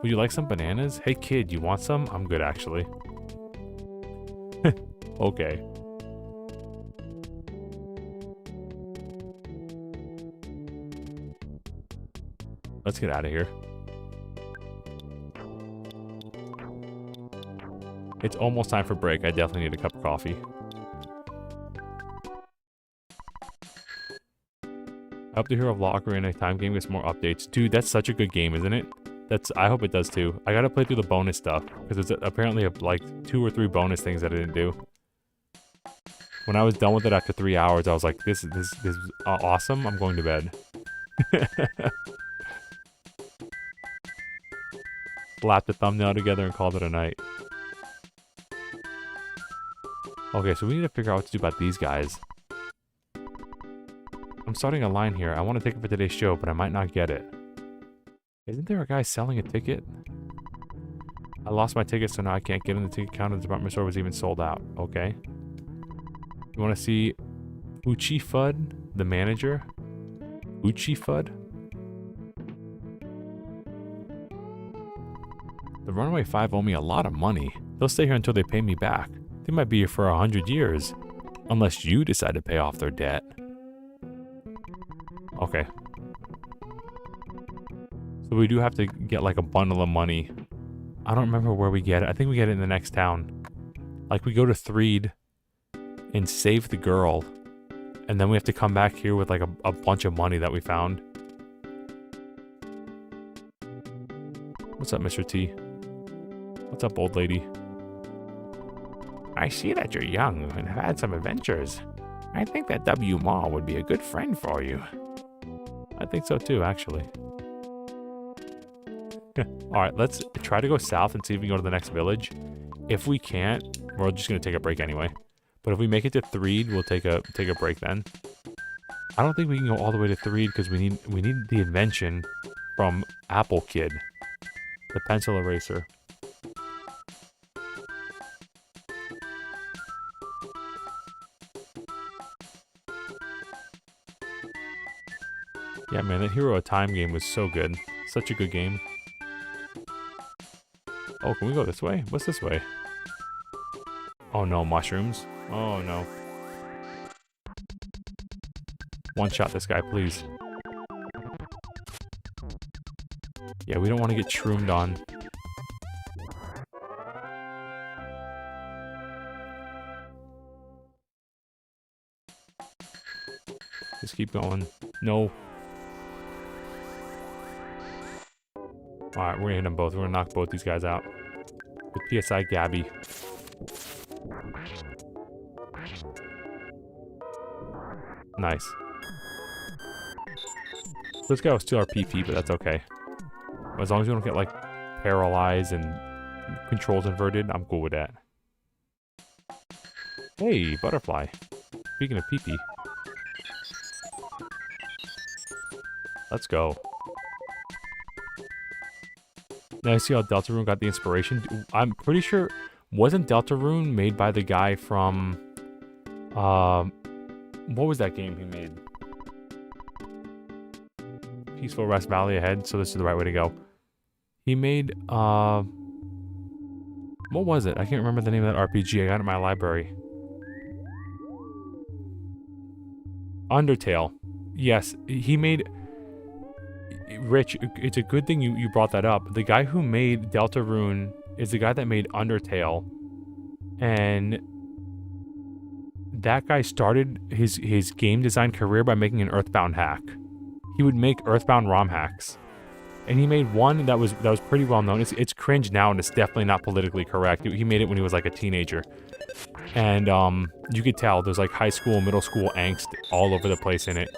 Would you like some bananas? Hey, kid, you want some? I'm good, actually. Okay. Let's get out of here. It's almost time for break. I definitely need a cup of coffee. I hope to hear of Ocarina of Time game gets more updates. Dude, that's such a good game, isn't it? I hope it does too. I gotta play through the bonus stuff because it's apparently like 2 or 3 bonus things that I didn't do. When I was done with it after 3 hours, I was like, this is awesome. I'm going to bed. Slapped the thumbnail together and called it a night. Okay, so we need to figure out what to do about these guys. I'm starting a line here. I want to take it for today's show, but I might not get it. Isn't there a guy selling a ticket? I lost my ticket, so now I can't get in the ticket counter. The department store was even sold out. Okay. You want to see Uchi Fudd, the manager? Uchi Fudd? The Runaway 5 owe me a lot of money. They'll stay here until they pay me back. They might be here for 100 years. Unless you decide to pay off their debt. Okay. So we do have to get like a bundle of money. I don't remember where we get it. I think we get it in the next town. Like we go to Threed and save the girl. And then we have to come back here with like a bunch of money that we found. What's up, Mr. T? What's up, old lady? I see that you're young and have had some adventures. I think that W. Ma would be a good friend for you. I think so too, actually. Alright, let's try to go south and see if we can go to the next village. If we can't, we're just going to take a break anyway. But if we make it to Threed, we'll take a break then. I don't think we can go all the way to Threed because we need the invention from Apple Kid. The pencil eraser. Yeah, man, that Hero of Time game was so good. Such a good game. Oh, can we go this way? What's this way? Oh no, mushrooms. Oh no. One shot this guy, please. Yeah, we don't want to get shroomed on. Just keep going. No. Alright, we're gonna hit them both. We're gonna knock both these guys out. With PSI Gabby. Nice. This guy will steal our PP, but that's okay. As long as we don't get, like, paralyzed and controls inverted, I'm cool with that. Hey, butterfly. Speaking of PP. Let's go. Now I see how Deltarune got the inspiration. I'm pretty sure... Wasn't Deltarune made by the guy from... what was that game he made? Peaceful Rest Valley Ahead, so this is the right way to go. He made, what was it? I can't remember the name of that RPG. I got it in my library. Undertale. Yes, he made... Rich, it's a good thing you brought that up. The guy who made Deltarune is the guy that made Undertale. And... that guy started his game design career by making an Earthbound hack. He would make Earthbound ROM hacks. And he made one that was pretty well known. It's cringe now, and it's definitely not politically correct. He made it when he was like a teenager. And you could tell there's like high school, middle school angst all over the place in it.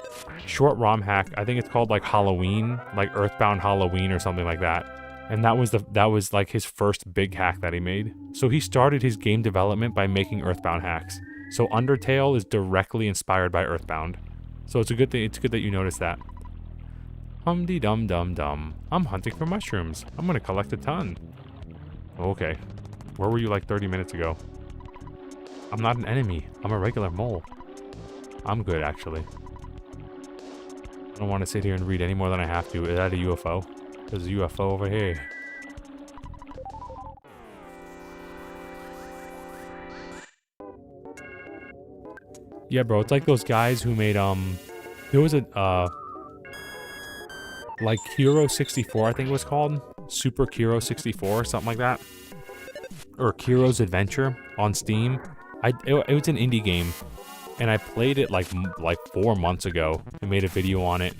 Short ROM hack. I think it's called like Halloween, like Earthbound Halloween or something like that. And that was like his first big hack that he made. So he started his game development by making Earthbound hacks. So Undertale is directly inspired by Earthbound. So it's a good thing. It's good that you noticed that. Humdy dum dum dum. I'm hunting for mushrooms. I'm gonna collect a ton. Okay. Where were you like 30 minutes ago? I'm not an enemy. I'm a regular mole. I'm good, actually. I don't want to sit here and read any more than I have to. Is that a UFO? There's a UFO over here. Yeah, bro. It's like those guys who made, there was a, like Hero 64, I think it was called. Super Hero 64, something like that. Or Kiro's Adventure on Steam. It was an indie game, and I played it like 4 months ago and made a video on it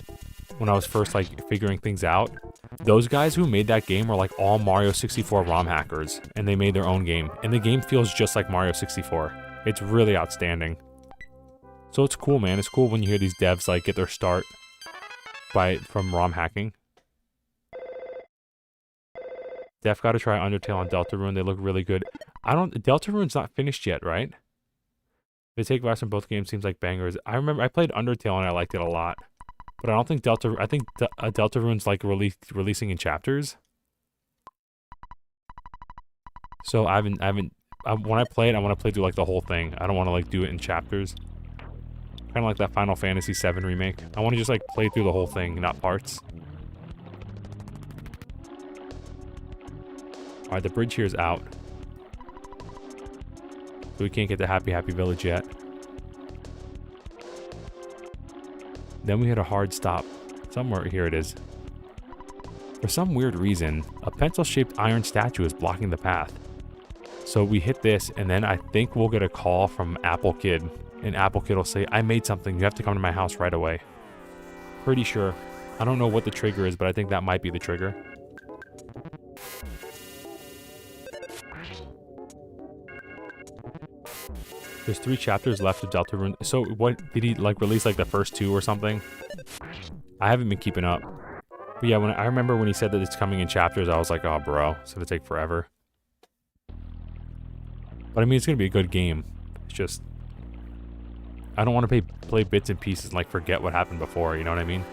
when I was first like figuring things out. Those guys who made that game were like all Mario 64 ROM hackers, and they made their own game. And the game feels just like Mario 64. It's really outstanding. So it's cool, man. It's cool when you hear these devs like get their start from ROM hacking. Def gotta try Undertale on Deltarune. They look really good. Deltarune's not finished yet, right? They take vibes from both games, seems like bangers. I remember I played Undertale and I liked it a lot. But I don't think Deltarune's like releasing in chapters. So when I play it, I want to play through like the whole thing. I don't want to like do it in chapters. Kind of like that Final Fantasy VII remake. I want to just like play through the whole thing, not parts. Alright, the bridge here is out. So we can't get to Happy Village yet. Then we hit a hard stop. Somewhere here it is. For some weird reason, a pencil-shaped iron statue is blocking the path. So we hit this, and then I think we'll get a call from Apple Kid. And Apple Kid will say, I made something, you have to come to my house right away. Pretty sure. I don't know what the trigger is, but I think that might be the trigger. There's 3 chapters left of Deltarune. So what, did he like release like the first 2 or something? I haven't been keeping up. But yeah, I remember when he said that it's coming in chapters, I was like, oh bro, it's gonna take forever. But I mean, it's gonna be a good game. It's just, I don't want to play bits and pieces and like forget what happened before, you know what I mean?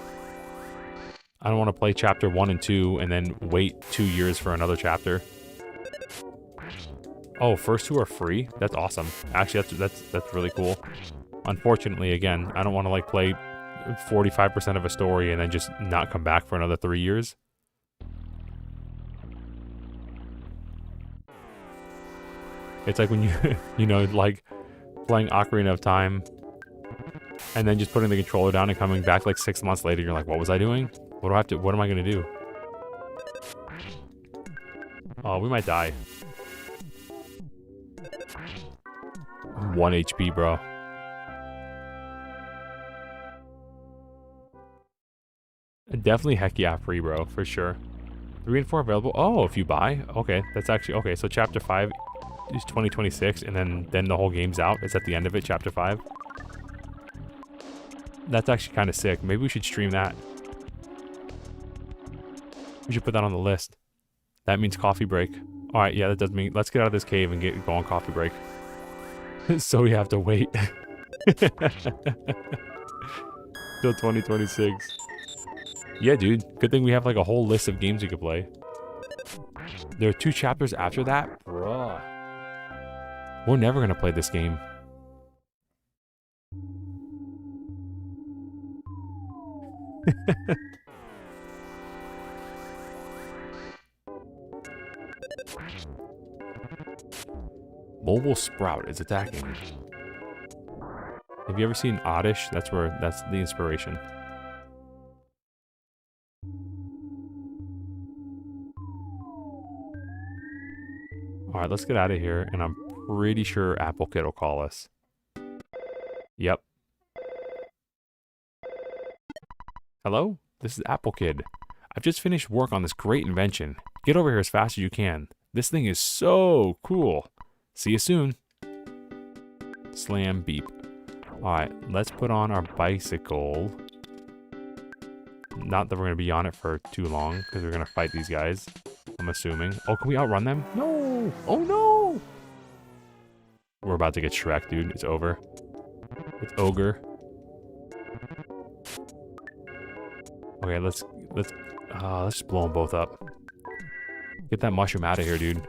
I don't want to play chapter 1 and 2 and then wait 2 years for another chapter. Oh, first 2 are free? That's awesome. Actually, that's really cool. Unfortunately, again, I don't want to like play 45% of a story and then just not come back for another 3 years. It's like when you, you know, like playing Ocarina of Time and then just putting the controller down and coming back like 6 months later, you're like, what was I doing? What am I gonna do? Oh, we might die. 1 HP, bro. Definitely heck yeah, free, bro, for sure. 3 and 4 available. Oh, if you buy. Okay, that's actually okay. So chapter 5 is 2026, and then the whole game's out. It's at the end of it, chapter 5. That's actually kind of sick. Maybe we should stream that. We should put that on the list. That means coffee break. All right, yeah, that does mean let's get out of this cave and go on coffee break. So we have to wait till 2026. Yeah, dude. Good thing we have like a whole list of games we could play. There are 2 chapters after that? Bruh. We're never gonna play this game. Mobile Sprout is attacking. Have you ever seen Oddish? That's the inspiration. Alright, let's get out of here, and I'm pretty sure Apple Kid will call us. Yep. Hello? This is Apple Kid. I've just finished work on this great invention. Get over here as fast as you can. This thing is so cool. See you soon. Slam beep. Alright, let's put on our bicycle. Not that we're going to be on it for too long, because we're going to fight these guys. I'm assuming. Oh, can we outrun them? No! Oh no! We're about to get Shrek, dude. It's over. It's ogre. Okay, let's just blow them both up. Get that mushroom out of here, dude.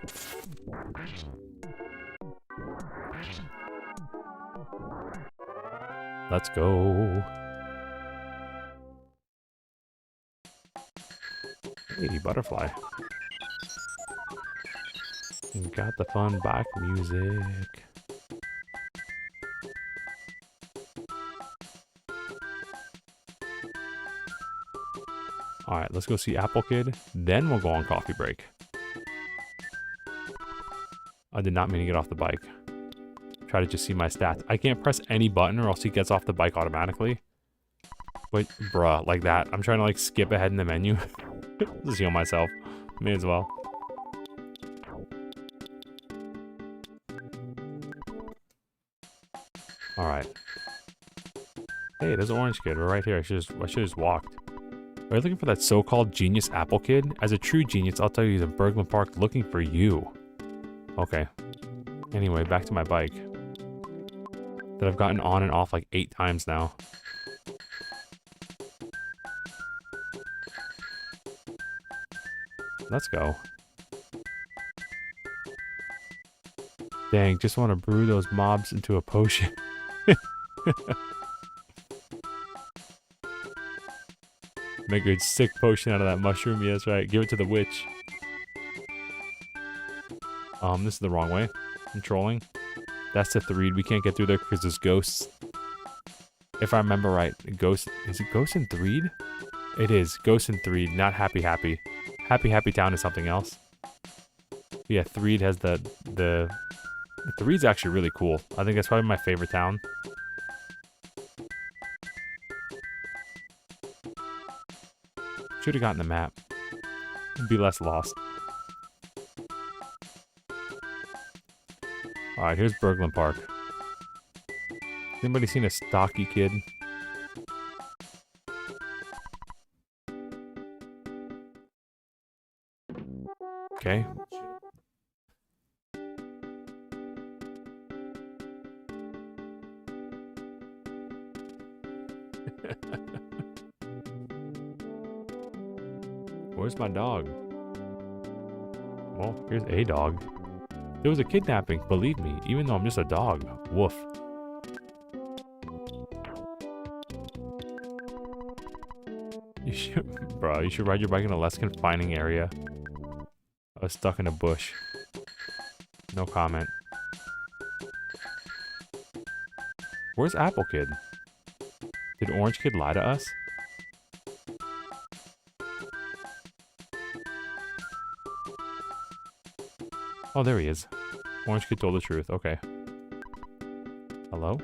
Let's go. Hey, butterfly. Got the fun bike music. Alright, let's go see Apple Kid. Then we'll go on coffee break. I did not mean to get off the bike. Try to just see my stats. I can't press any button or else he gets off the bike automatically. Wait, bruh, like that. I'm trying to like skip ahead in the menu. Just heal myself. May as well. Alright. Hey, there's an orange kid. We're right here. I should have just walked. Are you looking for that so-called genius Apple Kid? As a true genius, I'll tell you he's in Bergman Park looking for you. Okay. Anyway, back to my bike. That I've gotten on and off like 8 times now. Let's go. Dang, just want to brew those mobs into a potion. Make a sick potion out of that mushroom. Yeah, that's right. Give it to the witch. This is the wrong way. I'm trolling. That's the Threed. We can't get through there because there's ghosts. If I remember right, ghost. Is it Ghost and Threed? It is. Ghost and Threed, not Happy Happy. Happy Happy Town is something else. But yeah, Threed has the Threed's actually really cool. I think that's probably my favorite town. Should have gotten the map. Be less lost. Alright, here's Bergman Park. Anybody seen a stocky kid? Okay. Where's my dog? Well, here's a dog. There was a kidnapping, believe me, even though I'm just a dog. Woof. You should, bro, you should ride your bike in a less confining area. I was stuck in a bush. No comment. Where's Apple Kid? Did Orange Kid lie to us? Oh, there he is. Orange Kid told the truth. Okay. Hello?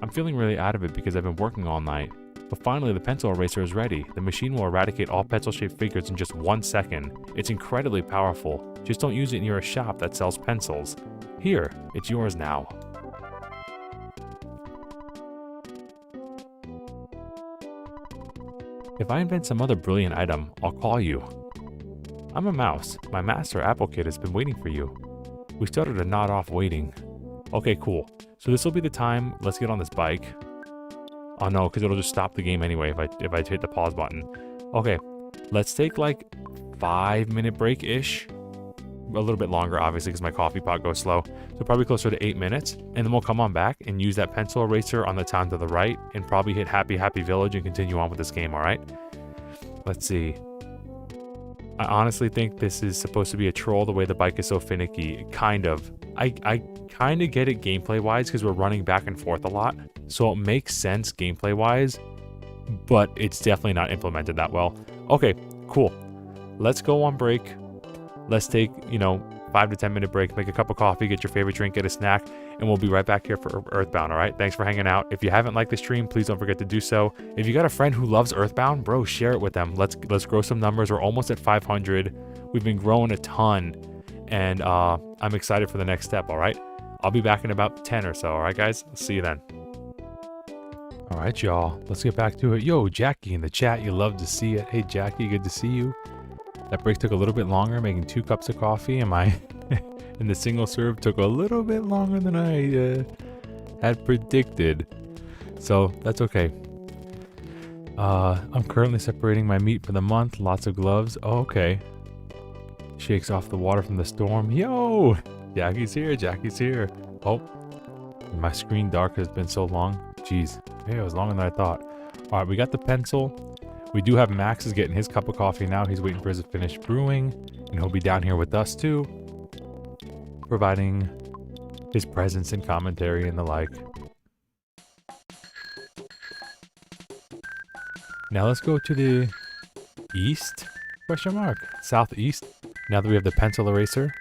I'm feeling really out of it because I've been working all night. But finally, the pencil eraser is ready. The machine will eradicate all pencil-shaped figures in just 1 second. It's incredibly powerful. Just don't use it near a shop that sells pencils. Here, it's yours now. If I invent some other brilliant item, I'll call you. I'm a mouse. My master, Apple Kid, has been waiting for you. We started to nod off waiting. Okay, cool. So this will be the time. Let's get on this bike. Oh no, because it'll just stop the game anyway if I hit the pause button. Okay, let's take like 5-minute break-ish. A little bit longer, obviously, because my coffee pot goes slow. So probably closer to 8 minutes. And then we'll come on back and use that pencil eraser on the town to the right and probably hit Happy Happy Village and continue on with this game, alright? Let's see. I honestly think this is supposed to be a troll the way the bike is so finicky. Kind of. I kind of get it gameplay-wise because we're running back and forth a lot. So it makes sense gameplay-wise, but it's definitely not implemented that well. Okay, cool. Let's go on break. Let's take, 5 to 10 minute break, make a cup of coffee, get your favorite drink, get a snack, and we'll be right back here for Earthbound, all right? Thanks for hanging out. If you haven't liked the stream, please don't forget to do so. If you got a friend who loves Earthbound, bro, share it with them. Let's grow some numbers. We're almost at 500. We've been growing a ton, and I'm excited for the next step, all right? I'll be back in about 10 or so, all right, guys? See you then. All right, y'all. Let's get back to it. Yo, Jackie in the chat. You love to see it. Hey, Jackie, good to see you. That break took a little bit longer, making 2 cups of coffee, and and the single serve took a little bit longer than I had predicted. So that's okay. I'm currently separating my meat for the month. Lots of gloves. Oh, okay. Shakes off the water from the storm. Yo, Jackie's here. Jackie's here. Oh, my screen dark has been so long. Jeez. Yeah, it was longer than I thought. All right, we got the pencil. We do have Max is getting his cup of coffee now. He's waiting for his to finish brewing, and he'll be down here with us too, providing his presence and commentary and the like. Now let's go to the east, question mark, southeast. Now that we have the pencil eraser,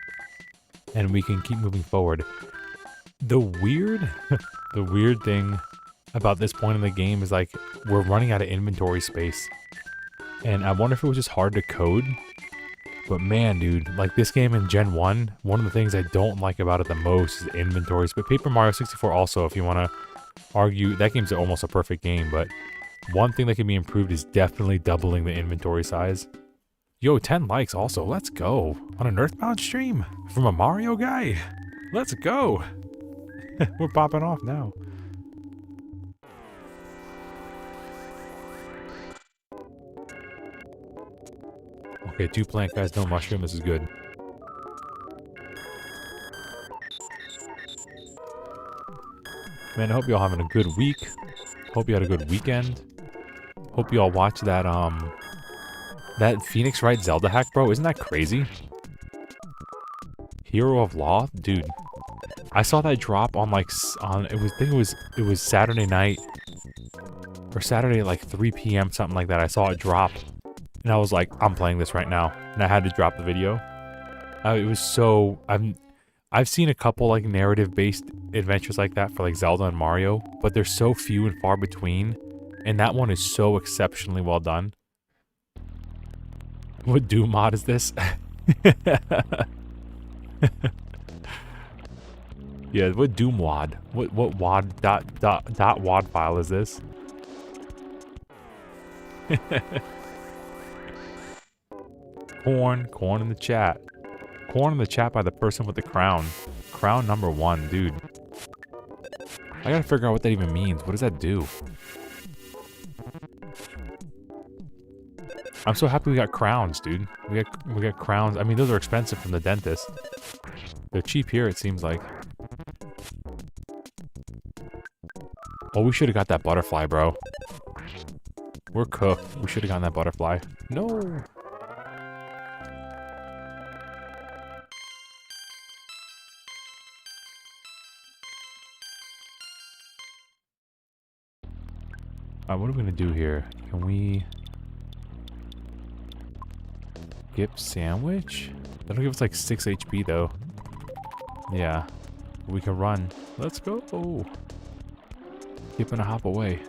and we can keep moving forward. The weird thing about this point in the game is like we're running out of inventory space, and I wonder if it was just hard to code. But man, dude, like this game in Gen 1, one of the things I don't like about it the most is inventory space. Paper Mario 64 also, if you want to argue, that game's almost a perfect game, but one thing that can be improved is definitely doubling the inventory size. Yo, 10 likes also, let's go. On an Earthbound stream from a Mario guy. Let's go. We're popping off now. Okay, 2 plant guys, no mushroom. This is good. Man, I hope y'all having a good week. Hope you had a good weekend. Hope y'all watched that that Phoenix Wright Zelda hack, bro. Isn't that crazy? Hero of Law, dude. I saw that drop on like I think it was Saturday night or Saturday at like 3 p.m. something like that. I saw it drop. And I was like, I'm playing this right now. And I had to drop the video. It was so... I've seen a couple like narrative-based adventures like that for like Zelda and Mario. But they're so few and far between. And that one is so exceptionally well done. What Doom mod is this? Yeah, what Doom wad? What wad dot wad file is this? Corn in the chat. Corn in the chat by the person with the crown. Crown number 1, dude. I gotta figure out what that even means. What does that do? I'm so happy we got crowns, dude. We got crowns. I mean, those are expensive from the dentist. They're cheap here, it seems like. Oh, we should have got that butterfly, bro. We're cooked. We should have gotten that butterfly. No. What are we gonna do here? Can we skip sandwich? That'll give us like 6 HP though. Yeah, we can run. Let's go. Oh, skip and a hop away.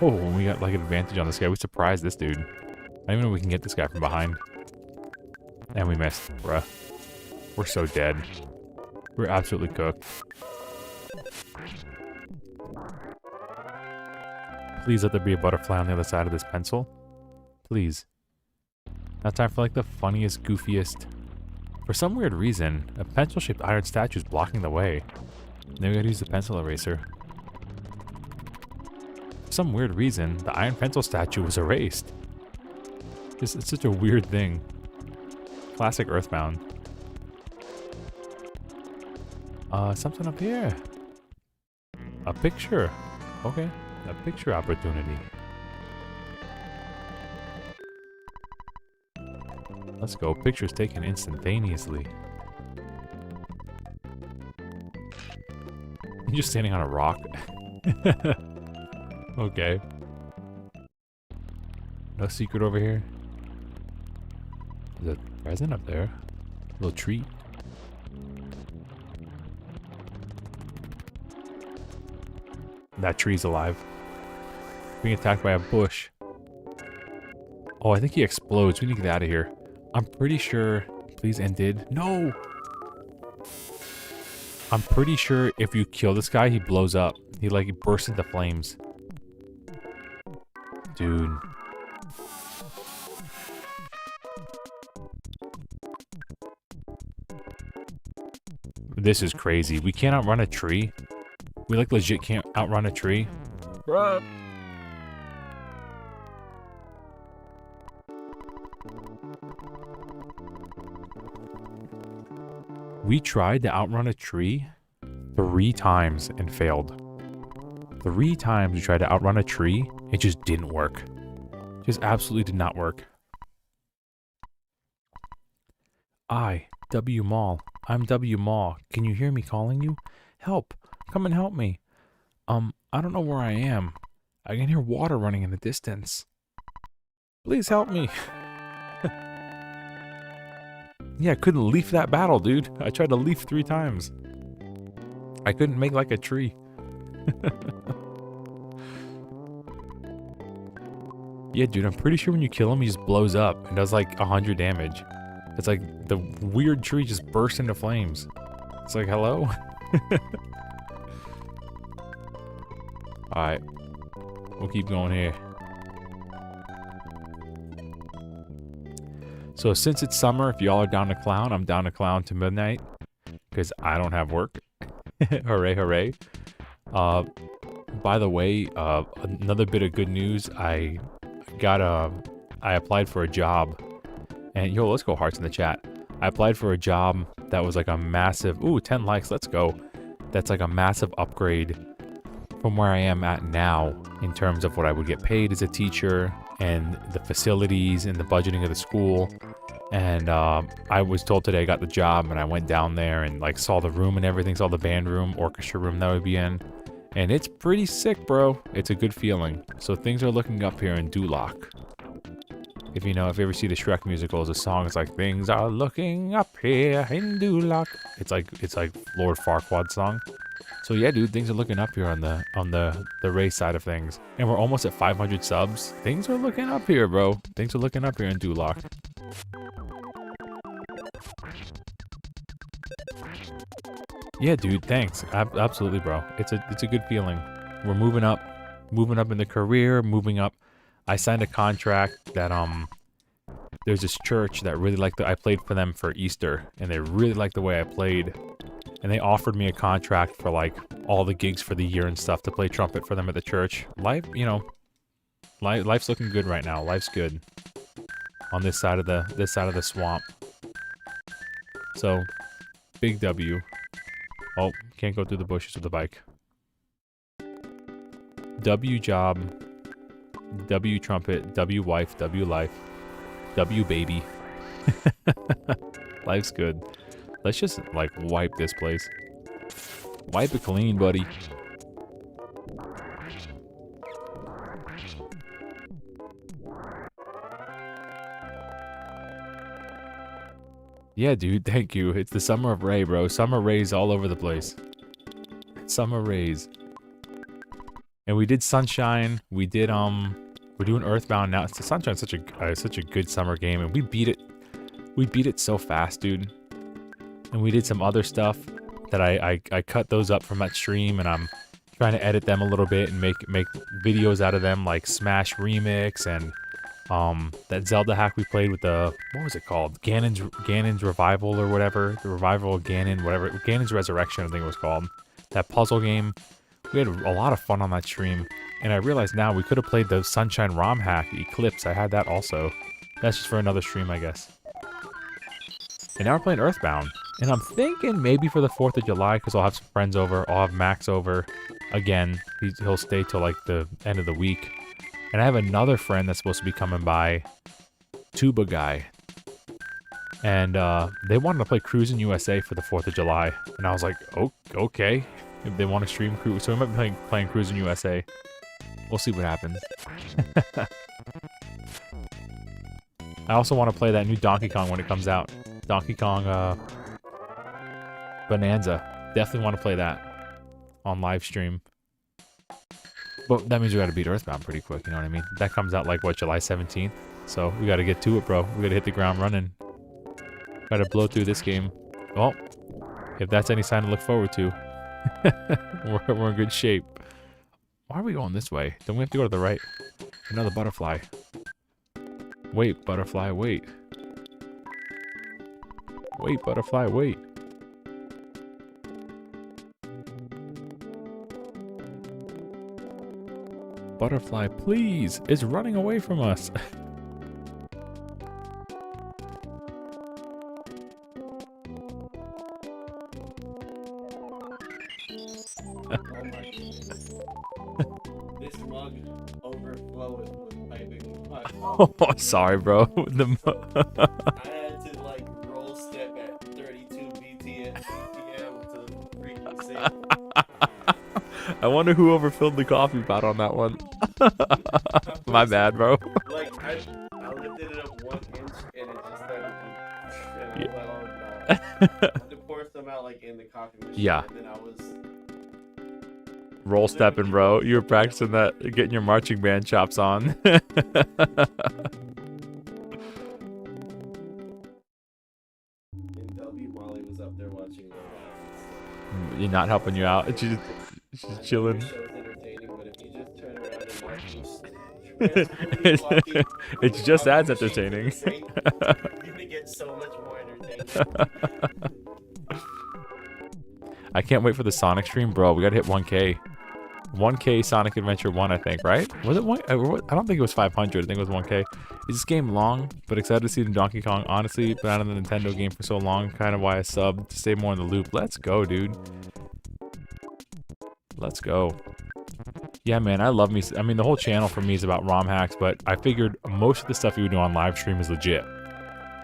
Oh, we got like an advantage on this guy. We surprised this dude. I don't even know we can get this guy from behind. And we missed, bruh. We're so dead. We're absolutely cooked. Please let there be a butterfly on the other side of this pencil. Please. Now time for like the funniest, goofiest. For some weird reason, a pencil-shaped iron statue is blocking the way. Now we gotta use the pencil eraser. For some weird reason, the iron pencil statue was erased. It's such a weird thing. Classic Earthbound. Something up here. A picture. Okay. A picture opportunity. Let's go. Pictures taken instantaneously. You're just standing on a rock. Okay. No secret over here. There's a Present up there. Little treat. That tree's alive. Being attacked by a bush. Oh, I think he explodes. We need to get out of here. I'm pretty sure... Please end it. No! I'm pretty sure if you kill this guy, he blows up. He bursts into flames. Dude. This is crazy. We can't outrun a tree. We legit can't outrun a tree. Bruh. We tried to outrun a tree 3 times and failed. 3 times we tried to outrun a tree. It just didn't work. Just absolutely did not work. W Mall. I'm W Mall. Can you hear me calling you? Help. Come and help me. I don't know where I am. I can hear water running in the distance. Please help me. Yeah, I couldn't leaf that battle, dude. I tried to leaf 3 times. I couldn't make like a tree. Yeah, dude, I'm pretty sure when you kill him, he just blows up and does like 100 damage. It's like the weird tree just bursts into flames. It's like, hello? Alright. We'll keep going here. So since it's summer, if y'all are down to clown, I'm down to clown to midnight. Because I don't have work. Hooray, hooray. By the way, another bit of good news. I applied for a job. And yo, let's go hearts in the chat. I applied for a job that was like a massive, 10 likes, let's go. That's like a massive upgrade from where I am at now in terms of what I would get paid as a teacher and the facilities and the budgeting of the school. And I was told today I got the job, and I went down there and like saw the room and everything, saw the band room, orchestra room that would be in. And it's pretty sick, bro. It's a good feeling. So things are looking up here in Duloc. If you ever see the Shrek musical, the song is like, things are looking up here in Duloc. It's like Lord Farquaad's song. So yeah, dude, things are looking up here on the race side of things. And we're almost at 500 subs. Things are looking up here, bro. Things are looking up here in Duloc. Yeah, dude, thanks. Absolutely, bro. It's a good feeling. We're moving up in the career, moving up. I signed a contract that there's this church that really liked I played for them for Easter, and they really liked the way I played. And they offered me a contract for like all the gigs for the year and stuff to play trumpet for them at the church. Life's looking good right now. Life's good on this side of the swamp. So, big W. Oh, can't go through the bushes with the bike. W job, W trumpet, W wife, W life, W baby. Life's good. Let's just, like, wipe this place. Wipe it clean, buddy. Yeah, dude, thank you. It's the summer of Ray, bro. Summer Rays all over the place. Summer Rays. And we did Sunshine. We did, we're doing Earthbound now. Sunshine's such a good summer game, and we beat it. We beat it so fast, dude. And we did some other stuff that I cut those up from that stream, and I'm trying to edit them a little bit and make videos out of them, like Smash Remix and that Zelda hack we played with the, what was it called? Ganon's Revival or whatever. The Revival of Ganon, whatever. Ganon's Resurrection, I think it was called. That puzzle game. We had a lot of fun on that stream. And I realize now we could have played the Sunshine ROM hack, Eclipse. I had that also. That's just for another stream, I guess. And now we're playing Earthbound. And I'm thinking maybe for the 4th of July, because I'll have some friends over. I'll have Max over. Again, he'll stay till like the end of the week. And I have another friend that's supposed to be coming by. Tuba Guy. And they wanted to play Cruisin' USA for the 4th of July. And I was like, oh, okay. If they want to stream Cruise. So we might be playing Cruisin' USA. We'll see what happens. I also want to play that new Donkey Kong when it comes out. Donkey Kong Bonanza. Definitely want to play that on live stream. But that means we got to beat Earthbound pretty quick, you know what I mean? That comes out like, what, July 17th? So we got to get to it, bro. We got to hit the ground running. Got to blow through this game. Well, if that's any sign to look forward to, we're in good shape. Why are we going this way? Don't we have to go to the right? Another butterfly. Wait, butterfly, wait. Wait, butterfly, wait. Butterfly, please! It's running away from us! Oh my goodness. This mug overflowing with piping hot Oh, sorry, bro. I had to like roll step at 32 BPM to freaking save. I wonder who overfilled the coffee pot on that one. My bad, bro. Like I lifted it up 1 inch and it just started and I was like, oh no. I had to pour some out like in the coffee machine. Yeah. And then I was Roll stepping, bro. You were practicing that, getting your marching band chops on. and W Molly was up there watching You're not helping you out. She's chilling. The show's entertaining, but if you just turn around and watch It's just as entertaining. You're gonna get so much more entertainment. I can't wait for the Sonic stream, bro. We gotta hit 1K. 1K Sonic Adventure 1, I think, right? Was it 1? I don't think it was 500. I think it was 1K. Is this game long? But excited to see the Donkey Kong. Honestly, been out of the Nintendo game for so long. Kind of why I subbed, to stay more in the loop. Let's go, dude. Let's go. Yeah, man, I love me. I mean, the whole channel for me is about ROM hacks, but I figured most of the stuff we would do on live stream is legit.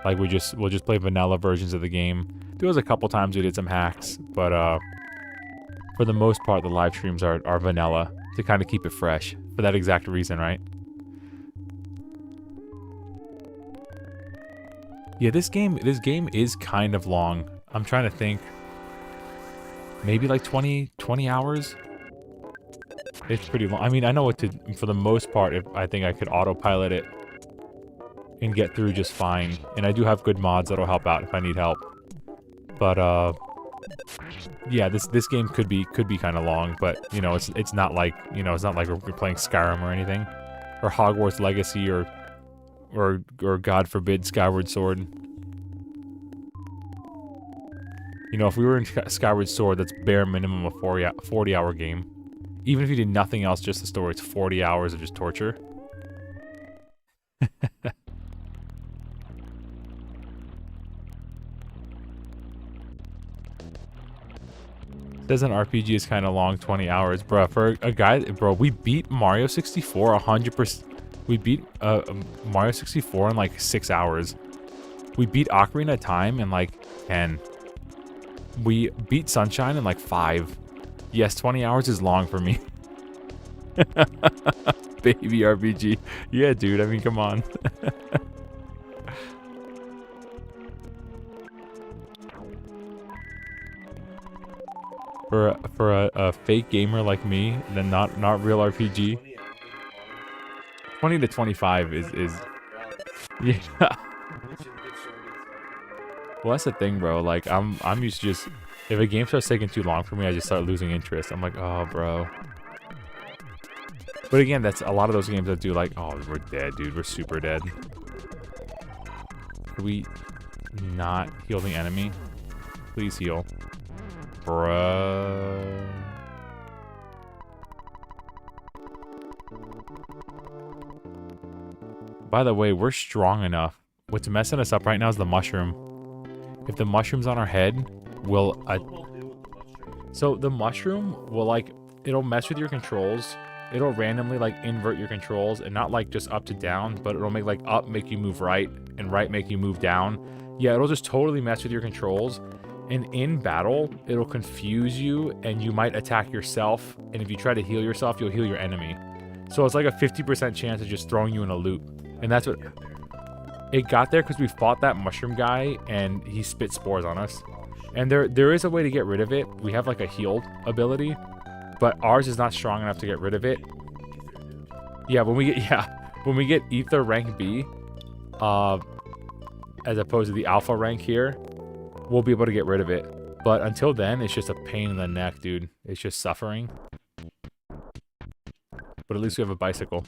Like, we'll just play vanilla versions of the game. There was a couple times we did some hacks, but for the most part, the live streams are vanilla to kind of keep it fresh for that exact reason, right? Yeah, this game is kind of long. I'm trying to think. Maybe like 20 hours. It's pretty long. I mean, I know what to, for the most part, if I think I could autopilot it and get through just fine. And I do have good mods that'll help out if I need help. But yeah, this game could be kind of long, but you know, it's not like, you know, it's not like we're playing Skyrim or anything, or Hogwarts Legacy, or God forbid Skyward Sword. You know, if we were in Skyward Sword, that's bare minimum a 40-hour game. Even if you did nothing else, just the story, it's 40 hours of just torture. Says an RPG is kind of long, 20 hours. Bruh, for a guy, bro, we beat Mario 64 100%. We beat Mario 64 in like 6 hours. We beat Ocarina of Time in like 10. We beat Sunshine in like 5. Yes, 20 hours is long for me. Baby RPG. Yeah, dude, I mean, come on. For a fake gamer like me, then not real RPG. 20 to 25 is yeah. Well, that's the thing, bro. Like I'm used to just, if a game starts taking too long for me, I just start losing interest. I'm like, oh, bro. But again, that's a lot of those games that do like, oh, we're dead, dude. We're super dead. Could we not heal the enemy? Please heal. Bruh. By the way, we're strong enough. What's messing us up right now is the mushroom. If the mushroom's on our head, we'll... so the mushroom will, like, it'll mess with your controls. It'll randomly, like, invert your controls. And not, like, just up to down, but it'll make, like, up make you move right, and right make you move down. Yeah, it'll just totally mess with your controls. And in battle, it'll confuse you, and you might attack yourself. And if you try to heal yourself, you'll heal your enemy. So it's like a 50% chance of just throwing you in a loop. And that's what... It got there because we fought that mushroom guy and he spit spores on us. And there is a way to get rid of it. We have like a healed ability, but ours is not strong enough to get rid of it. Yeah, when we get ether rank B, as opposed to the alpha rank here, we'll be able to get rid of it. But until then, it's just a pain in the neck, dude. It's just suffering. But at least we have a bicycle.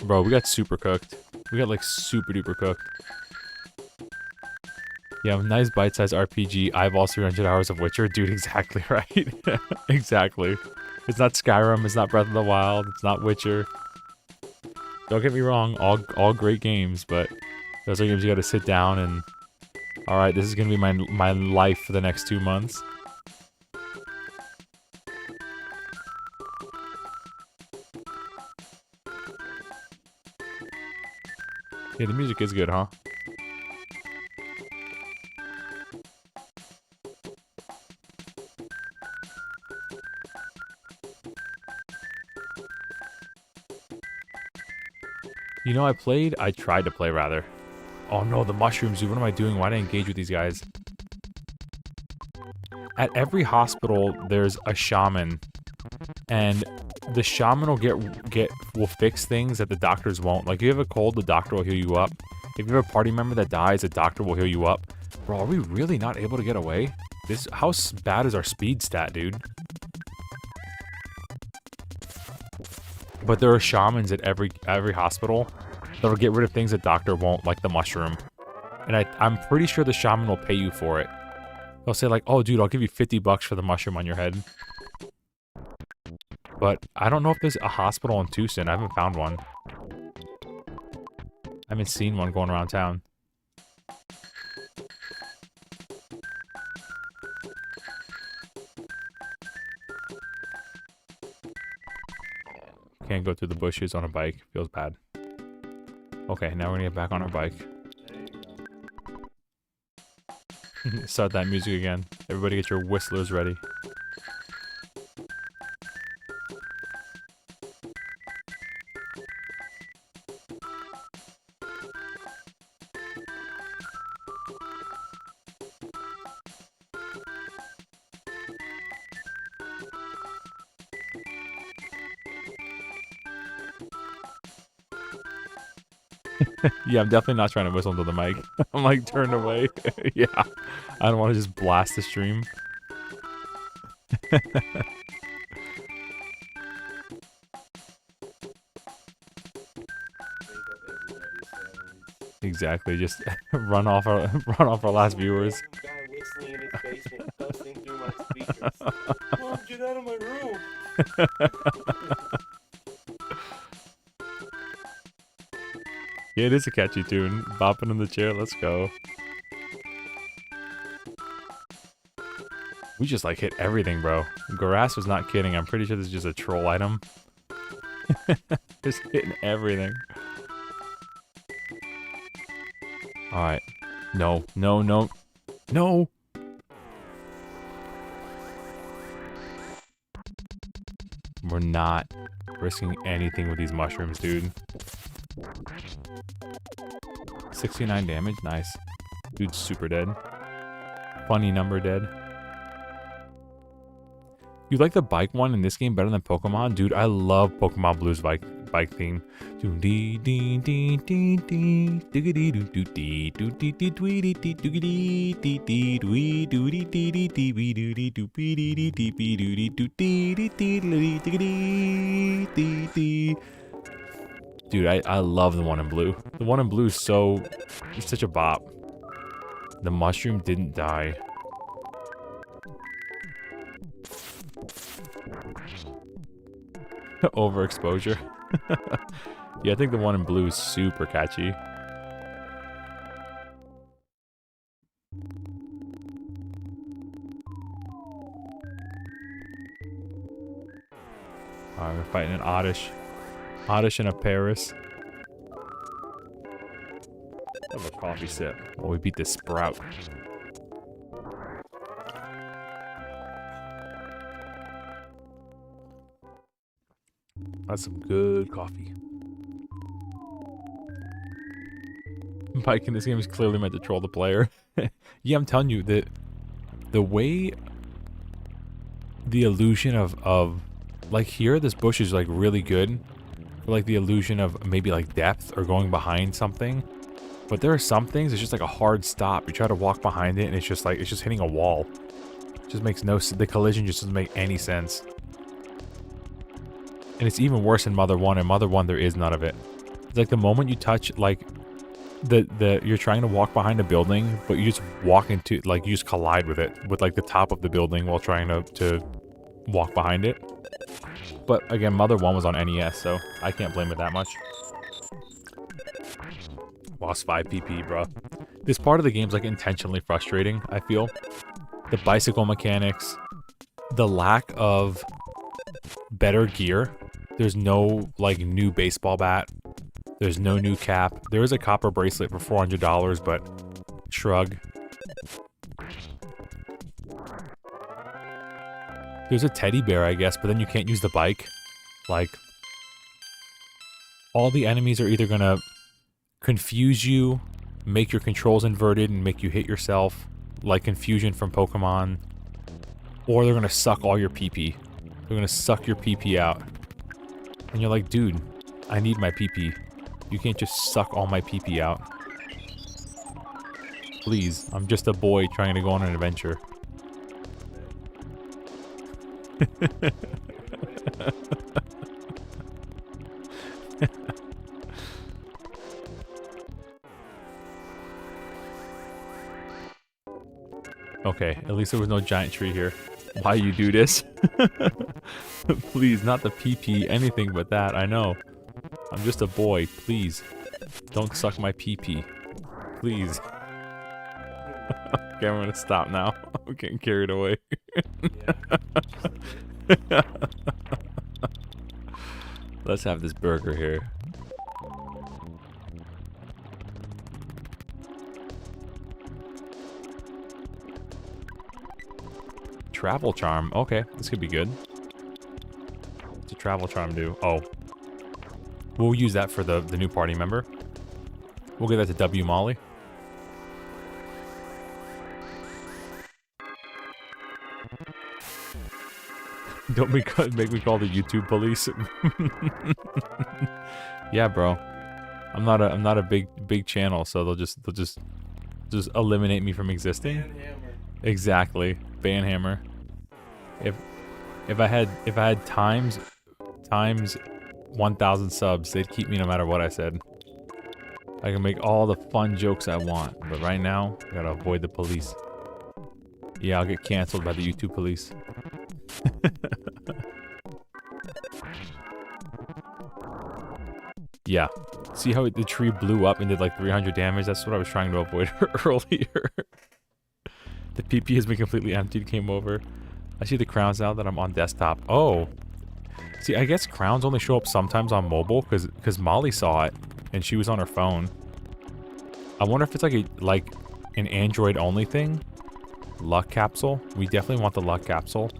Bro, we got super cooked. We got like super duper cooked. Yeah, nice bite-sized RPG. Eyeball 300 hours of Witcher. Dude, exactly right. Exactly. It's not Skyrim. It's not Breath of the Wild. It's not Witcher. Don't get me wrong. All great games, but those are games you gotta sit down and... Alright, this is gonna be my life for the next 2 months. Yeah, the music is good, huh? You know, I tried to play rather. Oh no, the mushrooms, dude, what am I doing? Why did I engage with these guys? At every hospital, there's a shaman. And the shaman will fix things that the doctors won't. Like, if you have a cold, the doctor will heal you up. If you have a party member that dies, the doctor will heal you up. Bro, are we really not able to get away? How bad is our speed stat, dude? But there are shamans at every hospital that'll get rid of things that doctor won't, like the mushroom. And I'm pretty sure the shaman will pay you for it. They'll say like, oh dude, I'll give you 50 bucks for the mushroom on your head. But I don't know if there's a hospital in Twoson. I haven't found one. I haven't seen one going around town. Can't go through the bushes on a bike. Feels bad. Okay, now we're gonna get back on our bike. Start that music again. Everybody get your whistlers ready. Yeah, I'm definitely not trying to whistle into the mic. I'm like turned away. Yeah, I don't want to just blast the stream. Exactly, just run off our last viewers. Guy whistling in his basement, dusting through my speakers. Mom, get out of my room! Yeah, it is a catchy tune. Bopping in the chair, let's go. We just like hit everything, bro. Garas was not kidding. I'm pretty sure this is just a troll item. Just hitting everything. Alright. No, no, no. No! We're not risking anything with these mushrooms, dude. 69 damage, nice. Dude's super dead. Funny number dead. You like the bike one in this game better than Pokemon? Dude, I love Pokemon Blue's bike theme. Dude, I love the one in blue. The one in blue is it's such a bop. The mushroom didn't die. Overexposure. Yeah, I think the one in blue is super catchy. Alright, we're fighting an Oddish. Oddish and a Paris. Have a coffee sip. Oh, we beat this Sprout. That's some good coffee. Bike in this game is clearly meant to troll the player. Yeah, I'm telling you, the way the illusion of like here, this bush is like really good for like the illusion of maybe like depth or going behind something. But there are some things, it's just like a hard stop. You try to walk behind it and it's just like, it's just hitting a wall. It just makes no sense. The collision just doesn't make any sense. And it's even worse in Mother 1. In Mother 1, there is none of it. It's like the moment you touch, like, you're trying to walk behind a building, but you just walk into, like, you just collide with it, with, like, the top of the building while trying to walk behind it. But, again, Mother 1 was on NES, so I can't blame it that much. Lost 5 PP, bro. This part of the game's, like, intentionally frustrating, I feel. The bicycle mechanics, the lack of better gear. There's no, like, new baseball bat. There's no new cap. There is a copper bracelet for $400, but shrug. There's a teddy bear, I guess, but then you can't use the bike. Like, all the enemies are either gonna confuse you, make your controls inverted, and make you hit yourself, like Confusion from Pokemon, or they're gonna suck all your PP. They're gonna suck your PP out. And you're like, dude, I need my PP. You can't just suck all my PP out. Please, I'm just a boy trying to go on an adventure. Okay, at least there was no giant tree here. Why you do this? Please, not the PP, anything but that, I know. I'm just a boy, please. Don't suck my PP. Please. Okay, I'm gonna stop now. I'm getting carried away. Let's have this burger here. Travel charm. Okay, this could be good. What's a travel charm do? Oh. We'll use that for the new party member. We'll give that to W. Molly. Don't make me call the YouTube police. Yeah, bro. I'm not a big channel, so they'll just eliminate me from existing. Banhammer. Exactly. Banhammer. If I had times 1,000 subs, they'd keep me no matter what I said. I can make all the fun jokes I want, but right now, I gotta avoid the police. Yeah, I'll get canceled by the YouTube police. Yeah. See how the tree blew up and did like 300 damage? That's what I was trying to avoid earlier. The PP has been completely emptied, came over. I see the crowns now that I'm on desktop. Oh. See, I guess crowns only show up sometimes on mobile because Molly saw it and she was on her phone. I wonder if it's like an Android only thing. Luck capsule. We definitely want the luck capsule.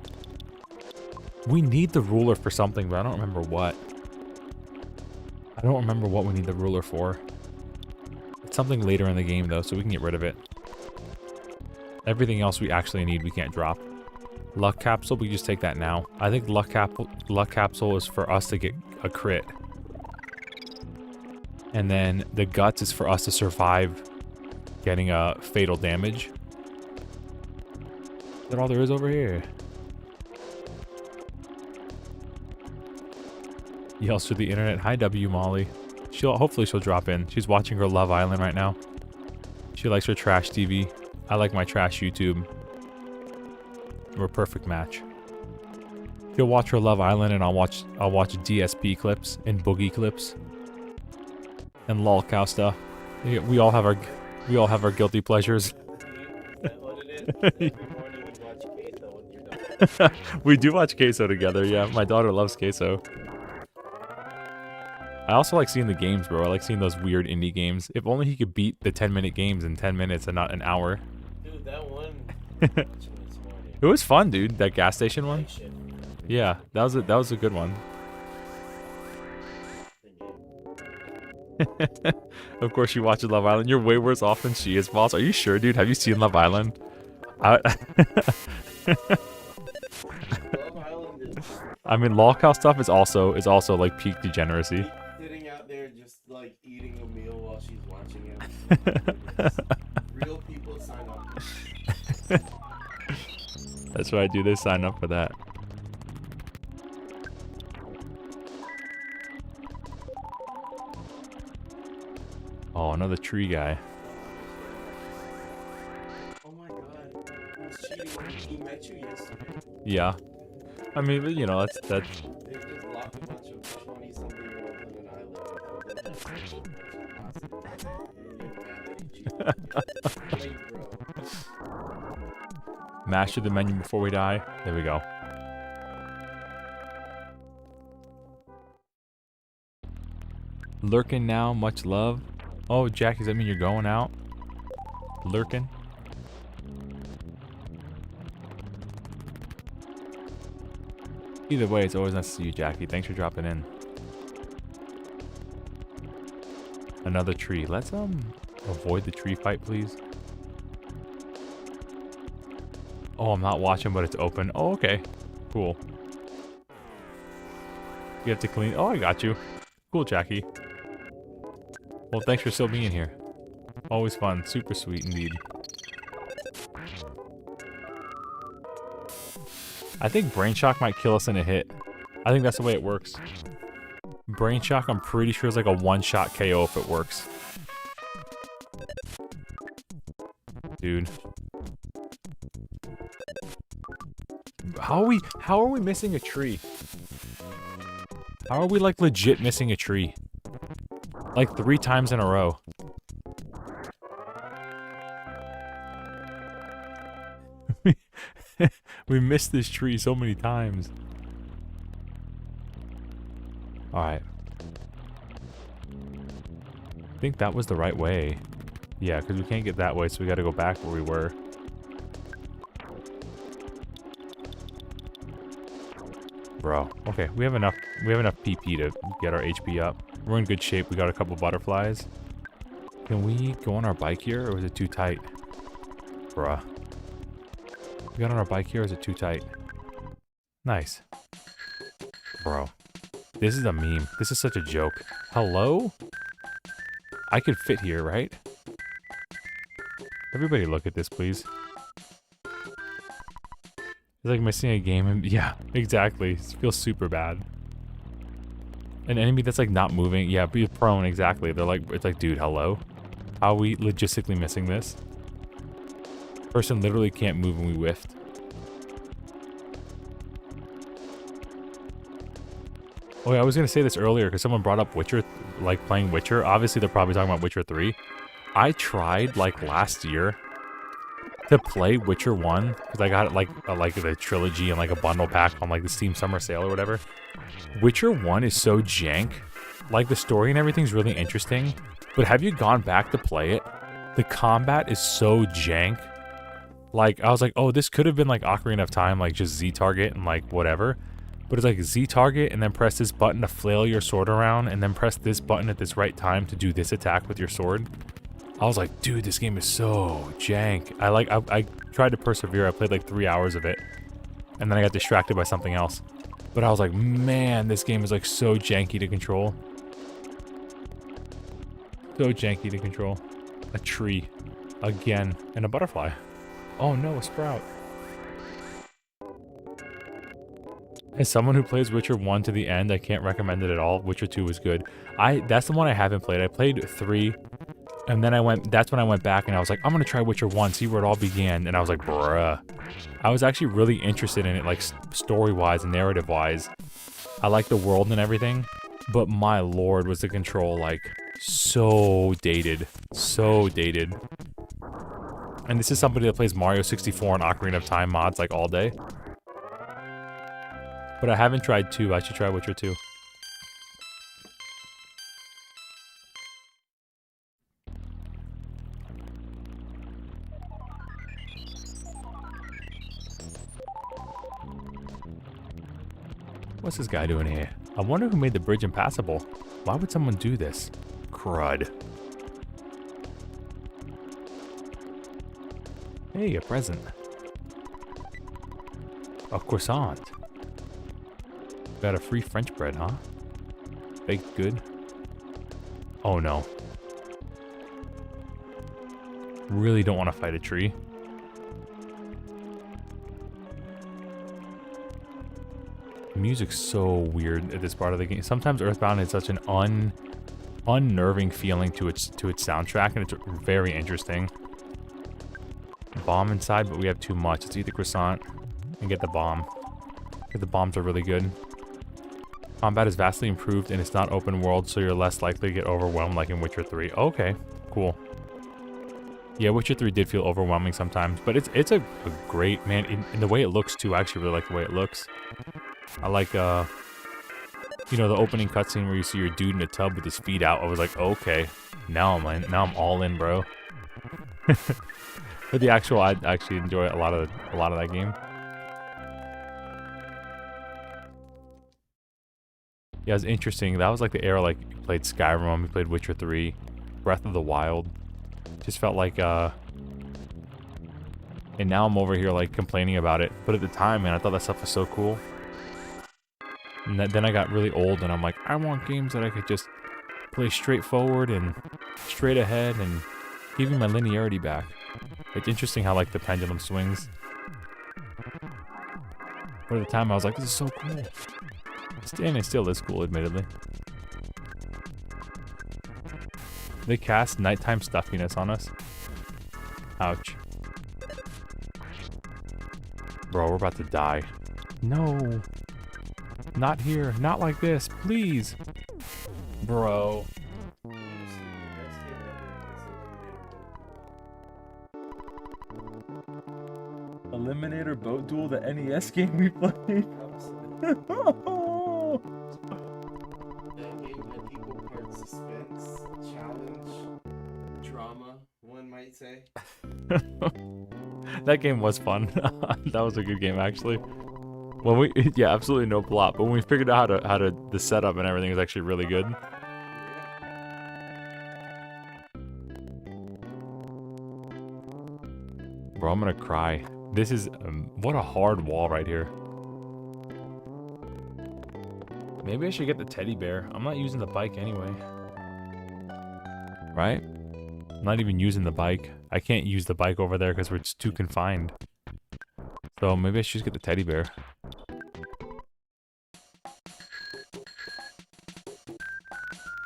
We need the ruler for something, but I don't remember what. I don't remember what we need the ruler for. It's something later in the game though, so we can get rid of it. Everything else we actually need, we can't drop. Luck capsule, we just take that now. I think luck capsule is for us to get a crit. And then the guts is for us to survive getting a fatal damage. Is that all there is over here? Yells through the internet. Hi, W. Molly. Hopefully she'll drop in. She's watching her Love Island right now. She likes her trash TV. I like my trash YouTube. We're a perfect match. She'll watch her Love Island, and I'll watch DSP clips and boogie clips and lolcow stuff. Yeah, we all have our guilty pleasures. Is that what it is? Every morning we watch Queso with your daughter. We do watch Queso together. Yeah, my daughter loves Queso. I also like seeing the games, bro. I like seeing those weird indie games. If only he could beat the 10-minute games in 10 minutes and not an hour. Dude, that one. Watching this morning. It was fun, dude. That gas station one. Night shift. Yeah, that was a good one. Of course she watches Love Island. You're way worse off than she is, boss. Are you sure, dude? Have you seen Love Island? Love Island is I mean, lolcow stuff is also like peak degeneracy. sitting out there just like eating a meal while she's watching it. Real people sign up. That's right, dude. They sign up for that. Oh, another tree guy. Oh my god. He's cheating. He met you yesterday. Yeah. I mean, but, you know, that's They just locked a bunch of 20-something-year-olds on an island and told them master the menu before we die. There we go. Lurking now, much love. Oh, Jack, does that mean you're going out? Lurking? Either way, it's always nice to see you, Jackie. Thanks for dropping in. Another tree. Let's avoid the tree fight, please. Oh, I'm not watching, but it's open. Oh, okay. Cool. You have to clean. Oh, I got you. Cool, Jackie. Well, thanks for still being here. Always fun. Super sweet indeed. I think Brain Shock might kill us in a hit. I think that's the way it works. Brain Shock, I'm pretty sure is like a one-shot KO if it works. Dude. How are we missing a tree? How are we like legit missing a tree? Like 3 times in a row. We missed this tree so many times. Alright. I think that was the right way. Yeah, because we can't get that way, so we gotta go back where we were. Bro. Okay, we have enough PP to get our HP up. We're in good shape. We got a couple butterflies. Can we go on our bike here, or is it too tight? Bruh. We got on our bike here, or is it too tight? Nice. Bro. This is a meme. This is such a joke. Hello? I could fit here, right? Everybody look at this, please. It's like missing a game and yeah, exactly. It feels super bad. An enemy that's like not moving, yeah, be prone, exactly. They're like, it's like, dude, hello? How are we logistically missing this? Person literally can't move and we whiffed. Oh yeah, I was gonna say this earlier because someone brought up Witcher, like playing Witcher. Obviously they're probably talking about Witcher 3. I tried like last year to play Witcher 1 because I got like the trilogy and like a bundle pack on like the Steam Summer Sale or whatever. Witcher 1 is so jank. Like the story and everything's really interesting, but have you gone back to play it? The combat is so jank. Like I was like, oh, this could have been like Ocarina of Time, like just Z target and like whatever. But it's like Z target and then press this button to flail your sword around and then press this button at this right time to do this attack with your sword. I was like, dude, this game is so jank. I tried to persevere. I played like 3 hours of it. And then I got distracted by something else. But I was like, man, this game is like so janky to control. So janky to control. A tree. Again. And a butterfly. Oh no, a sprout. As someone who plays Witcher 1 to the end, I can't recommend it at all. Witcher 2 was good. That's the one I haven't played. I played 3. And then that's when I went back and I was like, I'm gonna try Witcher 1, see where it all began. And I was like, bruh. I was actually really interested in it, like story-wise and narrative-wise. I like the world and everything, but my lord was the control like so dated. So dated. And this is somebody that plays Mario 64 and Ocarina of Time mods like all day. But I haven't tried 2, I should try Witcher 2. What's this guy doing here? I wonder who made the bridge impassable. Why would someone do this? Crud. Hey, a present. A croissant. Got a free French bread, huh? Baked good. Oh no. Really don't want to fight a tree. Music's so weird at this part of the game. Sometimes Earthbound has such an unnerving feeling to its soundtrack, and it's very interesting. Bomb inside, but we have too much. Let's eat the croissant and get the bomb. Because the bombs are really good. Combat is vastly improved and it's not open world, so you're less likely to get overwhelmed like in Witcher 3. Okay, cool. Yeah, Witcher 3 did feel overwhelming sometimes, but it's a great, man, in the way it looks too. I actually really like the way it looks. I like, you know, the opening cutscene where you see your dude in a tub with his feet out. I was like, okay, now I'm all in, bro. But the actual, I actually enjoy a lot of that game. Yeah, it was interesting. That was like the era, like, you played Skyrim, you played Witcher 3, Breath of the Wild. Just felt like, and now I'm over here, like, complaining about it. But at the time, man, I thought that stuff was so cool. And then I got really old, and I'm like, I want games that I could just play straightforward and straight ahead and give me my linearity back. It's interesting how, like, the pendulum swings. But at the time, I was like, this is so cool. And it still is cool, admittedly. They cast nighttime stuffiness on us. Ouch. Bro, we're about to die. No. Not here. Not like this. Please. Bro. Eliminator Boat Duel, the NES game we played. That game had equal parts suspense, challenge, drama, one might say. That game was fun. That was a good game, actually. When we, yeah, absolutely no plot, but when we figured out how to the setup and everything was actually really good. Bro, I'm gonna cry. This is what a hard wall right here. Maybe I should get the teddy bear. I'm not using the bike anyway. Right? I'm not even using the bike. I can't use the bike over there because we're just too confined. So maybe I should just get the teddy bear.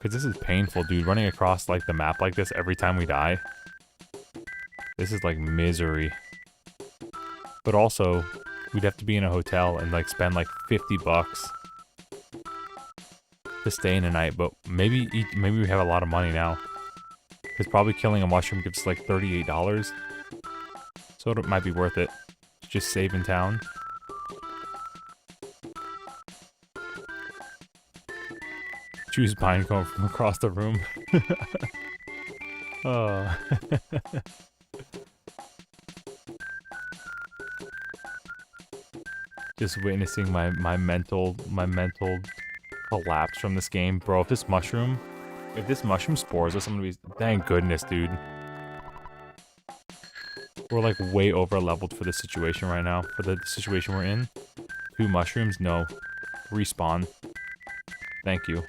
Because this is painful, dude. Running across like the map like this every time we die. This is like misery. But also, we'd have to be in a hotel and like spend like $50 to stay in a night. But maybe we have a lot of money now. Because probably killing a mushroom gives us like $38. So it might be worth it. Just save in town. Choose pinecone from across the room. Oh. Just witnessing my mental collapse from this game, bro. If this mushroom spores us, I'm gonna be. Thank goodness, dude. We're like way over leveled for this situation right now. For the situation we're in. 2 mushrooms, no. Respawn. Thank you.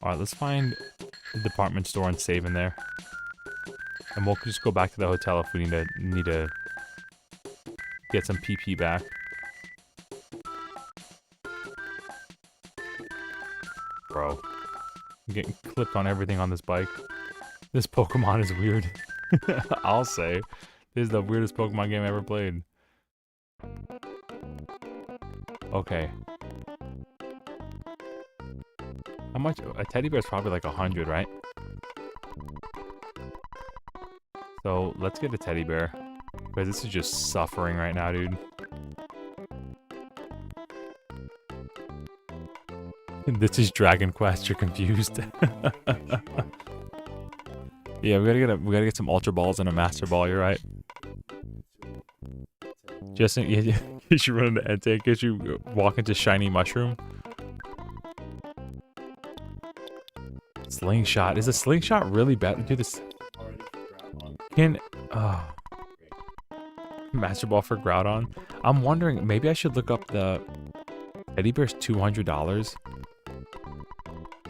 Alright, let's find the department store and save in there. And we'll just go back to the hotel if we need to get some PP back. Bro. I'm getting clipped on everything on this bike. This Pokemon is weird. I'll say. This is the weirdest Pokemon game I ever played. Okay. How much? A teddy bear is probably like 100, right? So let's get a teddy bear. Because this is just suffering right now, dude. This is Dragon Quest, you're confused. Yeah, we gotta get some Ultra Balls and a Master Ball, you're right. Just in case you run into Entei, in case you walk into Shiny Mushroom. Slingshot. Is a slingshot really bad? Dude, this can Master Ball for Groudon. I'm wondering, maybe I should look up the teddy bear's $200.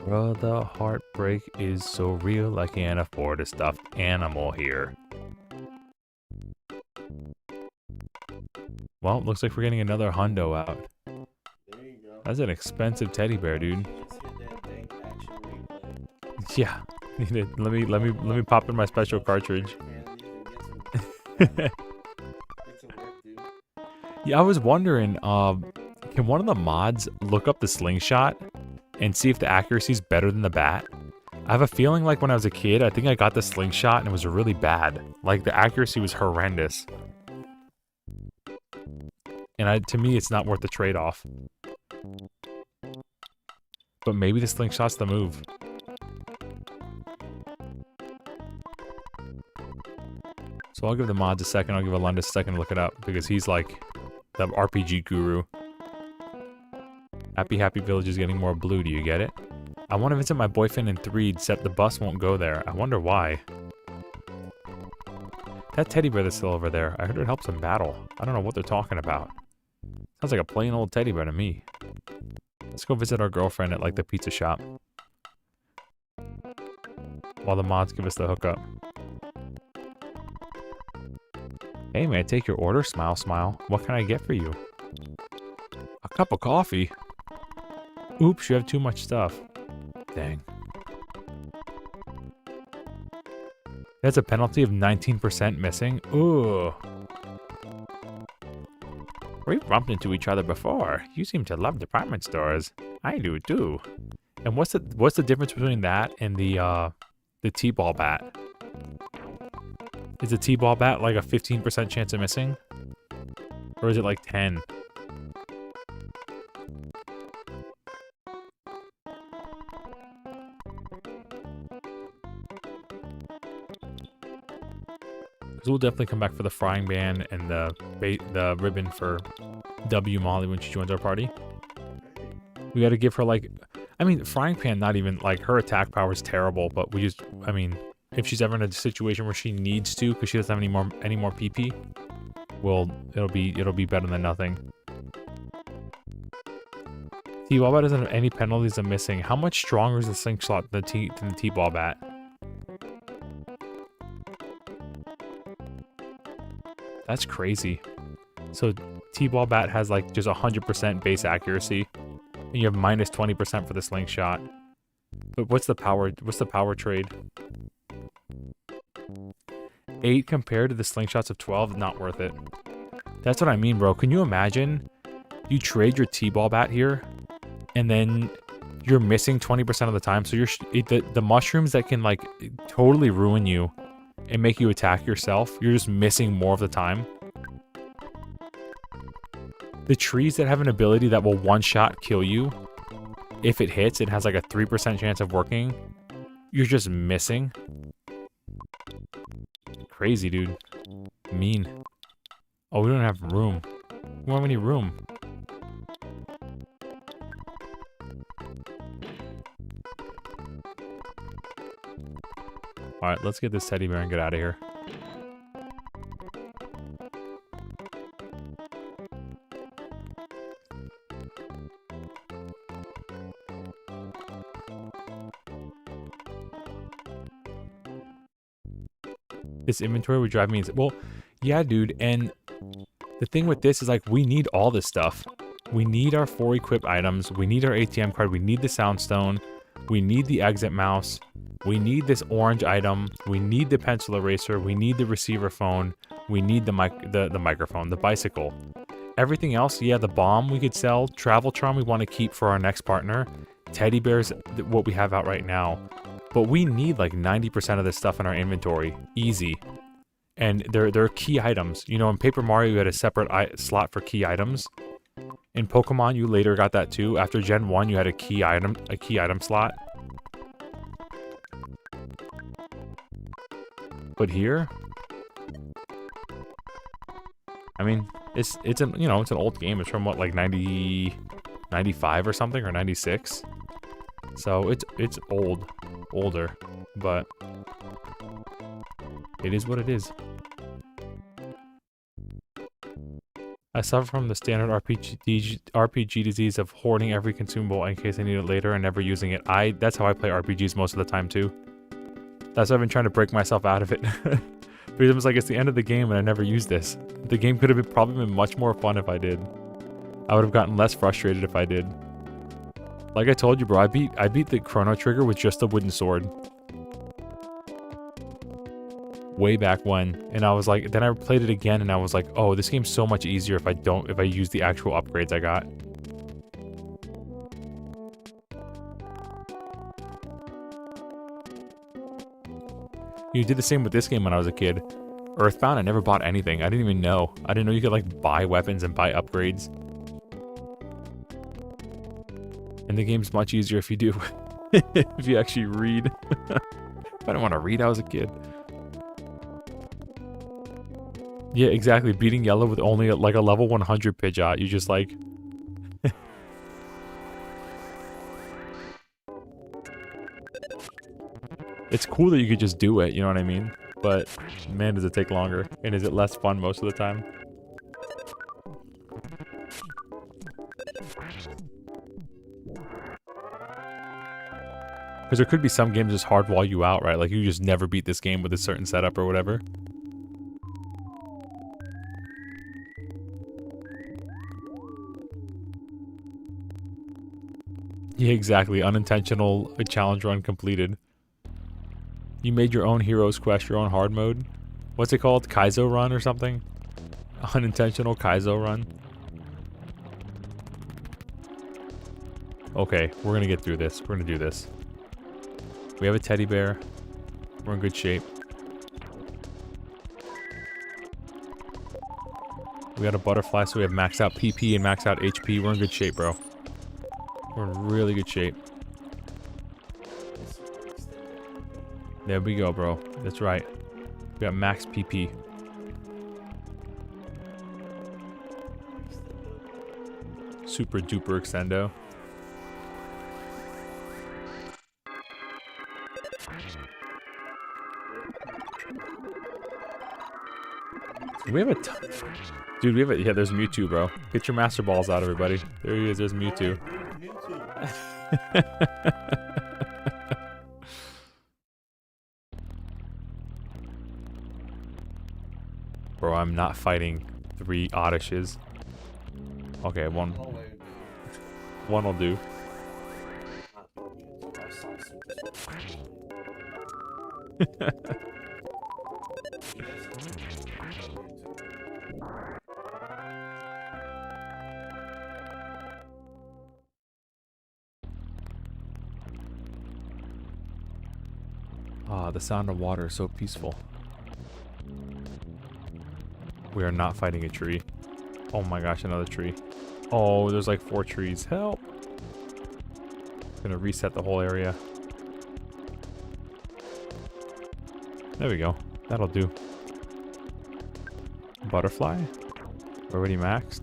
Bro, the heartbreak is so real, I can't afford a stuffed animal here. Well, looks like we're getting another hundo out. There you go. That's an expensive teddy bear, dude. Just hit that dang action replay. Yeah. Let me pop in my special cartridge. Get some work, dude. Yeah, I was wondering, can one of the mods look up the slingshot and see if the accuracy is better than the bat? I have a feeling like when I was a kid, I think I got the slingshot and it was really bad. Like the accuracy was horrendous. And to me, it's not worth the trade-off. But maybe the slingshot's the move. So I'll give the mods a second. I'll give Alundis a second to look it up because he's like the RPG guru. Happy Happy Village is getting more blue. Do you get it? I want to visit my boyfriend in 3, except the bus won't go there. I wonder why. That teddy bear that's still over there, I heard it helps in battle. I don't know what they're talking about. Sounds like a plain old teddy bear to me. Let's go visit our girlfriend at like the pizza shop. While the mods give us the hookup. Hey, may I take your order? Smile, smile. What can I get for you? A cup of coffee? Oops, you have too much stuff. Dang. That's a penalty of 19% missing? Ooh. We've bumped into each other before. You seem to love department stores. I do too. And what's the difference between that and the T-ball bat? Is the T-ball bat like a 15% chance of missing? Or is it like 10? Because we'll definitely come back for the frying pan and the ribbon for W Molly when she joins our party. We got to give her like, I mean, frying pan, not even like her attack power is terrible, but we just, I mean, if she's ever in a situation where she needs to, because she doesn't have any more PP, well, it'll be better than nothing. T-ball bat doesn't have any penalties of missing. How much stronger is the slingshot than the T-ball bat? That's crazy. So T-ball bat has like just 100% base accuracy, and you have minus 20% for the slingshot. But what's the power? What's the power trade? 8 compared to the slingshots of 12, not worth it. That's what I mean, bro. Can you imagine you trade your T-ball bat here, and then you're missing 20% of the time? So the mushrooms that can like totally ruin you and make you attack yourself, you're just missing more of the time. The trees that have an ability that will one-shot kill you, if it hits, it has like a 3% chance of working. You're just missing. Crazy, dude. Mean. Oh, we don't have room. We don't have any room. Alright, let's get this teddy bear and get out of here. This inventory would drive me insane. Well, yeah, dude. And the thing with this is like we need all this stuff. We need our 4 equipped items. We need our ATM card. We need the soundstone. We need the exit mouse. We need this orange item. We need the pencil eraser. We need the receiver phone. We need the microphone, the bicycle. Everything else, yeah, the bomb we could sell. Travel charm we want to keep for our next partner. Teddy bears, what we have out right now. But we need like 90% of this stuff in our inventory. Easy. And they're key items. You know, in Paper Mario, you had a separate slot for key items. In Pokemon, you later got that too. After Gen 1, you had a key item slot. But here, I mean, It's an it's an old game. It's from what, like 95 or something, or 96. So it's older, but it is what it is. I suffer from the standard RPG disease of hoarding every consumable in case I need it later and never using it. That's how I play RPGs most of the time too. That's why I've been trying to break myself out of it. Because it was like, it's the end of the game and I never used this. The game could have probably been much more fun if I did. I would have gotten less frustrated if I did. Like I told you, bro, I beat the Chrono Trigger with just a wooden sword. Way back when, and I was like, then I played it again and I was like, oh, this game's so much easier if I use the actual upgrades I got. You did the same with this game when I was a kid. Earthbound, I never bought anything. I didn't even know. I didn't know you could like buy weapons and buy upgrades. And the game's much easier if you do. If you actually read. I didn't want to read, I was a kid. Yeah, exactly. Beating yellow with only like a level 100 Pidgeot. You just like... It's cool that you could just do it, you know what I mean? But, man, does it take longer. And is it less fun most of the time? Because there could be some games just hardwall you out, right? Like, you just never beat this game with a certain setup or whatever. Yeah, exactly. Unintentional challenge run completed. You made your own Hero's Quest, your own hard mode. What's it called? Kaizo run or something? Unintentional Kaizo run. Okay, we're gonna get through this. We're gonna do this. We have a teddy bear. We're in good shape. We got a butterfly, so we have maxed out PP and maxed out HP. We're in good shape, bro. We're in really good shape. There we go, bro. That's right. We got max PP. Super duper extendo. We have a dude, we have a, yeah, there's Mewtwo, bro. Get your Master Balls out, everybody. There he is, there's Mewtwo. Bro, I'm not fighting 3 Oddishes. Okay, one will do. Ah, the sound of water is so peaceful. We are not fighting a tree. Oh my gosh, another tree. Oh, there's like 4 trees. Help! Gonna reset the whole area. There we go. That'll do. Butterfly? Already maxed?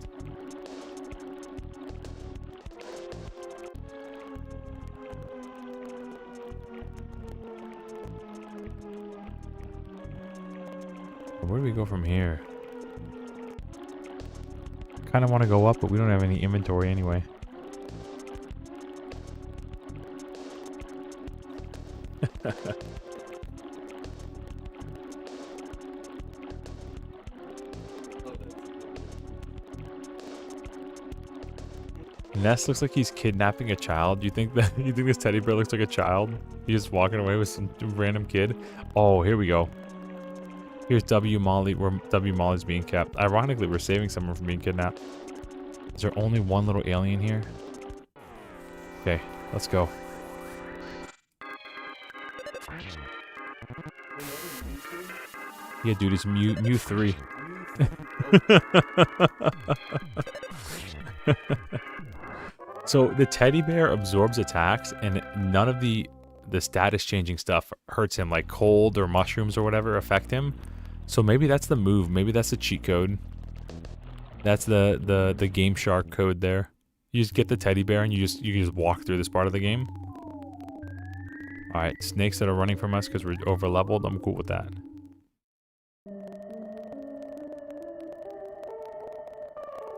Where do we go from here? Kind of want to go up, but we don't have any inventory anyway. Ness looks like he's kidnapping a child. You think this teddy bear looks like a child? He's just walking away with some random kid. Oh, here we go. Here's W Molly, where W Molly's being kept. Ironically, we're saving someone from being kidnapped. Is there only one little alien here? Okay, let's go. Yeah, dude, it's Mew 3. So the teddy bear absorbs attacks, and none of the status changing stuff hurts him, like cold or mushrooms or whatever affect him. So maybe that's the move. Maybe that's the cheat code. That's the Game Shark code there. You just get the teddy bear and you just walk through this part of the game. Alright, snakes that are running from us because we're over leveled, I'm cool with that.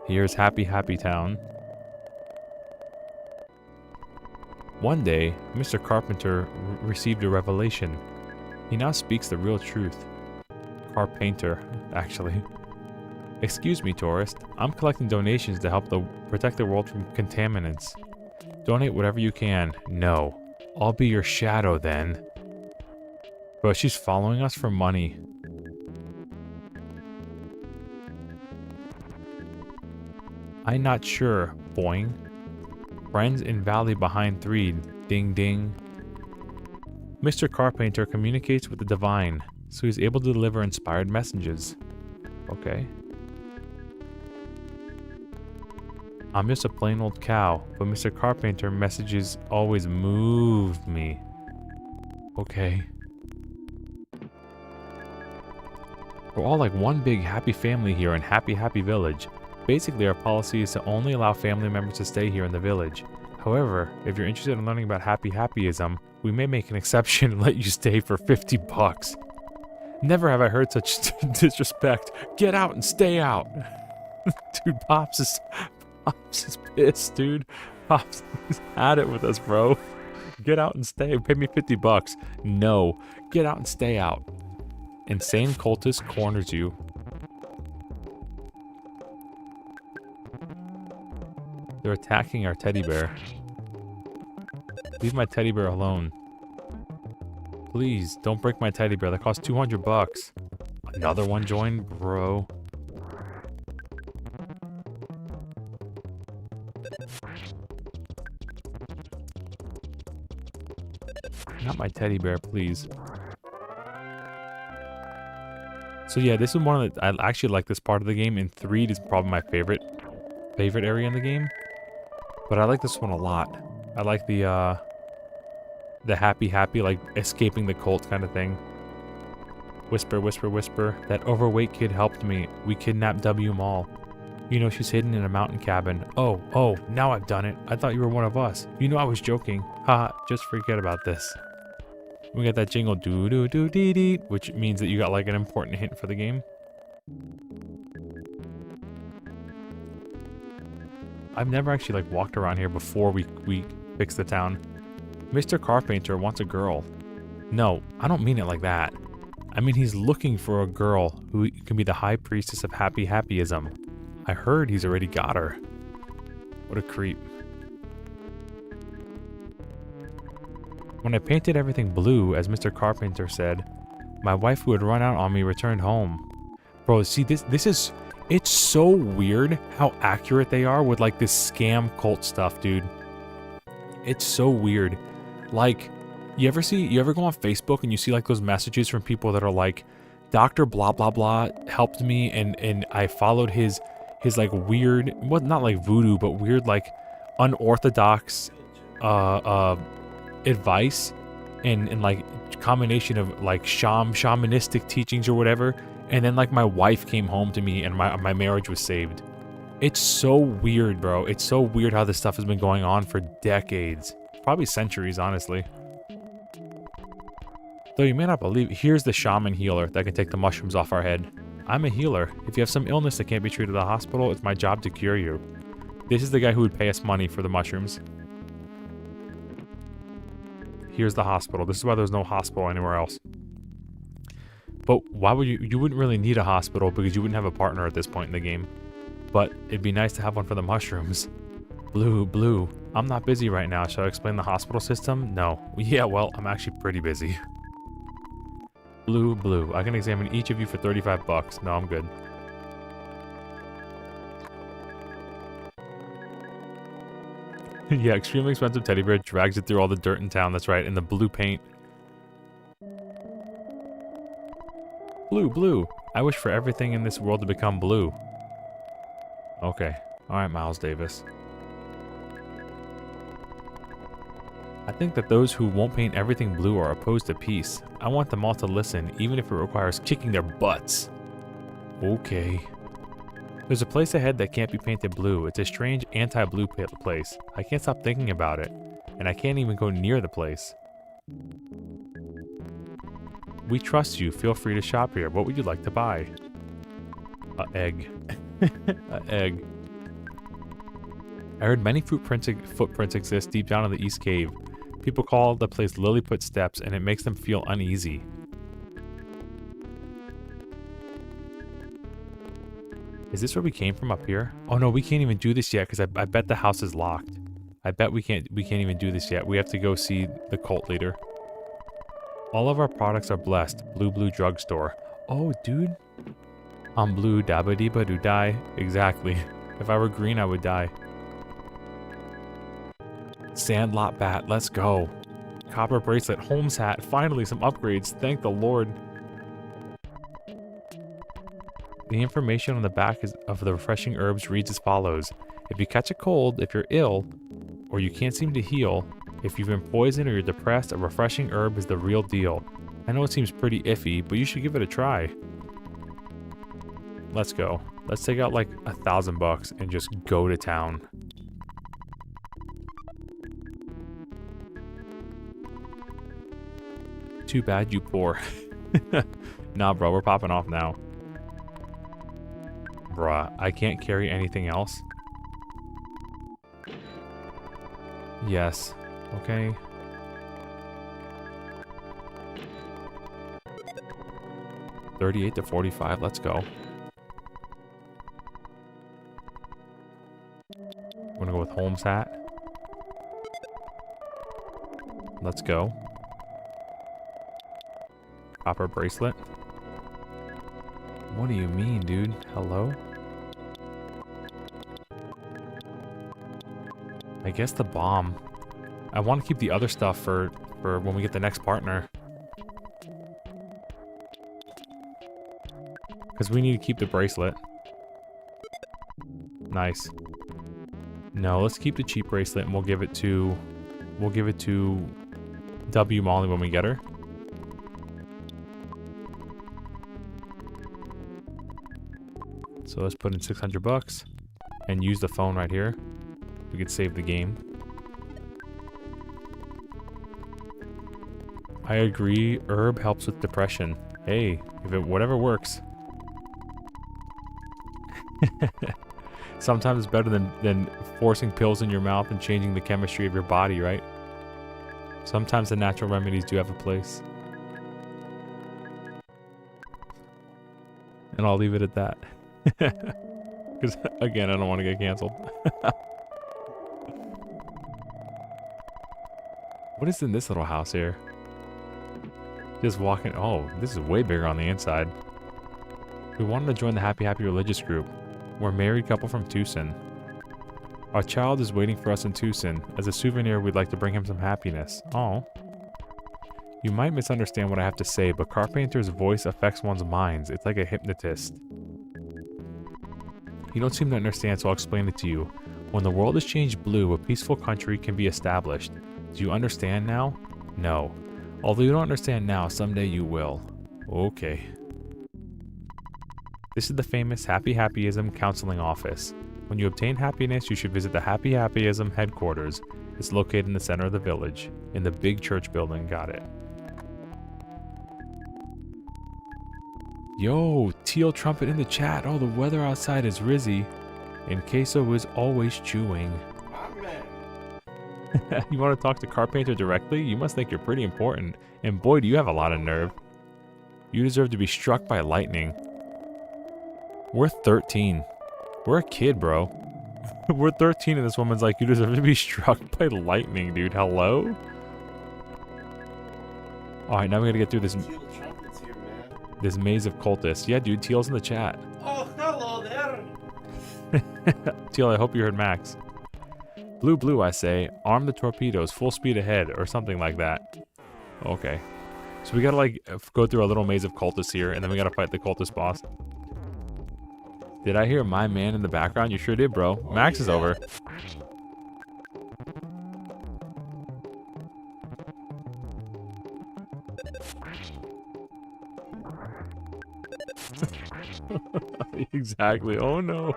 Here's Happy Happy Town. One day, Mr. Carpenter received a revelation. He now speaks the real truth. Carpenter, actually. Excuse me, tourist. I'm collecting donations to help protect the world from contaminants. Donate whatever you can. No. I'll be your shadow then. Bro, she's following us for money. I'm not sure. Boing. Friends in Valley behind 3. Ding ding. Mr. Carpenter communicates with the divine, so he's able to deliver inspired messages. Okay. I'm just a plain old cow, but Mr. Carpenter messages always moved me. Okay. We're all like one big happy family here in Happy Happy Village. Basically, our policy is to only allow family members to stay here in the village. However, if you're interested in learning about Happy Happyism, we may make an exception and let you stay for $50. Never have I heard such disrespect. Get out and stay out. Dude, Pops is pissed, dude. Pops had it with us, bro. Get out and stay. Pay me $50. No. Get out and stay out. Insane cultist corners you. They're attacking our teddy bear. Leave my teddy bear alone. Please, don't break my teddy bear. That costs $200. Another one joined, bro. Not my teddy bear, please. So yeah, this is one of the... I actually like this part of the game. In 3, it is probably my favorite area in the game. But I like this one a lot. I like the happy, like, escaping the cult kind of thing. Whisper, whisper, whisper. That overweight kid helped me. We kidnapped W Mall. You know, she's hidden in a mountain cabin. Oh, now I've done it. I thought you were one of us. You know I was joking. Haha, just forget about this. We got that jingle, doo-doo-doo-dee-dee, which means that you got, like, an important hint for the game. I've never actually, like, walked around here before we fixed the town. Mr. Carpenter wants a girl. No, I don't mean it like that. I mean he's looking for a girl who can be the high priestess of Happy Happyism. I heard he's already got her. What a creep. When I painted everything blue, as Mr. Carpenter said, my wife who had run out on me returned home. Bro, see, this is... It's so weird how accurate they are with, like, this scam cult stuff, dude. It's so weird. Like, you ever go on Facebook and you see, like, those messages from people that are like, Dr. blah blah blah helped me and I followed his like weird, well, not like voodoo, but weird, like, unorthodox advice and like combination of like shamanistic teachings or whatever, and then like my wife came home to me and my marriage was saved. It's so weird, bro. It's so weird how this stuff has been going on for decades, probably centuries, honestly. Though you may not believe, here's the shaman healer that can take the mushrooms off our head. I'm a healer. If you have some illness that can't be treated at the hospital, it's my job to cure you. This is the guy who would pay us money for the mushrooms. Here's the hospital. This is why there's no hospital anywhere else. But why would you wouldn't really need a hospital because you wouldn't have a partner at this point in the game. But it'd be nice to have one for the mushrooms. Blue. I'm not busy right now. Shall I explain the hospital system? No. Yeah, well, I'm actually pretty busy. Blue. I can examine each of you for $35. No, I'm good. Yeah, extremely expensive teddy bear drags it through all the dirt in town. That's right, in the blue paint. Blue. I wish for everything in this world to become blue. Okay. Alright, Miles Davis. I think that those who won't paint everything blue are opposed to peace. I want them all to listen, even if it requires kicking their butts. Okay. There's a place ahead that can't be painted blue. It's a strange anti-blue place. I can't stop thinking about it. And I can't even go near the place. We trust you. Feel free to shop here. What would you like to buy? A egg. A egg. I heard many footprints exist deep down in the East Cave. People call the place Lilliput Steps, and it makes them feel uneasy. Is this where we came from up here? Oh no, we can't even do this yet because I bet the house is locked. I bet we can't even do this yet. We have to go see the cult leader. All of our products are blessed. Blue drugstore. Oh, dude. I'm blue, dabba dee do die. Exactly. If I were green, I would die. Sandlot bat, let's go. Copper bracelet, Holmes hat. Finally, some upgrades. Thank the Lord. The information on the back of the refreshing herbs reads as follows. If you catch a cold, if you're ill, or you can't seem to heal, if you've been poisoned or you're depressed, a refreshing herb is the real deal. I know it seems pretty iffy, but you should give it a try. Let's go. Let's take out like $1,000 and just go to town. Too bad you poor. Nah, bro, we're popping off now. Bruh, I can't carry anything else. Yes. Okay. $38 to $45. Let's go. I'm gonna go with Holmes hat. Let's go. Copper bracelet. What do you mean, dude? Hello? I guess the bomb. I want to keep the other stuff for when we get the next partner. Because we need to keep the bracelet. Nice. No, let's keep the cheap bracelet and we'll give it to W Molly when we get her. So let's put in $600 and use the phone right here. We could save the game. I agree, herb helps with depression. Hey, whatever works. Sometimes it's better than forcing pills in your mouth and changing the chemistry of your body, right? Sometimes the natural remedies do have a place. And I'll leave it at that. Because, again, I don't want to get canceled. What is in this little house here? Just walking. Oh, this is way bigger on the inside. We wanted to join the Happy Religious group. We're a married couple from Twoson. Our child is waiting for us in Twoson. As a souvenir, we'd like to bring him some happiness. Oh. You might misunderstand what I have to say, but Carpenter's voice affects one's minds. It's like a hypnotist. You don't seem to understand, so I'll explain it to you. When the world is changed blue, a peaceful country can be established. Do you understand now? No. Although you don't understand now, someday you will. Okay. This is the famous Happy Happyism Counseling Office. When you obtain happiness, you should visit the Happy Happyism headquarters. It's located in the center of the village, in the big church building. Got it. Yo, Teal Trumpet in the chat. Oh, the weather outside is rizzy. And Queso is always chewing. You want to talk to Carpenter directly? You must think you're pretty important. And boy, do you have a lot of nerve. You deserve to be struck by lightning. We're 13. We're a kid, bro. We're 13 and this woman's like, you deserve to be struck by lightning, dude. Hello? Alright, now we gotta get through this maze of cultists. Yeah, dude, Teal's in the chat. Oh, hello there. Teal, I hope you heard Max. Blue, I say. Arm the torpedoes, full speed ahead, or something like that. Okay. So we gotta, like, go through a little maze of cultists here, and then we gotta fight the cultist boss. Did I hear my man in the background? You sure did, bro. Max is over. Exactly. Oh no. Wait,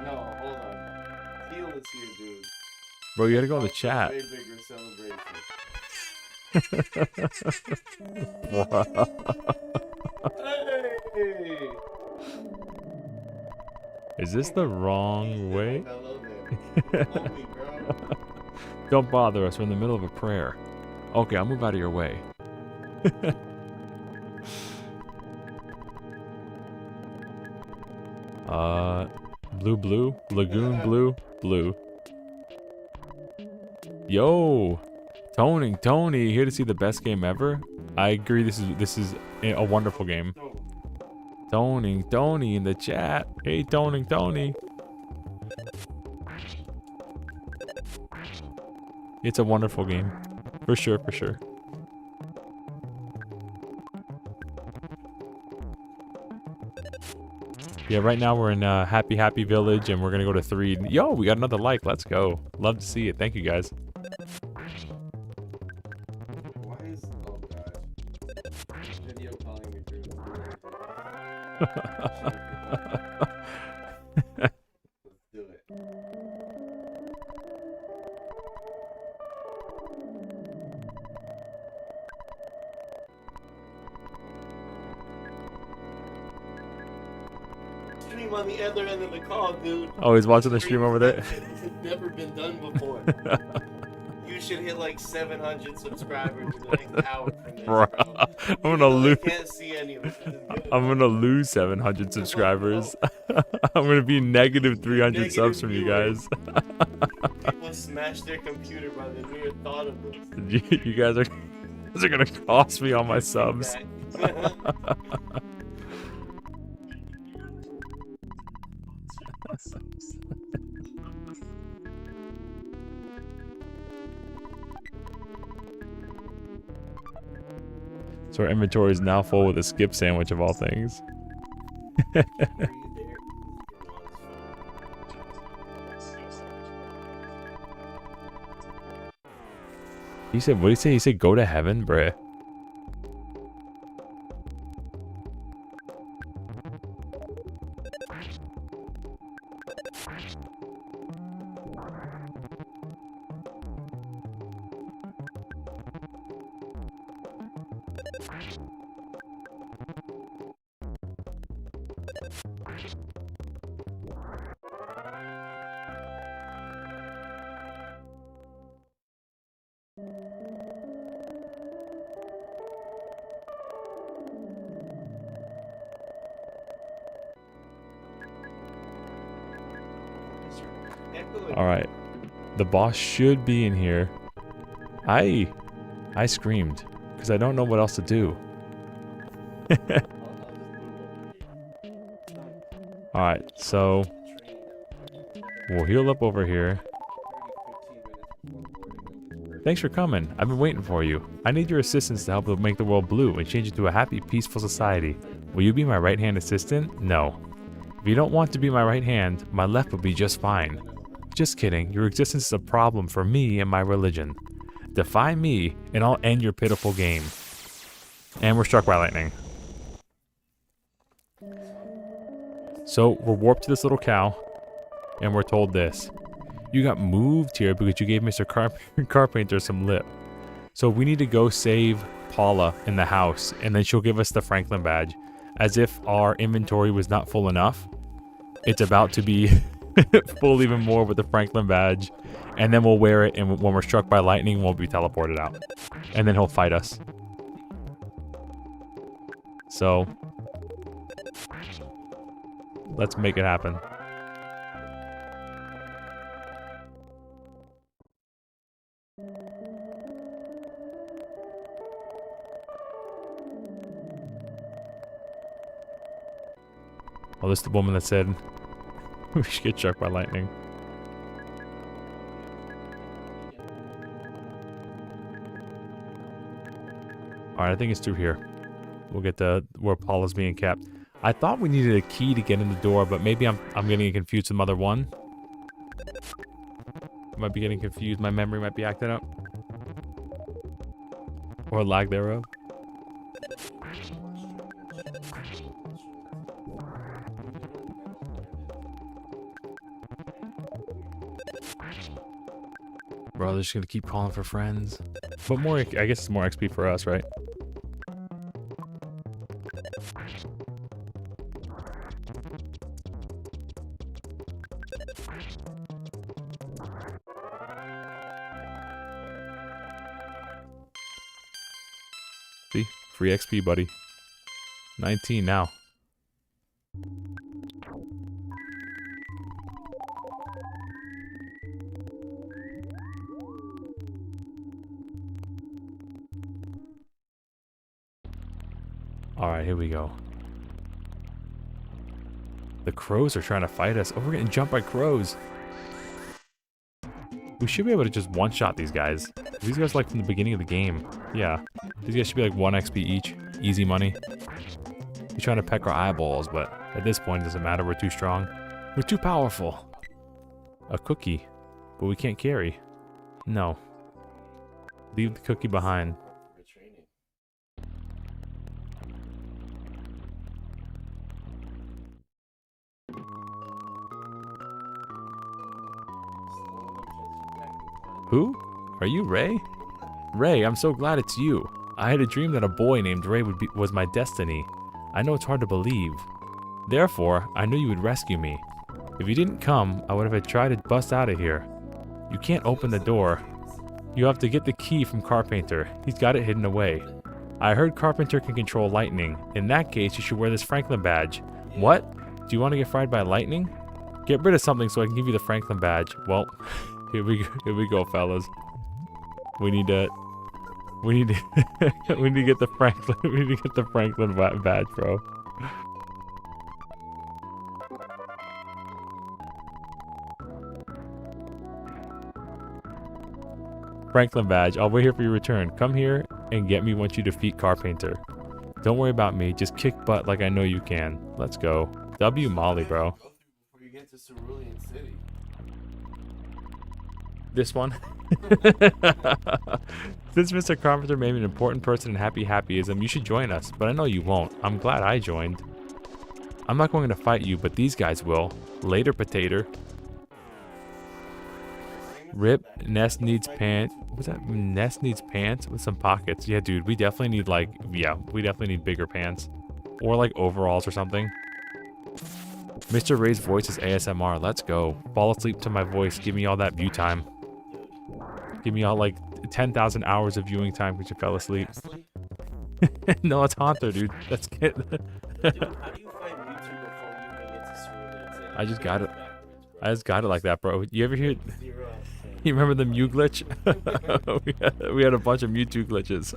no, hold on. Teal is here, dude. Bro, you gotta go in the Also, chat. Way bigger celebration. Hey! Is this the wrong way? Hello there. Homie, bro. Don't bother us. We're in the middle of a prayer. Okay, I'll move out of your way. Blue, Lagoon Blue. Yo, Tony, here to see the best game ever. I agree. This is a wonderful game. Tony in the chat. Hey, Tony. It's a wonderful game, for sure. Yeah, right now we're in Happy Village, and we're gonna go to 3. Yo, we got another like. Let's go. Love to see it. Thank you guys. Why is oh god. Video calling me through Let's do it. Stream on the other end of the call, dude. Oh, he's watching the stream over there. It's never been done before. You should hit like 700 subscribers in the next hour from this. Bro, I'm gonna lose. I can't see any of it. I'm gonna lose 700 subscribers. I'm gonna be negative 300 Negative subs from you guys. People smash their computer by the mere thought of this. You guys are gonna cost me all my subs. So our inventory is now full with a skip sandwich of all things. He said, what did he say? He said, go to heaven, bruh. Alright. The boss should be in here. I screamed. Because I don't know what else to do. Alright, so we'll heal up over here. Thanks for coming. I've been waiting for you. I need your assistance to help make the world blue and change it to a happy, peaceful society. Will you be my right-hand assistant? No. If you don't want to be my right hand, my left will be just fine. Just kidding. Your existence is a problem for me and my religion. Defy me, and I'll end your pitiful game. And we're struck by lightning. So, we're warped to this little cow, and we're told this. You got moved here because you gave Mr. Carpenter some lip. So we need to go save Paula in the house, and then she'll give us the Franklin badge. As if our inventory was not full enough. It's about to be full even more with the Franklin badge. And then we'll wear it, and when we're struck by lightning, we'll be teleported out. And then he'll fight us. So, let's make it happen. Oh, this is the woman that said we should get struck by lightning. Alright, I think it's through here. We'll get to where Paula's being kept. I thought we needed a key to get in the door, but maybe I'm getting confused with Mother 1. I might be getting confused. My memory might be acting up. Or lack thereof. bro. They're just gonna keep calling for friends. But more, I guess it's more XP for us, right? See? Free XP, buddy. 19 now. Alright, here we go. The crows are trying to fight us. Oh, we're getting jumped by crows. We should be able to just one-shot these guys. These guys are like from the beginning of the game. Yeah. These guys should be like 1 XP each. Easy money. He's trying to peck our eyeballs, but at this point it doesn't matter. We're too strong. We're too powerful. A cookie. But we can't carry. No. Leave the cookie behind. Who? Are you Ray? Ray, I'm so glad it's you. I had a dream that a boy named Ray was my destiny. I know it's hard to believe. Therefore, I knew you would rescue me. If you didn't come, I would have tried to bust out of here. You can't open the door. You have to get the key from Carpenter. He's got it hidden away. I heard Carpenter can control lightning. In that case, you should wear this Franklin badge. What? Do you want to get fried by lightning? Get rid of something so I can give you the Franklin badge. Well, here we go, fellas. We need to we need to get the Franklin. We need to get the Franklin badge, bro. Franklin badge. I'll wait here for your return. Come here and get me once you defeat Carpenter. Don't worry about me. Just kick butt like I know you can. Let's go. W Molly, bro. Before you get to Cerulean City. This one. Since Mr. Carpenter made me an important person in happyism, you should join us. But I know you won't. I'm glad I joined. I'm not going to fight you, but these guys will. Later, potato. Rip, Nest needs pants. What's that? Nest needs pants with some pockets. Yeah, dude, we definitely need we definitely need bigger pants. Or like overalls or something. Mr. Ray's voice is ASMR. Let's go. Fall asleep to my voice. Give me all that view time. Give me all like 10,000 hours of viewing time because you fell asleep. No, it's Haunter, dude. Let's get. Dude, how do you fight Mewtwo before you even get to Cerulean City? I just got it. I just got it like that, bro. You ever hear? Zero. You remember the Mew glitch? we had a bunch of Mewtwo glitches.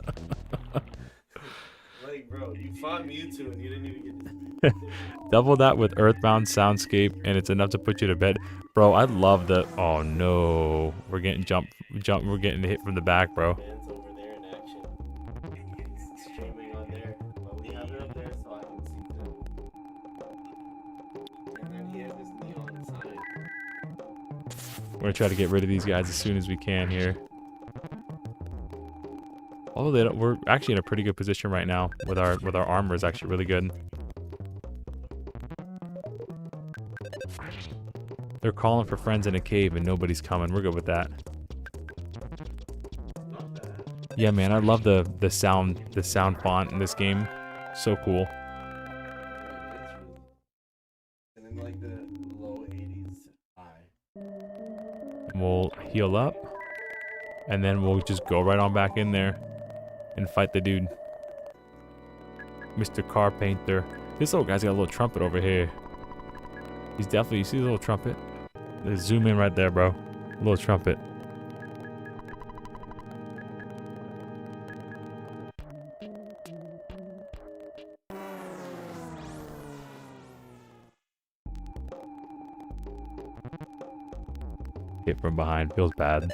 Like, bro, you fought Mewtwo and you didn't even get to. Double that with Earthbound soundscape, and it's enough to put you to bed. Bro, I love the. Oh no, we're getting jumped. We're getting hit from the back, bro. Fans over there in action. It's streaming on there, but we have it up there so I can see them. And then he has this neon sign. We're gonna try to get rid of these guys as soon as we can here. Although they don't, we're actually in a pretty good position right now with our armor is actually really good. They're calling for friends in a cave and nobody's coming. We're good with that. Not bad. Yeah, man, I love the sound font in this game. So cool. And then like the low 80s high. We'll heal up, and then we'll just go right on back in there and fight the dude. Mr. Carpenter. This little guy's got a little trumpet over here. He's definitely, you see the little trumpet? Let's zoom in right there, bro. Little trumpet. Hit from behind, feels bad.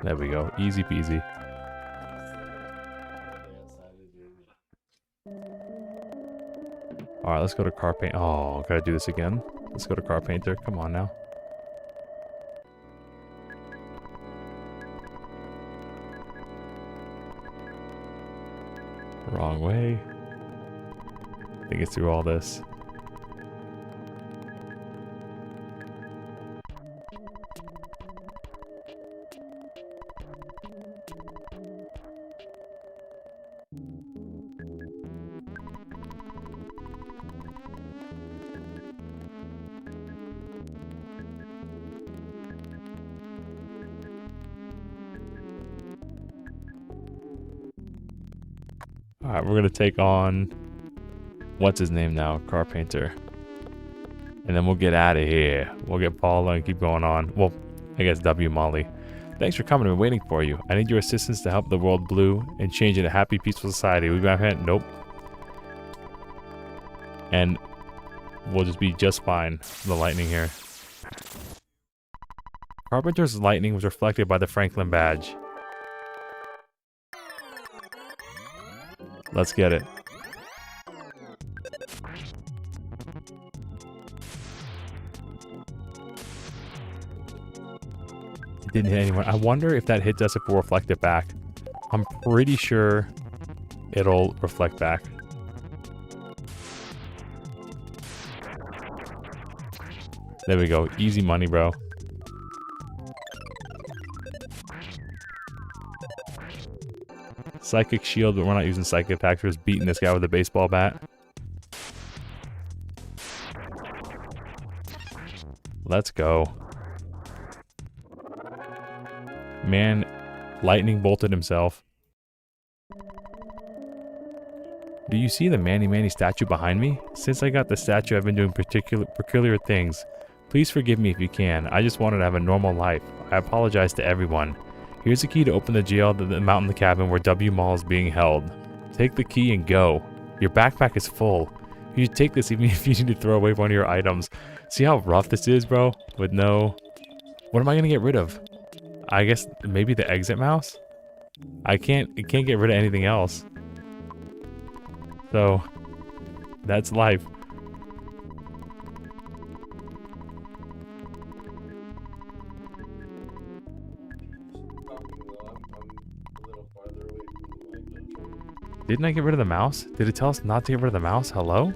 There we go, easy peasy. Alright, let's go to Carpenter. Oh, gotta do this again. Let's go to Carpenter. Come on now. Wrong way. I think it's through all this. Alright, we're gonna take on what's his name now? Car painter. And then we'll get out of here. We'll get Paula and keep going on. Well, I guess W Molly. Thanks for coming. I've been waiting for you. I need your assistance to help the world blue and change it a happy, peaceful society. We got hand? Nope. And we'll just be just fine. The lightning here. Carpenter's lightning was reflected by the Franklin badge. Let's get it. It didn't hit anyone. I wonder if that hits us if we'll reflect it back. I'm pretty sure it'll reflect back. There we go. Easy money, bro. Psychic shield, but we're not using psychic attacks. We're just beating this guy with a baseball bat. Let's go. Man, lightning bolted himself. Do you see the Manny statue behind me? Since I got the statue, I've been doing peculiar things. Please forgive me if you can. I just wanted to have a normal life. I apologize to everyone. Here's the key to open the jail that the mountain, the cabin where W Mall is being held. Take the key and go. Your backpack is full. You should take this even if you need to throw away one of your items. See how rough this is, bro? With no... What am I gonna get rid of? I guess maybe the exit mouse? It can't get rid of anything else. So, that's life. Didn't I get rid of the mouse? Did it tell us not to get rid of the mouse? Hello?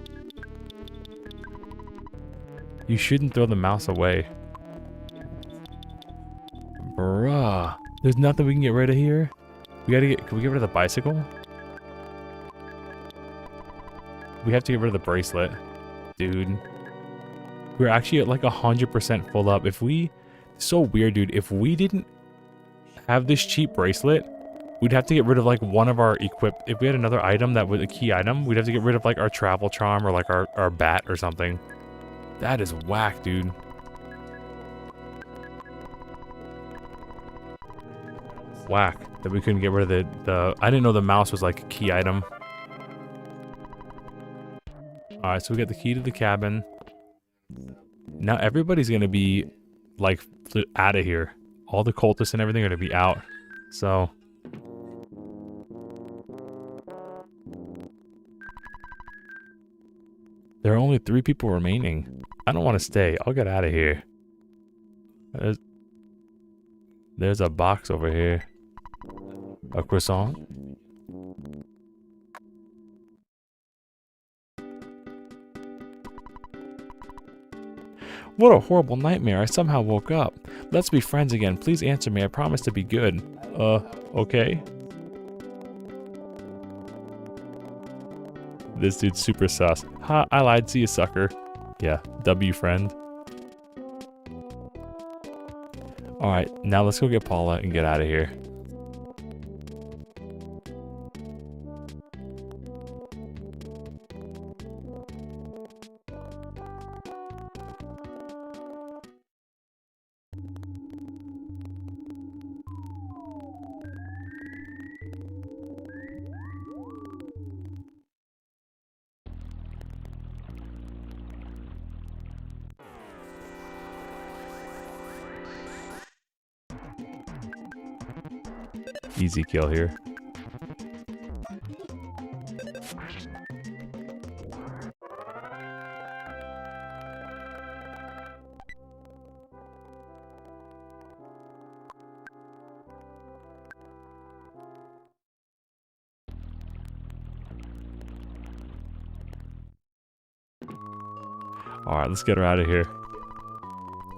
You shouldn't throw the mouse away. Bruh. There's nothing we can get rid of here? Can we get rid of the bicycle? We have to get rid of the bracelet. Dude. We're actually at like 100% full up. So weird, dude. If we didn't have this cheap bracelet, we'd have to get rid of like one of our if we had another item that was a key item, we'd have to get rid of like our travel charm or like our bat or something. That is whack, dude. Whack that we couldn't get rid of the I didn't know the mouse was like a key item. Alright, so we got the key to the cabin. Now everybody's gonna be like out of here. All the cultists and everything are gonna be out. So there are only 3 people remaining. I don't want to stay. I'll get out of here. There's a box over here. A croissant. What a horrible nightmare. I somehow woke up. Let's be friends again. Please answer me. I promise to be good. Okay. This dude's super sus. Ha, I lied. See you, sucker. Yeah, W friend. Alright, now let's go get Paula and get out of here. Easy kill here. Alright, let's get her out of here.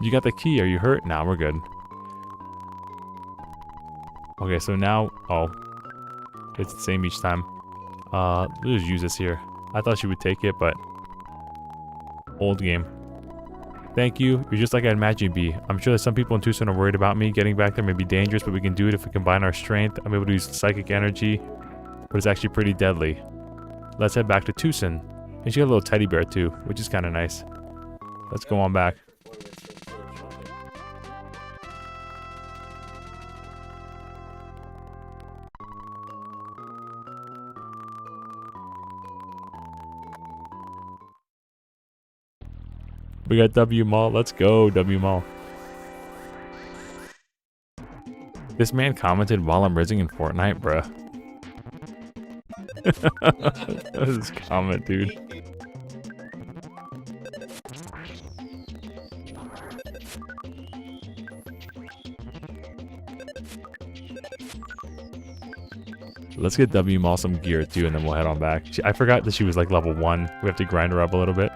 You got the key. Are you hurt? Nah, we're good. Okay, so now... Oh. It's the same each time. Let's just use this here. I thought she would take it, but... Old game. Thank you. You're just like I imagined you'd be. I'm sure that some people in Twoson are worried about me. Getting back there may be dangerous, but we can do it if we combine our strength. I'm able to use psychic energy, but it's actually pretty deadly. Let's head back to Twoson. And she got a little teddy bear too, which is kind of nice. Let's go on back. We got W Mall. Let's go, W Mall. This man commented while I'm rizzing in Fortnite, bruh. That was his comment, dude. Let's get W Mall some gear too, and then we'll head on back. I forgot that she was like level 1. We have to grind her up a little bit.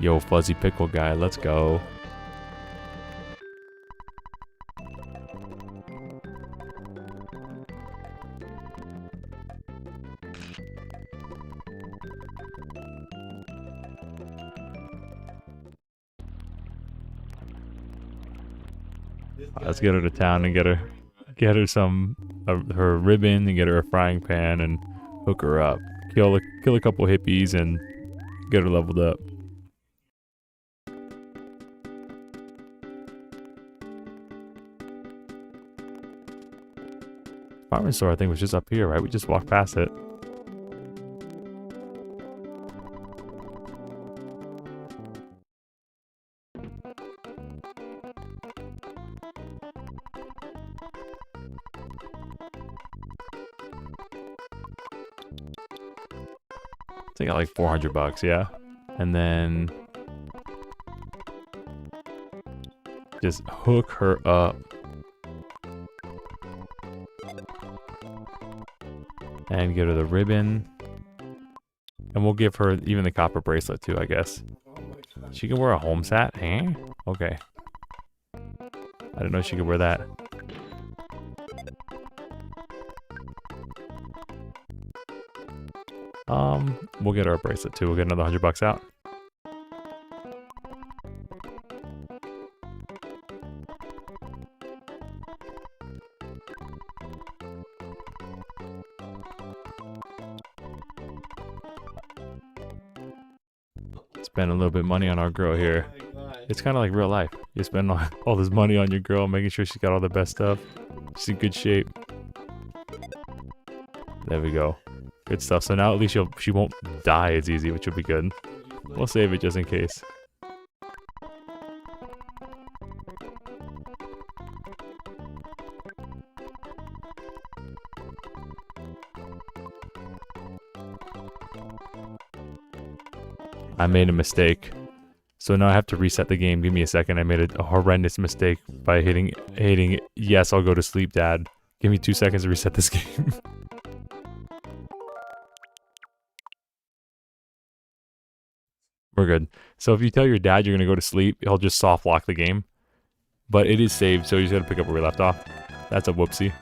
Yo, fuzzy pickle guy, let's go. Let's get her to town and get her some her ribbon and get her a frying pan and hook her up. Kill a couple hippies and get her leveled up. Department store I think was just up here, right? We just walked past it. I got like 400 bucks, yeah. And then just hook her up. And get her the ribbon. And we'll give her even the copper bracelet too, I guess. She can wear a Holmes hat, eh? Okay. I didn't know she could wear that. We'll get her a bracelet too. We'll get another 100 bucks out. Spend a little bit of money on our girl here. It's kind of like real life. You spend all this money on your girl, making sure she's got all the best stuff. She's in good shape. There we go. Good stuff. So now at least she won't die as easy, which will be good. We'll save it just in case. I made a mistake. So now I have to reset the game. Give me a second. I made a horrendous mistake by hitting yes, I'll go to sleep, Dad. Give me 2 seconds to reset this game. We're good. So if you tell your dad you're going to go to sleep, he'll just soft lock the game. But it is saved, so you just got to pick up where we left off. That's a whoopsie.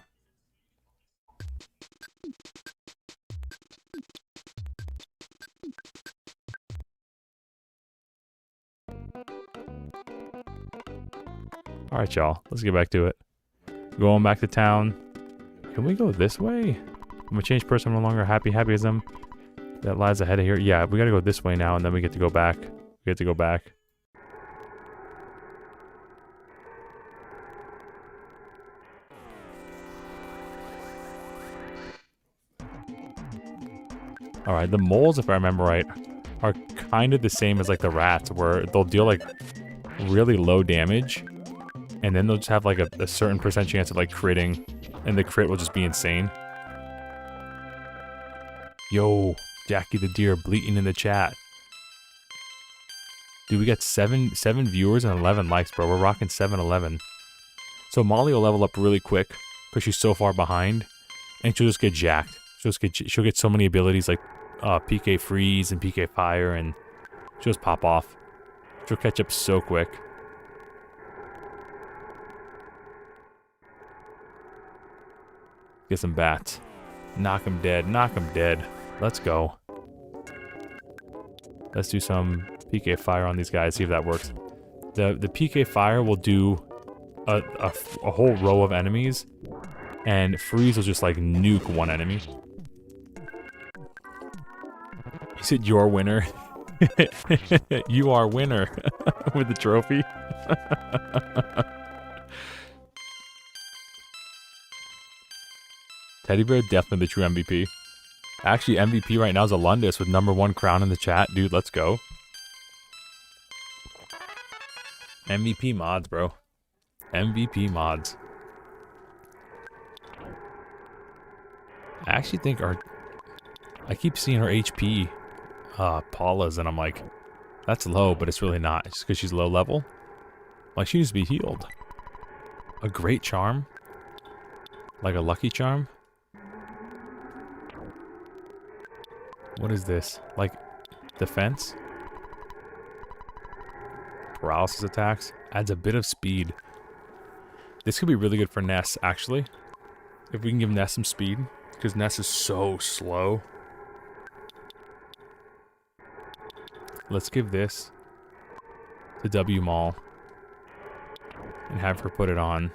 Alright, y'all. Let's get back to it. Going back to town. Can we go this way? I'm a changed person. I'm no longer happy. Happyism. That lies ahead of here. Yeah, we gotta go this way now, and then we get to go back. We get to go back. Alright, the moles, if I remember right, are kind of the same as like the rats, where they'll deal like really low damage, and then they'll just have like a certain percent chance of like critting, and the crit will just be insane. Yo, Jackie the Deer bleating in the chat. Dude, we got seven viewers and 11 likes, bro. We're rocking 7-11. So Molly will level up really quick. because she's so far behind, and she'll just get jacked. She'll get so many abilities like PK freeze and PK fire, and she'll just pop off. She'll catch up so quick. Get some bats. Knock him dead. Knock him dead. Let's go. Let's do some PK fire on these guys. See if that works. The PK fire will do a whole row of enemies, and freeze will just like nuke one enemy. You said your winner. You are winner with the trophy. Teddy Bear, definitely the true MVP. Actually, MVP right now is Alundis with #1 crown in the chat. Dude, let's go. MVP mods, bro. MVP mods. I actually think I keep seeing her HP, Paula's, and I'm like, that's low, but it's really not. It's just because she's low level. Like, she needs to be healed. A great charm? Like a lucky charm? What is this? Like, defense? Paralysis attacks? Adds a bit of speed. This could be really good for Ness, actually. If we can give Ness some speed. Because Ness is so slow. Let's give this to W Mall. And have her put it on.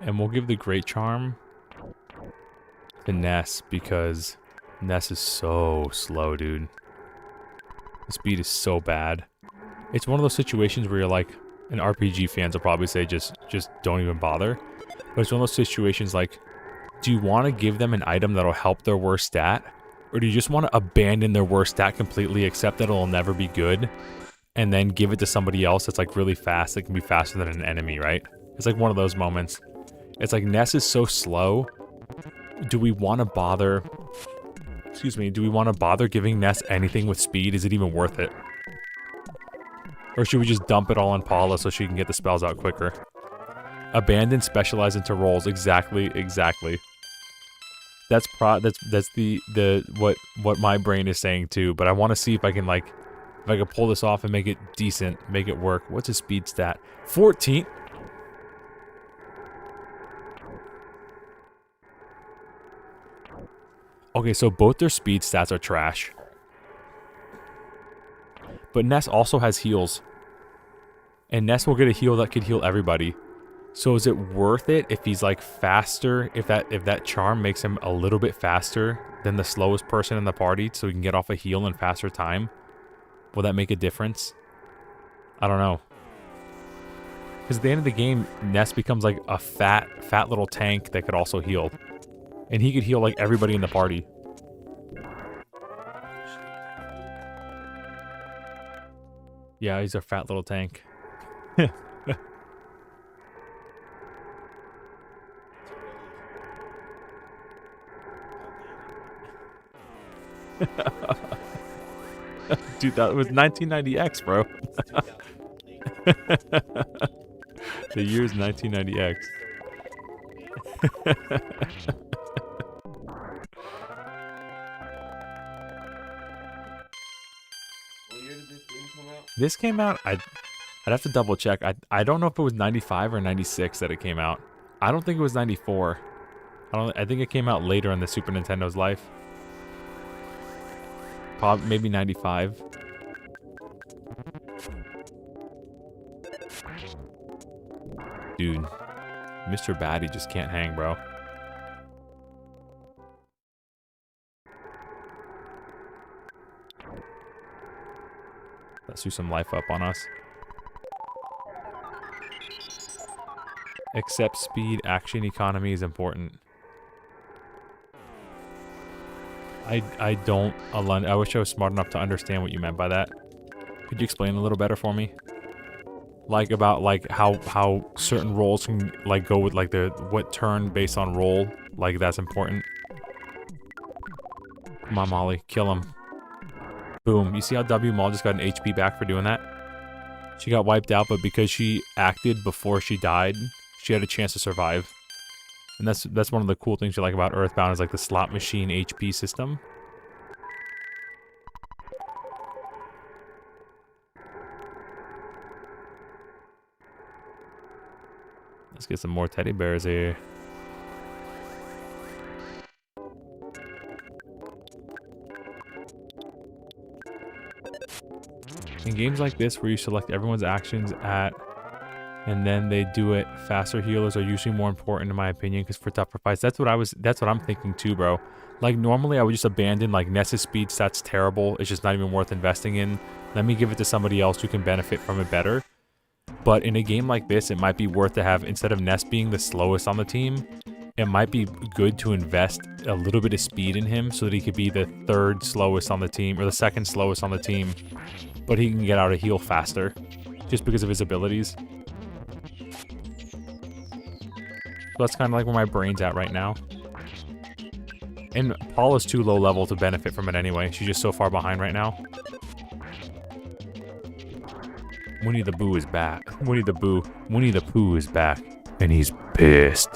And we'll give the Great Charm to Ness, because Ness is so slow, dude. The speed is so bad. It's one of those situations where you're like, and RPG fans will probably say just don't even bother. But it's one of those situations like, do you want to give them an item that'll help their worst stat? Or do you just want to abandon their worst stat completely, accept that it'll never be good, and then give it to somebody else that's like really fast, that can be faster than an enemy, right? It's like one of those moments. It's like, Ness is so slow. Do we want to bother... Excuse me, do we want to bother giving Ness anything with speed? Is it even worth it? Or should we just dump it all on Paula so she can get the spells out quicker? Abandon, specialize into rolls. Exactly. That's what my brain is saying too. But I want to see if I can pull this off and make it decent, make it work. What's his speed stat? 14. Okay, so both their speed stats are trash. But Ness also has heals. And Ness will get a heal that could heal everybody. So is it worth it if he's like faster, if that charm makes him a little bit faster than the slowest person in the party so he can get off a heal in faster time? Will that make a difference? I don't know. Because at the end of the game, Ness becomes like a fat little tank that could also heal. And he could heal like everybody in the party. Yeah, he's a fat little tank. Dude, that was 1990X, bro. The year's 1990X. This came out, I'd have to double check. I don't know if it was 95 or 96 that it came out. I don't think it was 94. I think it came out later in the Super Nintendo's life. Maybe 95. Dude, Mr. Batty just can't hang, bro. Let's do some life up on us. Except speed, action, economy is important. I don't, I wish I was smart enough to understand what you meant by that. Could you explain a little better for me? Like about like how certain rolls can like go with like what turn based on roll, like that's important. Come on, Molly, kill him. Boom. You see how W Maul just got an HP back for doing that? She got wiped out, but because she acted before she died, she had a chance to survive. And that's one of the cool things you like about Earthbound is like the slot machine HP system. Let's get some more teddy bears here. In games like this where you select everyone's actions at and then they do it, faster healers are usually more important in my opinion, because for tougher fights, that's what I'm thinking too, bro. Like normally I would just abandon like Ness's speed stats terrible, it's just not even worth investing in. Let me give it to somebody else who can benefit from it better. But in a game like this, it might be worth to have, instead of Ness being the slowest on the team, it might be good to invest a little bit of speed in him so that he could be the third slowest on the team, or the second slowest on the team, but he can get out of heal faster, just because of his abilities. So that's kind of like where my brain's at right now. And Paula's too low level to benefit from it anyway. She's just so far behind right now. Winnie the Pooh is back. Winnie the Pooh is back. And he's pissed.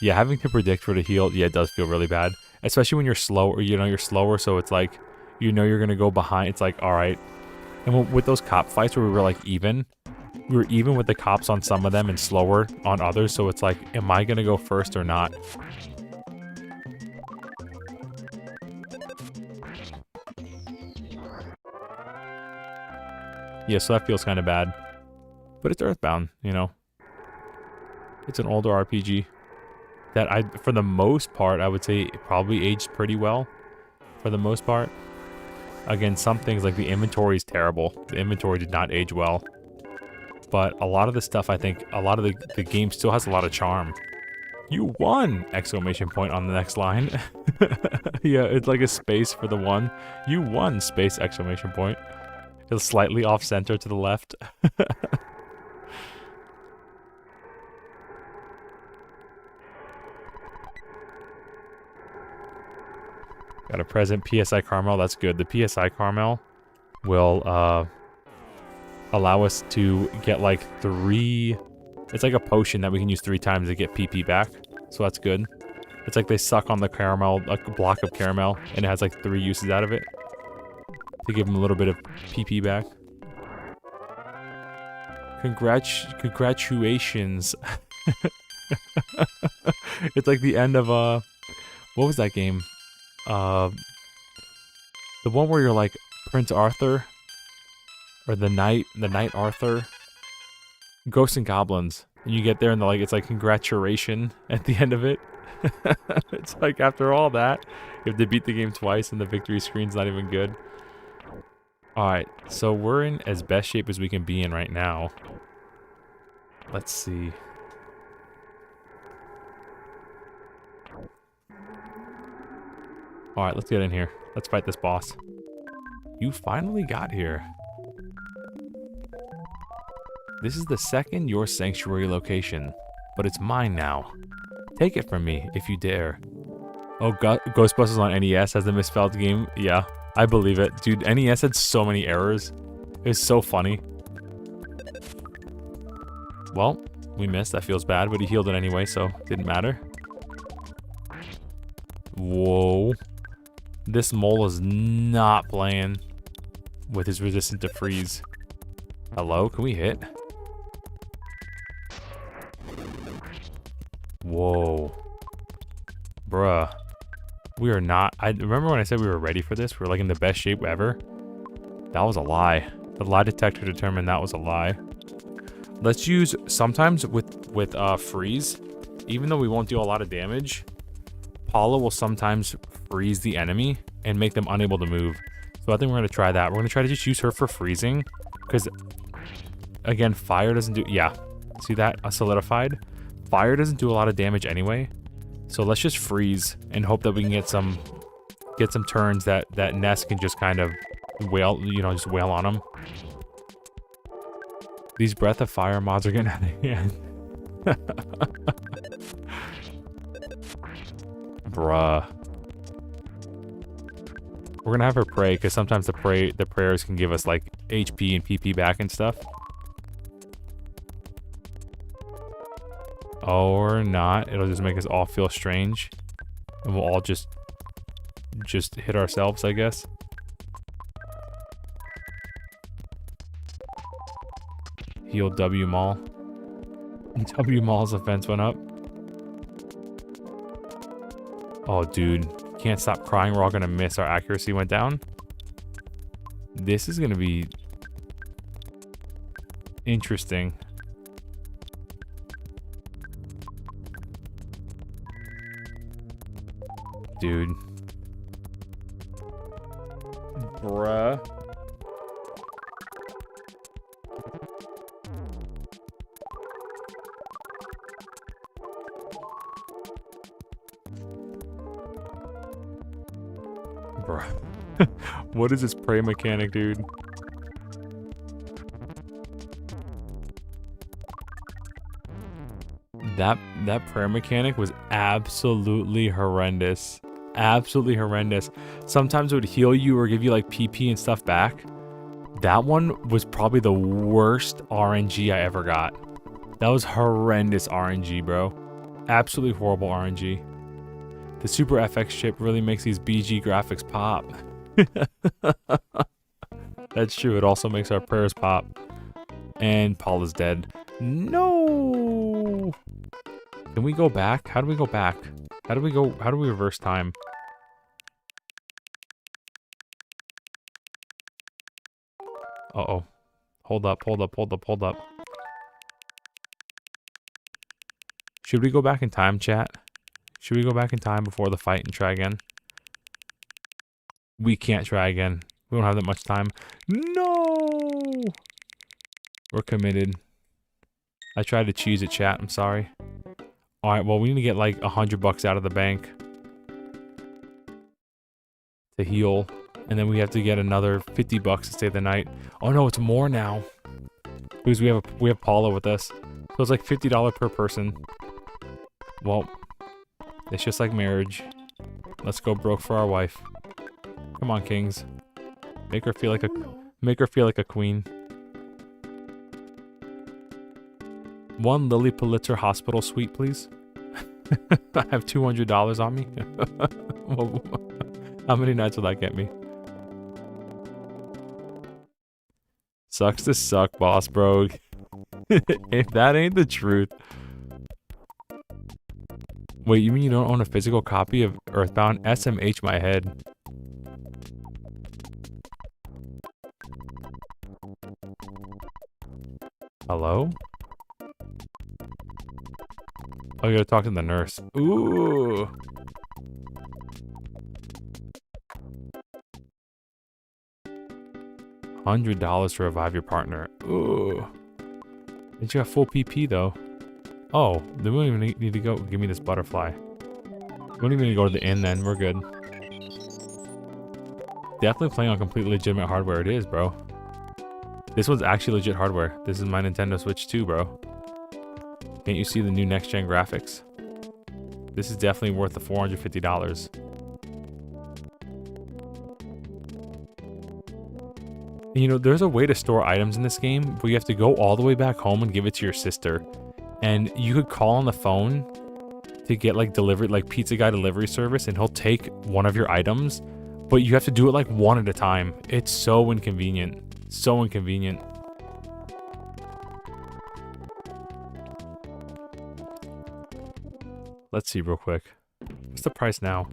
Yeah, having to predict for the heal, yeah, it does feel really bad. Especially when you're slow, or you're slower, so it's like, you're gonna go behind. It's like, alright. And with those cop fights where we were like even, we were even with the cops on some of them and slower on others, so it's like, am I gonna go first or not? Yeah, so that feels kind of bad. But it's Earthbound, you know. It's an older RPG that for the most part, I would say it probably aged pretty well. For the most part. Again, some things like the inventory is terrible. The inventory did not age well. But a lot of the stuff, I think, a lot of the game still has a lot of charm. You won! Exclamation point on the next line. Yeah, it's like a space for the one. You won! Space exclamation point. It's slightly off center to the left. Got a present PSI Caramel. That's good. The PSI Caramel will allow us to get like 3... It's like a potion that we can use 3 times to get PP back. So that's good. It's like they suck on the caramel, like a block of caramel, and it has like 3 uses out of it. To give them a little bit of PP back. Congratulations. It's like the end of what was that game? The one where you're like Prince Arthur, or the Knight Arthur, Ghosts and Goblins, and you get there and it's like congratulation at the end of it. It's like after all that, you have to beat the game twice and the victory screen's not even good. Alright, so we're in as best shape as we can be in right now. Let's see. Alright, let's get in here. Let's fight this boss. You finally got here. This is the second Your Sanctuary location, but it's mine now. Take it from me, if you dare. Oh, Ghostbusters on NES has the misspelled game? Yeah, I believe it. Dude, NES had so many errors. It was so funny. Well, we missed. That feels bad, but he healed it anyway, so it didn't matter. Whoa. This mole is not playing with his resistance to freeze. Hello? Can we hit? Whoa. Bruh. We are not... I remember when I said we were ready for this? We were like in the best shape ever? That was a lie. The lie detector determined that was a lie. Let's use... Sometimes with freeze, even though we won't deal a lot of damage, Paula will sometimes freeze the enemy and make them unable to move. So I think we're going to try that. We're going to try to just use her for freezing. Because, again, fire doesn't do... Yeah. See that? Solidified? Fire doesn't do a lot of damage anyway. So let's just freeze and hope that we can get some turns that Ness can just kind of wail, just wail on him. These Breath of Fire mods are getting out of hand. Bruh. We're gonna have her pray, because sometimes the prayers can give us like HP and PP back and stuff. Or not. It'll just make us all feel strange. And we'll all just hit ourselves, I guess. Heal W Mall. W Mall's offense went up. Oh, dude. Can't stop crying. We're all gonna miss. Our accuracy went down. This is gonna be interesting. Dude. Bruh. Bruh. What is this prey mechanic, dude? That prayer mechanic was absolutely horrendous. Absolutely horrendous. Sometimes it would heal you or give you like PP and stuff back. That one was probably the worst RNG I ever got. That was horrendous RNG, bro. Absolutely horrible RNG. The Super FX chip really makes these BG graphics pop. That's true. It also makes our prayers pop. And Paula's dead. No! Can we go back? How do we go back? How do we reverse time? Uh-oh. Hold up. Should we go back in time, chat? Should we go back in time before the fight and try again? We can't try again. We don't have that much time. No! We're committed. I tried to cheese it, chat. I'm sorry. Alright, well, we need to get like $100 out of the bank to heal. And then we have to get another $50 to stay the night. Oh no, it's more now. Because we have Paula with us. So it's like $50 per person. Well, it's just like marriage. Let's go broke for our wife. Come on, kings. Make her feel like a queen. One Lily Pulitzer hospital suite, please. I have $200 on me. How many nights will that get me? Sucks to suck, boss bro. If that ain't the truth. Wait, you mean you don't own a physical copy of Earthbound? SMH my head. Hello? Oh, you gotta talk to the nurse. Ooh. $100 to revive your partner. Ooh. Did you have full PP though? Oh, then we don't even need to go. Give me this butterfly. We don't even need to go to the inn then. We're good. Definitely playing on completely legitimate hardware. It is, bro. This one's actually legit hardware. This is my Nintendo Switch 2, bro. Can't you see the new next-gen graphics? This is definitely worth the $450. You know, there's a way to store items in this game where you have to go all the way back home and give it to your sister. And you could call on the phone to get like delivery, like pizza guy delivery service, and he'll take one of your items, but you have to do it like one at a time. It's so inconvenient. So inconvenient. Let's see real quick. What's the price now?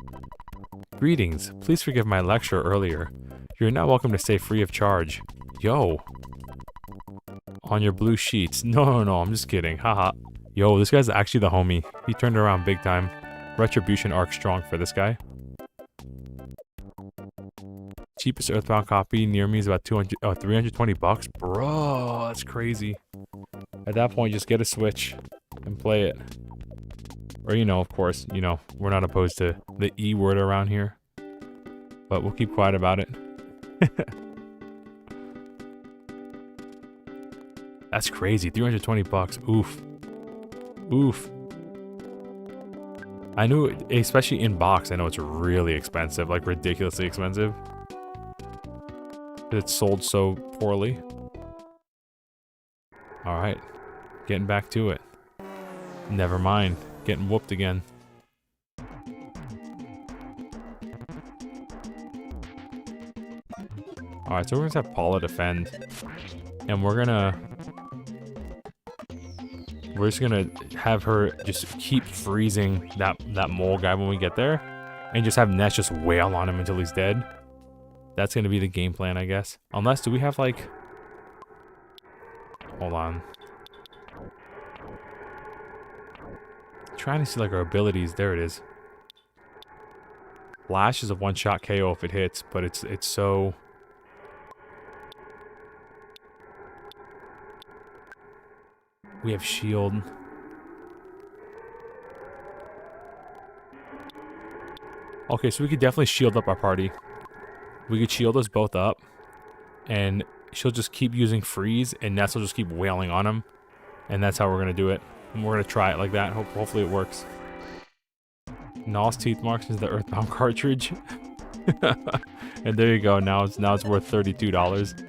Greetings. Please forgive my lecture earlier. You're now welcome to stay free of charge. Yo. On your blue sheets. No, I'm just kidding. Haha. Yo, this guy's actually the homie. He turned around big time. Retribution arc strong for this guy. Cheapest Earthbound copy near me is about $320. Bro, that's crazy. At that point, just get a Switch and play it. Or, you know, of course, you know, we're not opposed to the E word around here. But we'll keep quiet about it. That's crazy. $320. Oof. Oof. I knew, especially in box, I know it's really expensive, like ridiculously expensive. It's sold so poorly. Alright. Getting back to it. Never mind. Getting whooped again. Alright, so we're gonna have Paula defend. And we're just gonna have her just keep freezing that mole guy when we get there. And just have Ness just wail on him until he's dead. That's gonna be the game plan, I guess. Unless, do we have like... Hold on. Trying to see like our abilities. There it is. Flash is a one-shot KO if it hits, but it's so... We have shield. Okay, so we could definitely shield up our party. We could shield us both up. And she'll just keep using freeze, and Ness will just keep wailing on him. And that's how we're going to do it. And we're going to try it like that. Hopefully it works. Nos teeth marks is the Earthbound cartridge. And there you go. Now it's worth $32.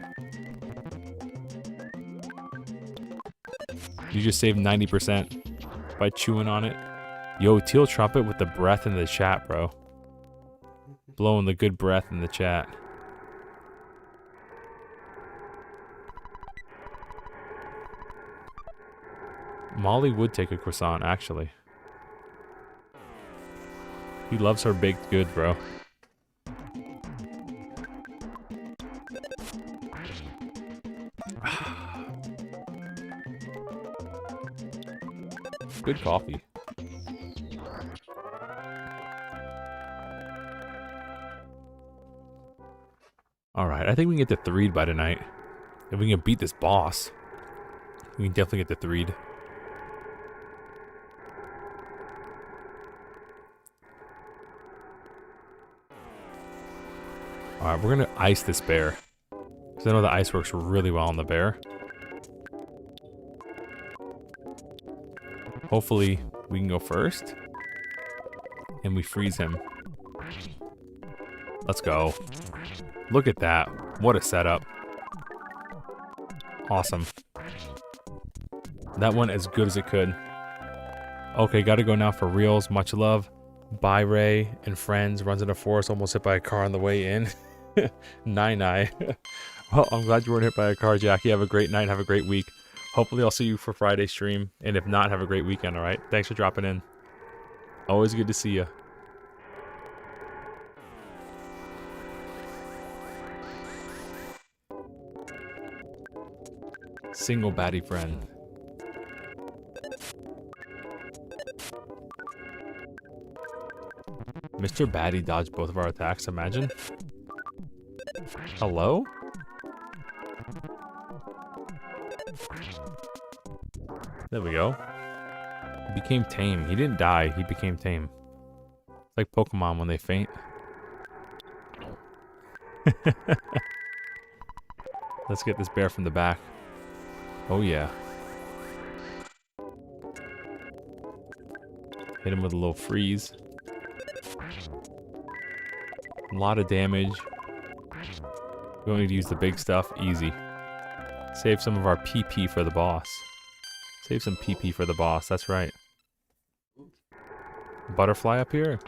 You just saved 90% by chewing on it. Yo, Teal Trumpet with the breath in the chat, bro. Blowing the good breath in the chat. Molly would take a croissant, actually. He loves her baked good, bro. Good coffee. Alright, I think we can get the 3'd by tonight. If we can beat this boss, we can definitely get the 3'd. Alright, we're gonna ice this bear. Because I know the ice works really well on the bear. Hopefully, we can go first. And we freeze him. Let's go. Look at that. What a setup. Awesome. That went as good as it could. Okay, gotta go now for reals. Much love. Bye, Ray and friends. Runs in a forest, almost hit by a car on the way in. Nine. Well, I'm glad you weren't hit by a car, Jackie. Have a great night. Have a great week. Hopefully I'll see you for Friday's stream. And if not, have a great weekend, alright? Thanks for dropping in. Always good to see you. Single baddie friend. Mr. Baddie dodged both of our attacks, imagine. Hello? There we go. He became tame. He didn't die, he became tame. It's like Pokemon when they faint. Let's get this bear from the back. Oh yeah. Hit him with a little freeze. A lot of damage. We don't need to use the big stuff. Easy. Save some of our PP for the boss. Save some PP for the boss. That's right. Butterfly up here.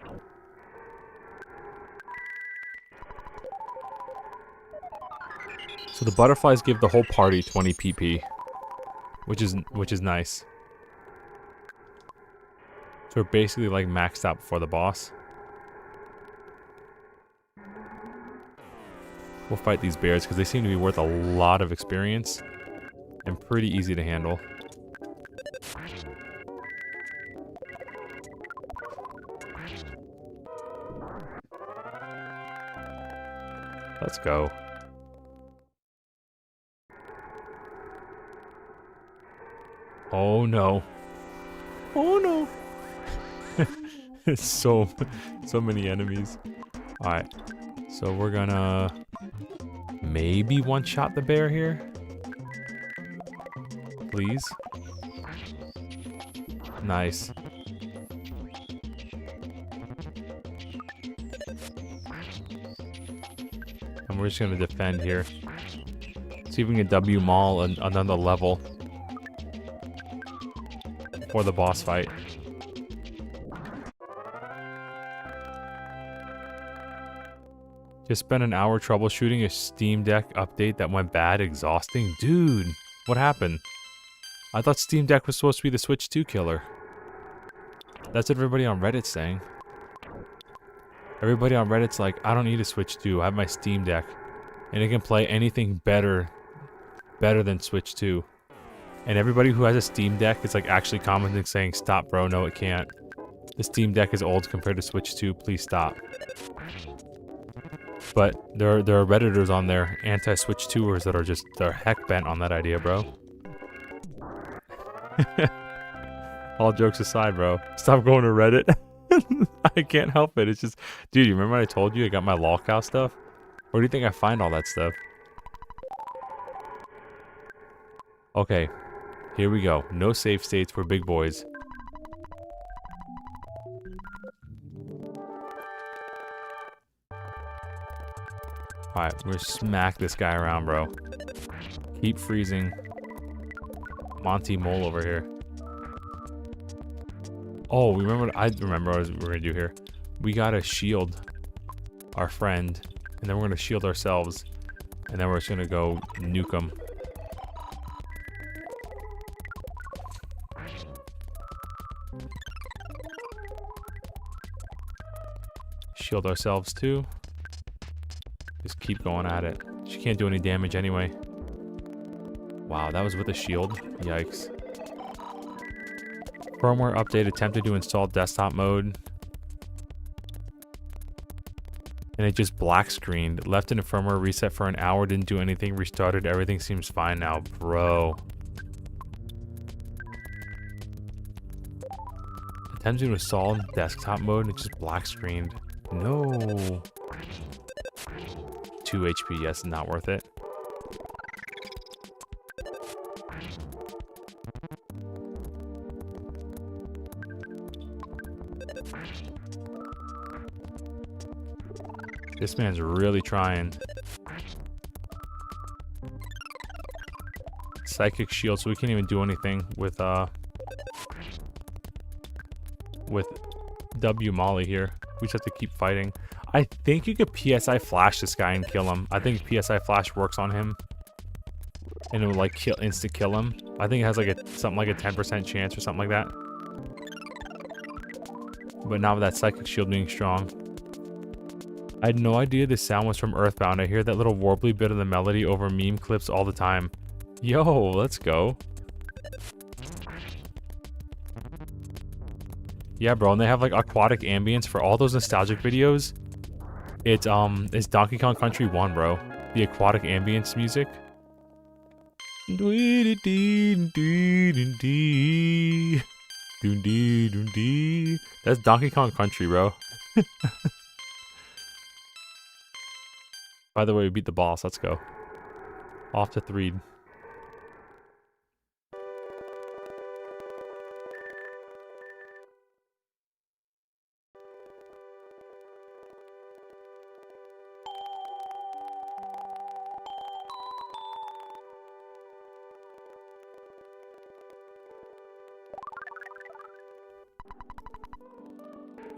So the butterflies give the whole party 20 PP. Which is nice. So we're basically like maxed out before the boss. We'll fight these bears because they seem to be worth a lot of experience and pretty easy to handle. Let's go. Oh no. Oh no. so many enemies. Alright. So we're gonna maybe one-shot the bear here. Please. Nice. And we're just gonna defend here. See if we can W Maul another level for the boss fight. Just spent an hour troubleshooting a Steam Deck update that went bad. Exhausting. Dude, what happened? I thought Steam Deck was supposed to be the Switch 2 killer. That's what everybody on Reddit's saying. Everybody on Reddit's like, I don't need a Switch 2. I have my Steam Deck. And it can play anything better than Switch 2. And everybody who has a Steam Deck is like actually commenting saying, stop bro, no it can't. The Steam Deck is old compared to Switch 2, please stop. But there are Redditors on there, anti-Switch 2ers that are just, they're heck bent on that idea, bro. All jokes aside, bro. Stop going to Reddit. I can't help it. It's just, dude, you remember when I told you I got my lolcow stuff? Where do you think I find all that stuff? Okay, here we go. No save states for big boys. Alright, we're gonna smack this guy around, bro. Keep freezing. Monty Mole over here. Oh, I remember what we're gonna do here. We gotta shield our friend, and then we're gonna shield ourselves, and then we're just gonna go nuke him. Shield ourselves too. Just keep going at it. She can't do any damage anyway. Wow, that was with a shield. Yikes. Firmware update attempted to install desktop mode. And it just black screened. Left in a firmware reset for an hour, didn't do anything, restarted, everything seems fine now. Bro. Attempted to install desktop mode and it just black screened. No. 2 HP, yes, not worth it. This man's really trying. Psychic shield, so we can't even do anything with W Molly here. We just have to keep fighting. I think you could PSI flash this guy and kill him. I think PSI flash works on him. And it will like instant kill him. I think it has like something like a 10% chance or something like that. But not with that psychic shield being strong. I had no idea this sound was from Earthbound. I hear that little warbly bit of the melody over meme clips all the time. Yo, let's go. Yeah, bro, and they have like aquatic ambience for all those nostalgic videos. It's Donkey Kong Country 1, bro. The aquatic ambience music. That's Donkey Kong Country, bro. By the way, we beat the boss. Let's go. Off to 3.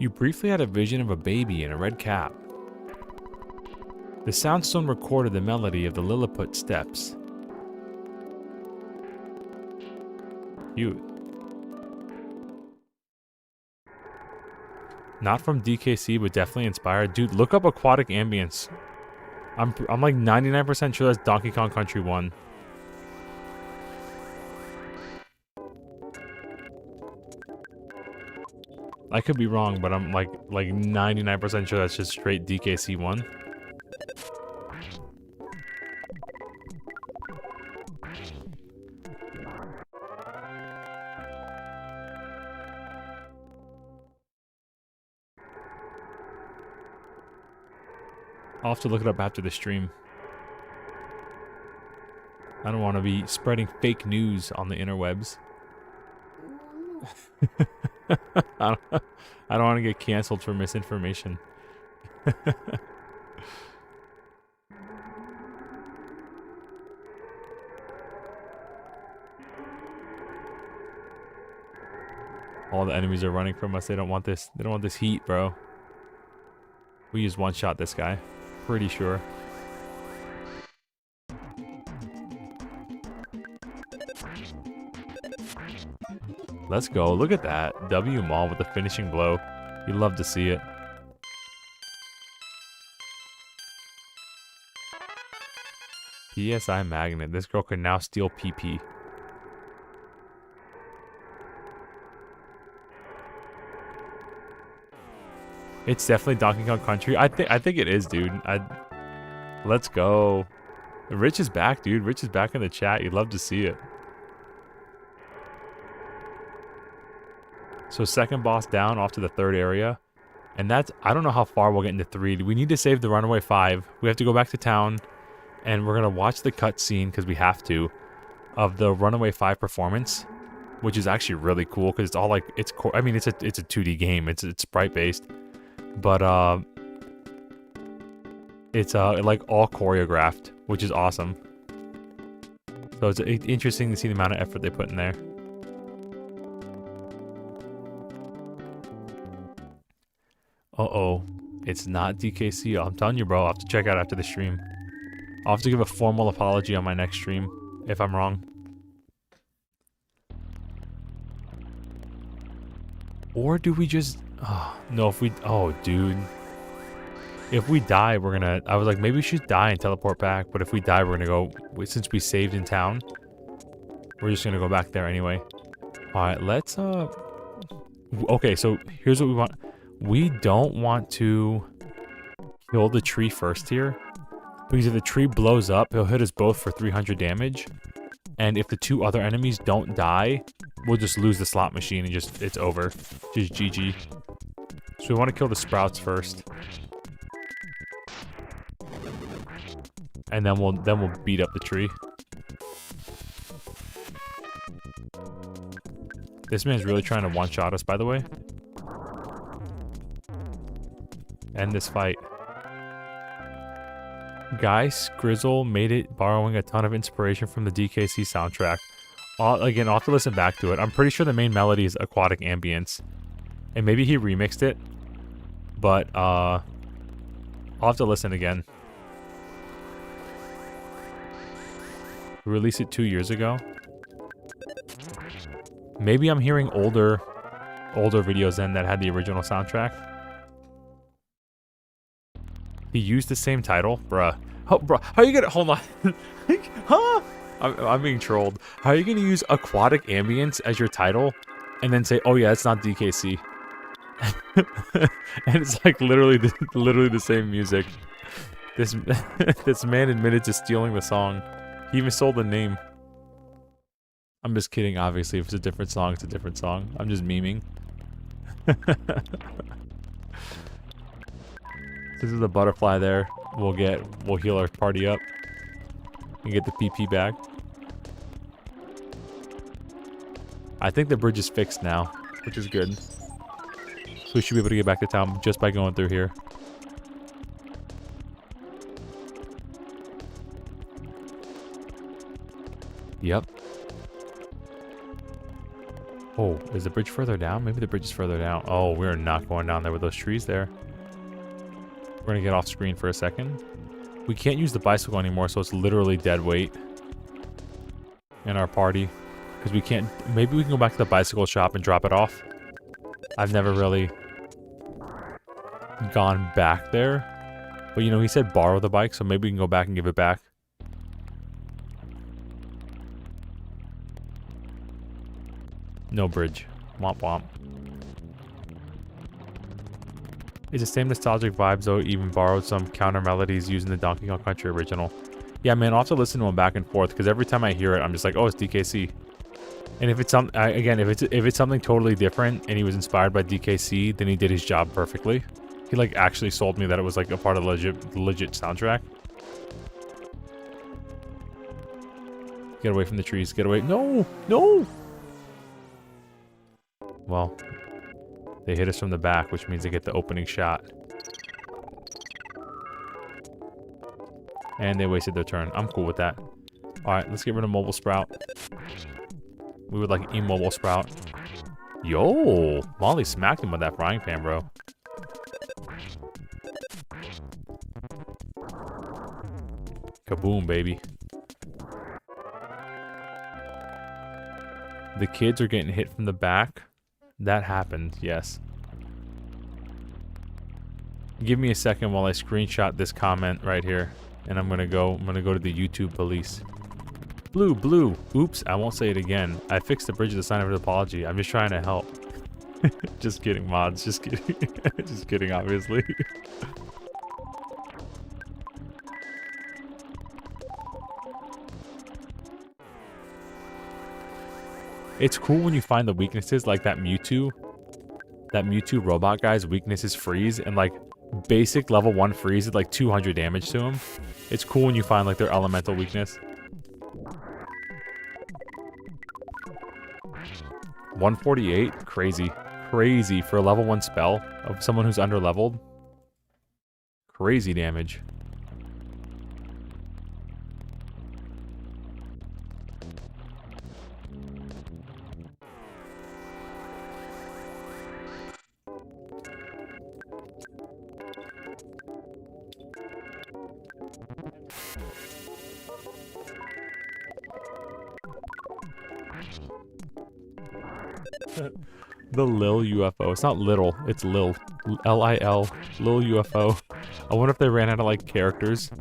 You briefly had a vision of a baby in a red cap. The soundstone recorded the melody of the Lilliput steps. Cute. Not from DKC, but definitely inspired. Dude, look up aquatic ambience. I'm like 99% sure that's Donkey Kong Country 1. I could be wrong, but I'm like 99% sure that's just straight DKC 1. I'll have to look it up after the stream. I don't want to be spreading fake news on the interwebs. I don't want to get canceled for misinformation. All the enemies are running from us. They don't want this. They don't want this heat, bro. We just one-shot this guy. Pretty sure. Let's go. Look at that. W Maul with the finishing blow. You'd love to see it. PSI Magnet. This girl can now steal PP. It's definitely Donkey Kong Country. I think it is, dude. Let's go. Rich is back, dude. Rich is back in the chat. You'd love to see it. So second boss down, off to the third area. And that's, I don't know how far we'll get into 3. We need to save the Runaway 5. We have to go back to town. And we're going to watch the cutscene, because we have to, of the Runaway 5 performance. Which is actually really cool, because it's all like, I mean, it's a 2D game. It's sprite based. But it's like all choreographed, which is awesome. So it's interesting to see the amount of effort they put in there. Uh-oh. It's not DKC. I'm telling you, bro. I'll have to check out after the stream. I'll have to give a formal apology on my next stream if I'm wrong. Or do we just... Oh, no, if we... Oh, dude. If we die, we're gonna... I was like, maybe we should die and teleport back. But if we die, we're gonna go... Since we saved in town, we're just gonna go back there anyway. Alright, let's... Okay, so here's what we want. We don't want to kill the tree first here. Because if the tree blows up, he'll hit us both for 300 damage. And if the 2 other enemies don't die, we'll just lose the slot machine and just, it's over. Just GG. So we want to kill the sprouts first. And then we'll beat up the tree. This man's really trying to one-shot us, by the way. End this fight. Guy Skrizzle made it borrowing a ton of inspiration from the DKC soundtrack. Again, I'll have to listen back to it. I'm pretty sure the main melody is Aquatic Ambience. And maybe he remixed it. But, I'll have to listen again. We released it 2 years ago. Maybe I'm hearing older videos then that had the original soundtrack. He used the same title? Bruh. Oh, bruh. How are you gonna... Hold on. Huh? I'm being trolled. How are you gonna use Aquatic Ambience as your title and then say, oh yeah, it's not DKC? And it's like literally the same music. This man admitted to stealing the song. He even stole the name. I'm just kidding, obviously. If it's a different song, it's a different song. I'm just memeing. This is a butterfly there. We'll heal our party up. And get the PP back. I think the bridge is fixed now, which is good. So we should be able to get back to town just by going through here. Yep. Oh, is the bridge further down? Maybe the bridge is further down. Oh, we're not going down there with those trees there. We're gonna get off screen for a second. We can't use the bicycle anymore, so it's literally dead weight in our party. Because we can't... Maybe we can go back to the bicycle shop and drop it off. I've never really gone back there. But, you know, he said borrow the bike, so maybe we can go back and give it back. No bridge. Womp womp. It's the same nostalgic vibes, though. Even borrowed some counter melodies using the Donkey Kong Country original. Yeah, man, I'll have to listen to them back and forth because every time I hear it, I'm just like, oh, it's DKC. And if it's if it's something totally different and he was inspired by DKC, then he did his job perfectly. He like actually sold me that it was like a part of the legit soundtrack. Get away from the trees. Get away. No, no. Well. They hit us from the back, which means they get the opening shot. And they wasted their turn. I'm cool with that. Alright, let's get rid of Mobile Sprout. We would like Immobile Sprout. Yo, Molly smacked him with that frying pan, bro. Kaboom, baby. The kids are getting hit from the back. That happened, yes. Give me a second while I screenshot this comment right here. And I'm gonna go to the YouTube police. Blue, blue. Oops, I won't say it again. I fixed the bridge of the sign of apology. I'm just trying to help. Just kidding, mods. Just kidding. Just kidding, obviously. It's cool when you find the weaknesses, like that Mewtwo. That Mewtwo robot guy's weakness is freeze, and like basic level 1 freeze is like 200 damage to him. It's cool when you find like their elemental weakness. 148? Crazy. Crazy for a level 1 spell of someone who's under leveled. Crazy damage. The Lil UFO. It's not little, it's Lil. L-I-L. Lil UFO. I wonder if they ran out of like characters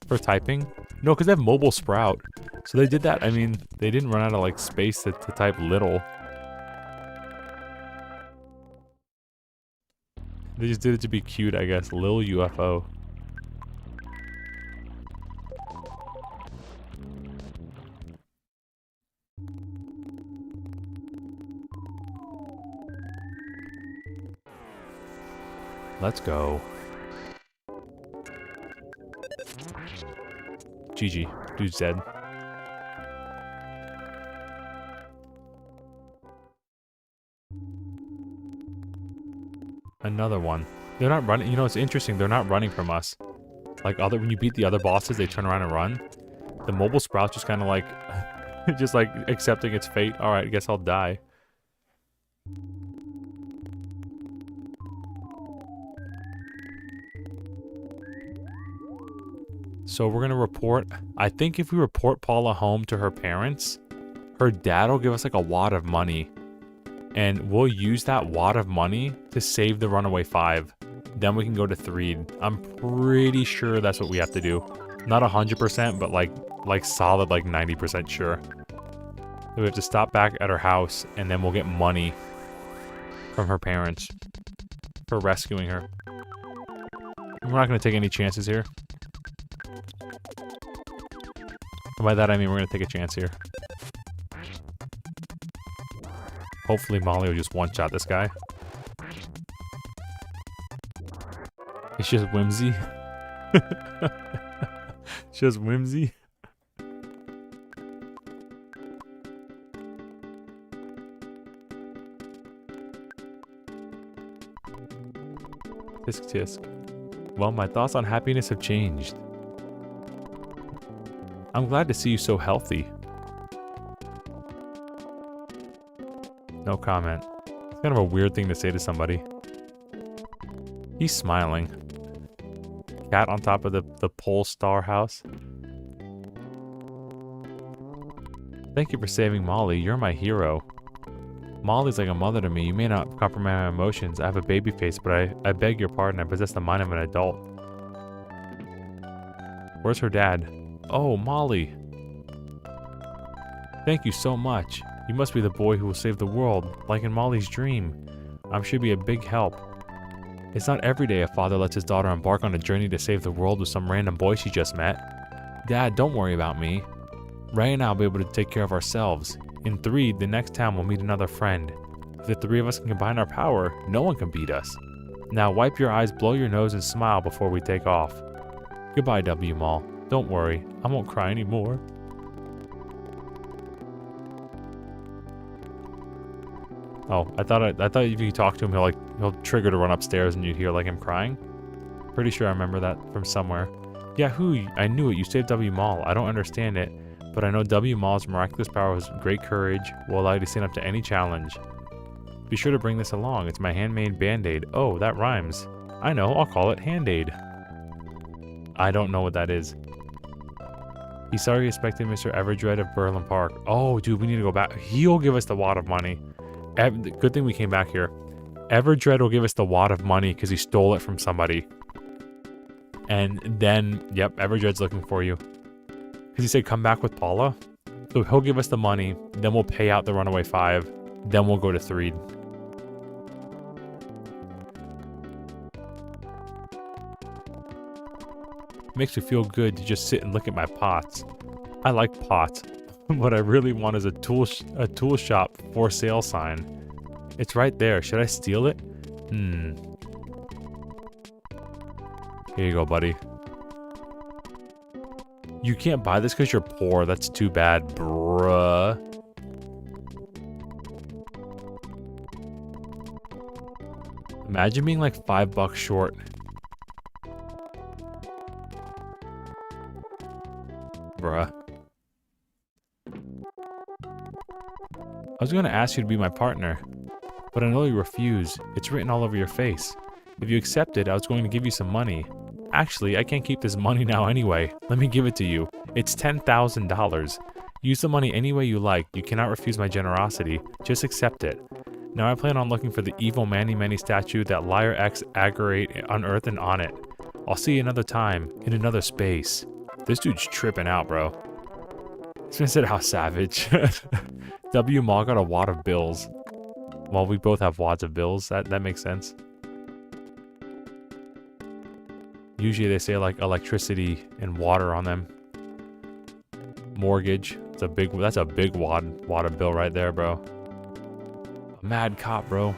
for typing. No, because they have mobile sprout. So they did that. I mean, they didn't run out of like space to type little. They just did it to be cute, I guess. Lil UFO. Let's go. GG. Dude's dead. Another one. They're not running. You know, it's interesting. They're not running from us. Like when you beat the other bosses, they turn around and run. The mobile sprout just kind of like, just like accepting its fate. All right, I guess I'll die. So we're gonna report. I think if we report Paula home to her parents, her dad will give us like a wad of money. And we'll use that wad of money to save the Runaway 5. Then we can go to Threed. I'm pretty sure that's what we have to do. Not 100%, but like solid like 90% sure. We have to stop back at her house, and then we'll get money from her parents for rescuing her. We're not gonna take any chances here. And by that I mean we're gonna take a chance here. Hopefully Molly will just one-shot this guy. It's just whimsy. It's just whimsy. Tisk tisk. Well, my thoughts on happiness have changed. I'm glad to see you so healthy. No comment. It's kind of a weird thing to say to somebody. He's smiling. Cat on top of the pole star house. Thank you for saving Molly. You're my hero. Molly's like a mother to me. You may not comprehend my emotions. I have a baby face, but I beg your pardon. I possess the mind of an adult. Where's her dad? Oh, Molly. Thank you so much. You must be the boy who will save the world, like in Molly's dream. I'm sure you'll be a big help. It's not every day a father lets his daughter embark on a journey to save the world with some random boy she just met. Dad, don't worry about me. Ray and I will be able to take care of ourselves. In Threed, the next town we'll meet another friend. If the three of us can combine our power, no one can beat us. Now wipe your eyes, blow your nose, and smile before we take off. Goodbye, W. Mall. Don't worry, I won't cry anymore. Oh, I thought if you talk to him, he'll trigger to run upstairs and you'd hear like him crying. Pretty sure I remember that from somewhere. Yahoo! I knew it. You saved W. Mall. I don't understand it, but I know W. Mall's miraculous power with great courage will allow you to stand up to any challenge. Be sure to bring this along. It's my handmade band-aid. Oh, that rhymes. I know, I'll call it Hand-Aid. I don't know what that is. He's sorry expected Mr. Everdread of Berlin Park. Oh, dude, we need to go back. He'll give us the wad of money. Good thing we came back here. Everdread will give us the wad of money because he stole it from somebody. And then, yep, Everdread's looking for you. Because he said come back with Paula. So he'll give us the money. Then we'll pay out the Runaway 5. Then we'll go to Threed. Makes me feel good to just sit and look at my pots. I like pots. What I really want is a tool shop for sale sign. It's right there. Should I steal it? Here you go, buddy. You can't buy this because you're poor. That's too bad, bruh. Imagine being like $5 short. Bruh. I was going to ask you to be my partner, but I know you refuse. It's written all over your face. If you accepted, I was going to give you some money. Actually, I can't keep this money now anyway. Let me give it to you. It's $10,000. Use the money any way you like. You cannot refuse my generosity. Just accept it. Now I plan on looking for the evil Manny statue that Liar X aggregate unearthed and Onett. I'll see you another time, in another space. This dude's tripping out, bro. He's gonna say how savage. W Maw got a wad of bills. Well, we both have wads of bills. That makes sense. Usually they say like electricity and water on them. Mortgage. That's a big wad of bill right there, bro. A mad cop, bro.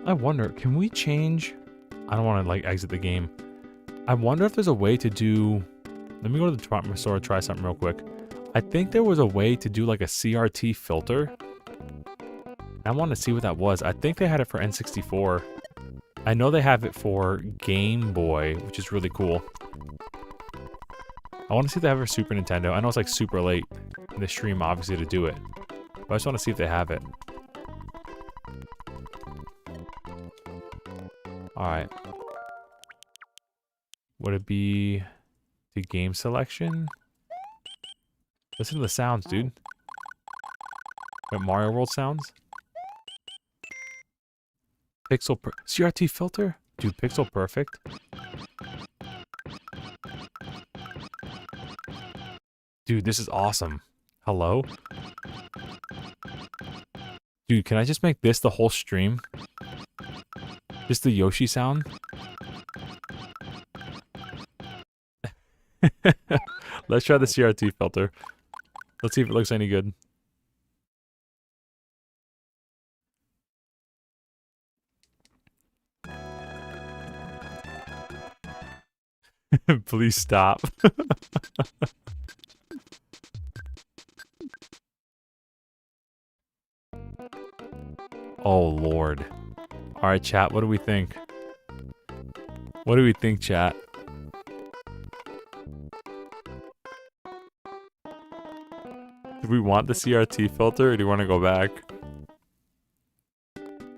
I wonder, can we change? I don't want to like exit the game. I wonder if there's a way to do... Let me go to the department store and try something real quick. I think there was a way to do like a CRT filter. I want to see what that was. I think they had it for N64. I know they have it for Game Boy, which is really cool. I want to see if they have it for Super Nintendo. I know it's like super late in the stream, obviously, to do it. But I just want to see if they have it. Alright. Would it be the game selection? Listen to the sounds, dude. Wait, Mario World sounds? CRT filter? Dude, pixel perfect. Dude, this is awesome. Hello? Dude, can I just make this the whole stream? Just the Yoshi sound? Let's try the CRT filter. Let's see if it looks any good. Please stop. Oh, Lord. Alright, chat, what do we think? What do we think, chat? Do we want the CRT filter, or do you want to go back?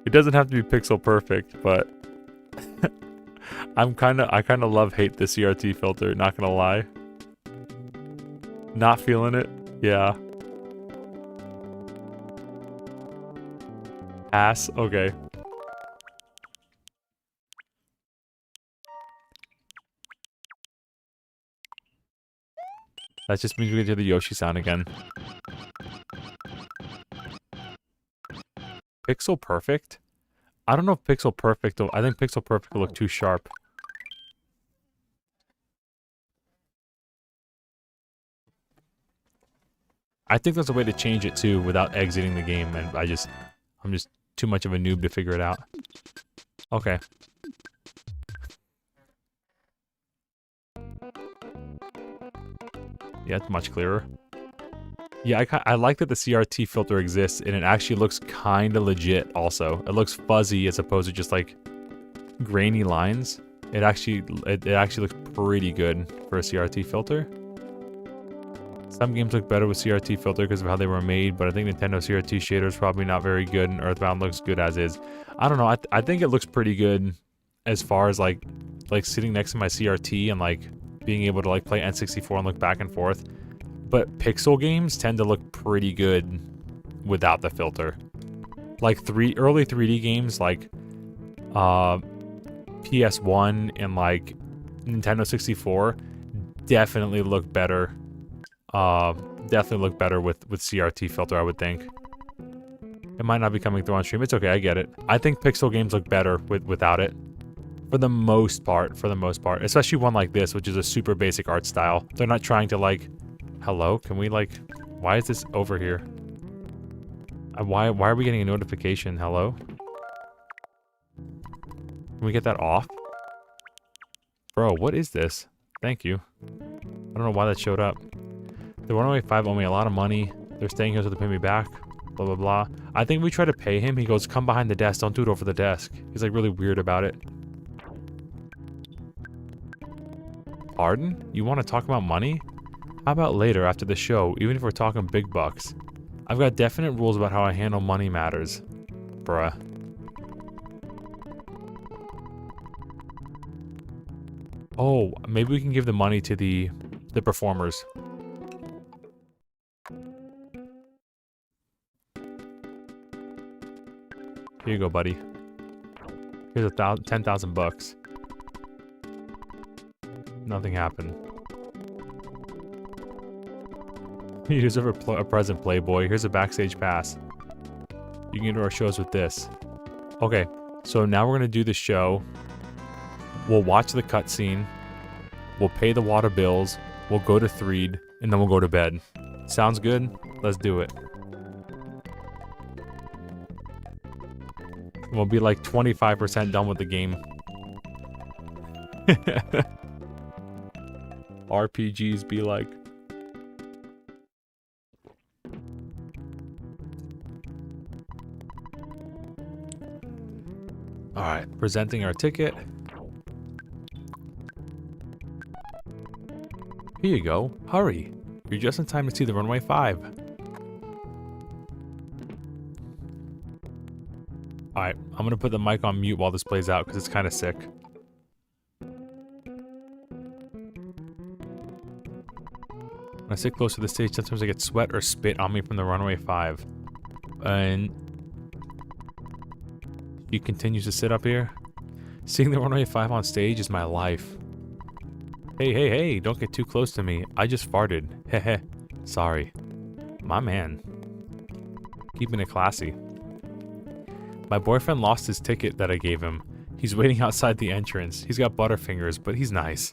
It doesn't have to be pixel perfect, but... I kind of love-hate the CRT filter, not gonna lie. Not feeling it? Yeah. Ass? Okay. That just means we get to the Yoshi sound again. Pixel perfect? I don't know if pixel perfect will... I think pixel perfect will look too sharp. I think there's a way to change it too without exiting the game, and I'm just too much of a noob to figure it out. Okay. Yeah, it's much clearer. Yeah, I like that the CRT filter exists, and it actually looks kind of legit also. It looks fuzzy as opposed to just like grainy lines. It actually looks pretty good for a CRT filter. Some games look better with CRT filter because of how they were made, but I think Nintendo CRT shader is probably not very good, and Earthbound looks good as is. I don't know. I think it looks pretty good as far as like sitting next to my CRT and like being able to like play N64 and look back and forth. But pixel games tend to look pretty good without the filter. Like early 3D games like PS1 and like Nintendo 64 definitely look better. Definitely look better with CRT filter, I would think. It might not be coming through on stream. It's okay, I get it. I think pixel games look better without it. For the most part. Especially one like this, which is a super basic art style. They're not trying to like... Hello? Can we like... Why is this over here? Why are we getting a notification? Hello? Can we get that off? Bro, what is this? Thank you. I don't know why that showed up. The Runaway 5 owe me a lot of money. They're staying here so they pay me back. Blah, blah, blah. I think we try to pay him. He goes, come behind the desk. Don't do it over the desk. He's like really weird about it. Pardon? You want to talk about money? How about later after the show, even if we're talking big bucks? I've got definite rules about how I handle money matters. Bruh. Oh, maybe we can give the money to the performers. Here you go, buddy. Here's 10,000 bucks. Nothing happened. You deserve a present, Playboy. Here's a backstage pass. You can get to our shows with this. Okay, so now we're gonna do the show. We'll watch the cutscene. We'll pay the water bills. We'll go to Threed, and then we'll go to bed. Sounds good? Let's do it. We'll be like 25% done with the game. RPGs be like... Alright, presenting our ticket. Here you go. Hurry. You're just in time to see the Runaway 5. Alright, I'm gonna put the mic on mute while this plays out because it's kind of sick. When I sit close to the stage, sometimes I get sweat or spit on me from the Runaway 5. And... He continues to sit up here. Seeing the Runaway 5 on stage is my life. Hey, hey, hey, don't get too close to me. I just farted. Heh. Sorry. My man. Keeping it classy. My boyfriend lost his ticket that I gave him. He's waiting outside the entrance. He's got butterfingers, but he's nice.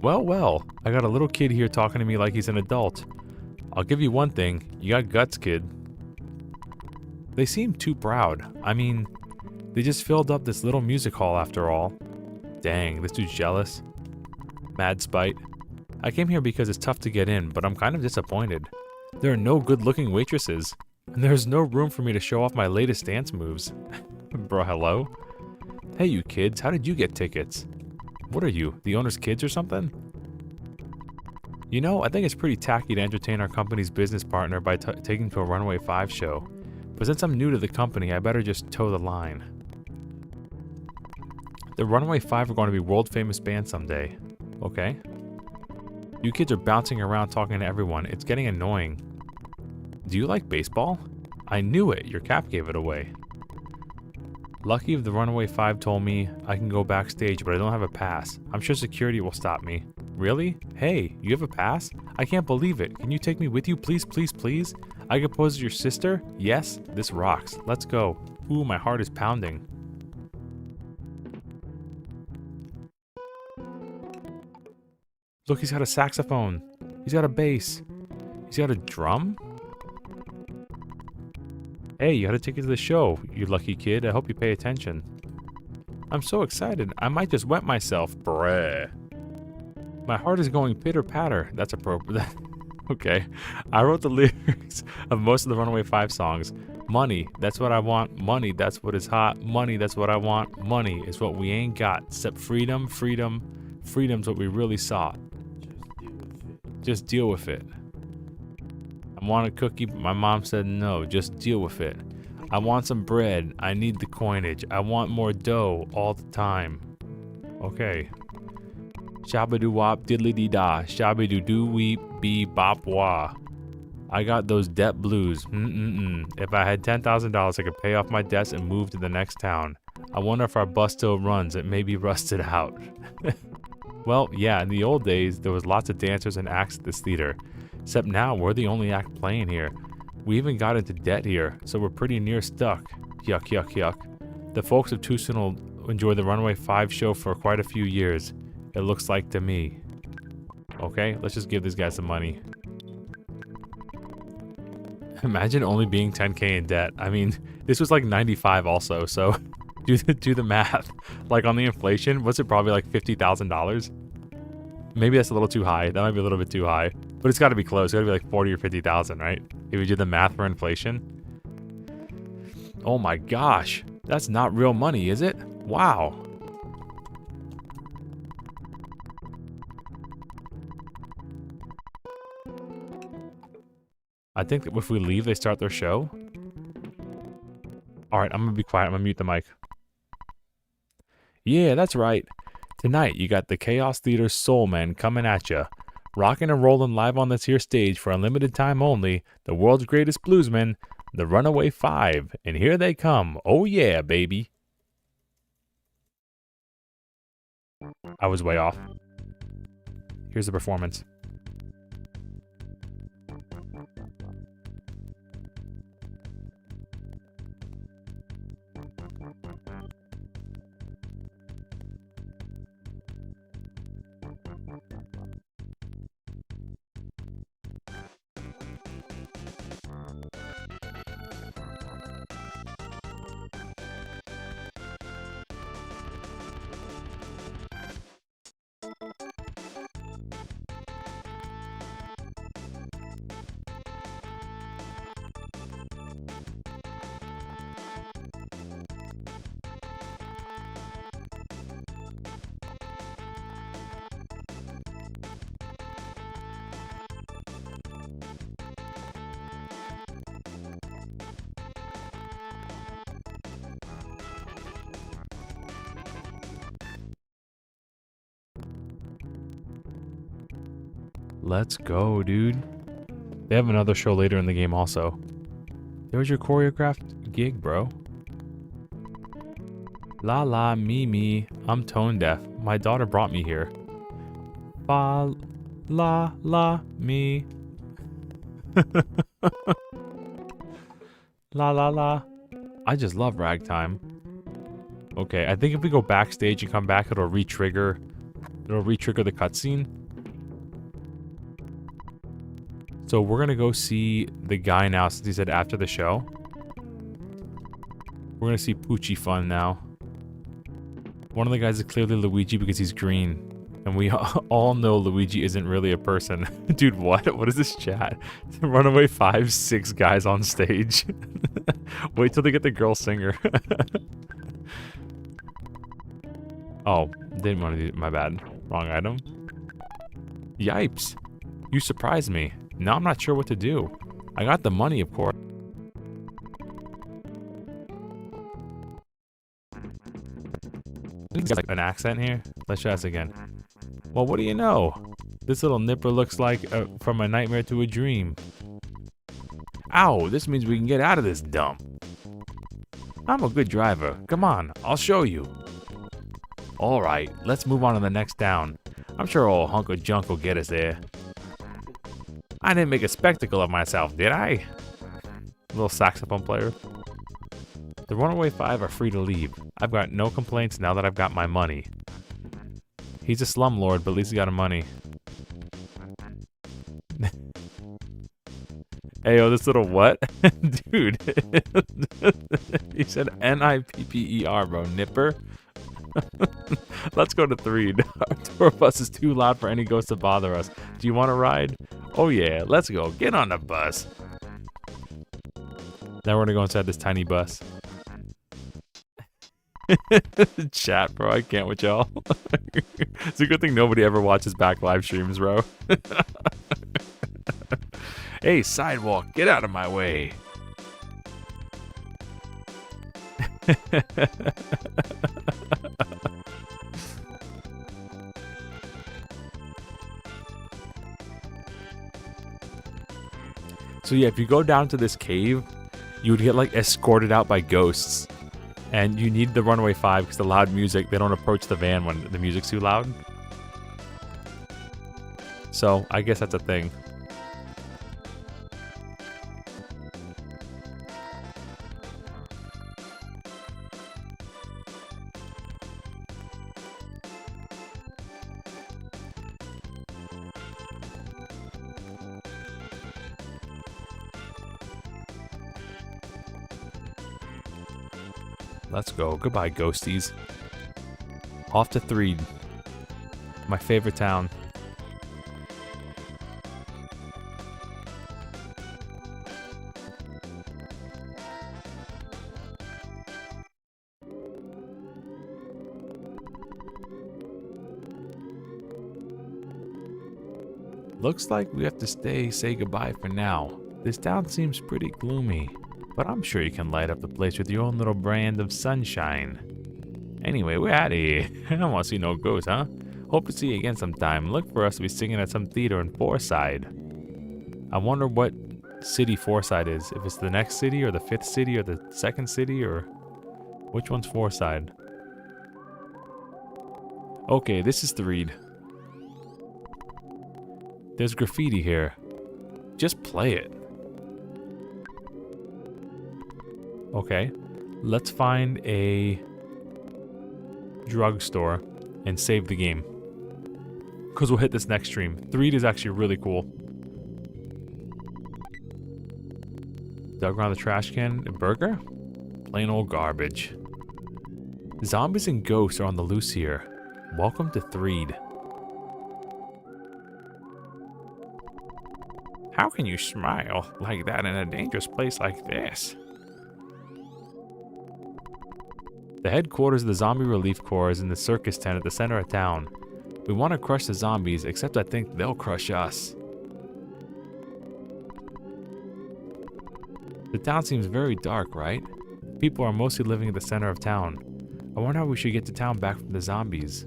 Well, I got a little kid here talking to me like he's an adult. I'll give you one thing. You got guts, kid. They seem too proud. I mean, they just filled up this little music hall after all. Dang, this dude's jealous. Mad spite. I came here because it's tough to get in, but I'm kind of disappointed. There are no good-looking waitresses, and there's no room for me to show off my latest dance moves. Bro, hello? Hey, you kids, how did you get tickets? What are you, the owner's kids or something? You know, I think it's pretty tacky to entertain our company's business partner by taking to a Runaway 5 show. But since I'm new to the company, I better just toe the line. The Runaway 5 are going to be world-famous band someday. Okay. You kids are bouncing around talking to everyone. It's getting annoying. Do you like baseball? I knew it. Your cap gave it away. Lucky if the Runaway 5 told me I can go backstage, but I don't have a pass. I'm sure security will stop me. Really? Hey, you have a pass? I can't believe it. Can you take me with you, please, please, please? I can pose as your sister? Yes? This rocks. Let's go. Ooh, my heart is pounding. Look, he's got a saxophone. He's got a bass. He's got a drum? Hey, you got a ticket to the show, you lucky kid. I hope you pay attention. I'm so excited. I might just wet myself. Bruh. My heart is going pitter-patter. That's appropriate. Okay. I wrote the lyrics of most of the Runaway 5 songs. Money, that's what I want. Money, that's what is hot. Money, that's what I want. Money is what we ain't got. Except freedom, freedom. Freedom's what we really sought. Just deal with it. I want a cookie, but my mom said no. Just deal with it. I want some bread. I need the coinage. I want more dough all the time. Okay. Shabba-doo wop diddly dee da. Shabba-doo doo weep bee bop wah. I got those debt blues. If I had $10,000, I could pay off my debts and move to the next town. I wonder if our bus still runs. It may be rusted out. Well, yeah, in the old days, there was lots of dancers and acts at this theater. Except now, we're the only act playing here. We even got into debt here, so we're pretty near stuck. Yuck, yuck, yuck. The folks of Twoson will enjoy the Runaway 5 show for quite a few years. It looks like to me. Okay, let's just give these guys some money. Imagine only being 10k in debt. I mean, this was like 95 also, so do the math. Like on the inflation, what's it probably like $50,000? Maybe that's a little too high. That might be a little bit too high. But it's got to be close. It's got to be like 40 or 50,000, right? If we do the math for inflation. Oh my gosh. That's not real money, is it? Wow. I think that if we leave, they start their show. Alright, I'm gonna be quiet. I'm gonna mute the mic. Yeah, that's right. Tonight, you got the Chaos Theater Soul Men coming at ya. Rockin' and rollin' live on this here stage for a limited time only. The world's greatest bluesmen, the Runaway 5. And here they come. Oh yeah, baby. I was way off. Here's the performance. Let's go, dude. They have another show later in the game also. There was your choreographed gig, bro. La la, me. I'm tone deaf. My daughter brought me here. Fa la me. La. I just love ragtime. Okay, I think if we go backstage and come back, it'll re-trigger the cutscene. So we're gonna go see the guy now, since he said after the show. We're gonna see Poochie Fun now. One of the guys is clearly Luigi because he's green. And we all know Luigi isn't really a person. Dude, what? What is this chat? Runaway 5, 6 guys on stage. Wait till they get the girl singer. Oh, didn't want to do it. My bad. Wrong item. Yipes. You surprised me. Now I'm not sure what to do. I got the money, of course. Like an accent here? Let's try this again. Well, what do you know? This little nipper looks like from a nightmare to a dream. Ow, this means we can get out of this dump. I'm a good driver. Come on, I'll show you. Alright, let's move on to the next town. I'm sure old hunk of junk will get us there. I didn't make a spectacle of myself, did I? Little saxophone player. The Runaway 5 are free to leave. I've got no complaints now that I've got my money. He's a slumlord, but at least he got his money. Ayo, this little what? Dude. He said N-I-P-P-E-R, bro. Nipper? Let's go to 3. Our tour bus is too loud for any ghost to bother us. Do you want to ride? Oh yeah, let's go. Get on the bus. Now we're gonna go inside this tiny bus. Chat, bro. I can't with y'all. It's a good thing nobody ever watches back live streams, bro. Hey, sidewalk, get out of my way. So yeah, if you go down to this cave, you would get like escorted out by ghosts. And you need the Runaway 5 because the loud music, they don't approach the van when the music's too loud. So I guess that's a thing. Let's go. Goodbye, ghosties. Off to Threed. My favorite town. Looks like we have to say goodbye for now. This town seems pretty gloomy. But I'm sure you can light up the place with your own little brand of sunshine. Anyway, we're out of here. I don't want to see no ghosts, huh? Hope to see you again sometime. Look for us to be singing at some theater in Fourside. I wonder what city Fourside is. If it's the next city, or the 5th city, or the 2nd city, or... Which one's Fourside? Okay, this is Threed. There's graffiti here. Just play it. Okay, let's find a drugstore and save the game. Because we'll hit this next stream. Threed is actually really cool. Dug around the trash can. A burger? Plain old garbage. Zombies and ghosts are on the loose here. Welcome to Threed. How can you smile like that in a dangerous place like this? The headquarters of the Zombie Relief Corps is in the circus tent at the center of town. We want to crush the zombies, except I think they'll crush us. The town seems very dark, right? People are mostly living at the center of town. I wonder how we should get to town back from the zombies.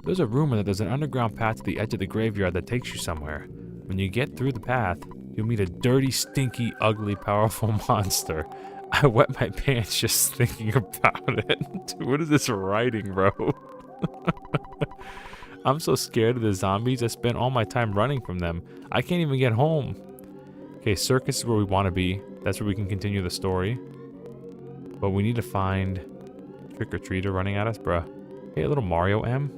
There's a rumor that there's an underground path to the edge of the graveyard that takes you somewhere. When you get through the path, you'll meet a dirty, stinky, ugly, powerful monster. I wet my pants just thinking about it. Dude, what is this writing, bro? I'm so scared of the zombies, I spent all my time running from them. I can't even get home. Okay, circus is where we want to be. That's where we can continue the story. But we need to find trick-or-treater running at us, bruh. Hey, a little Mario M.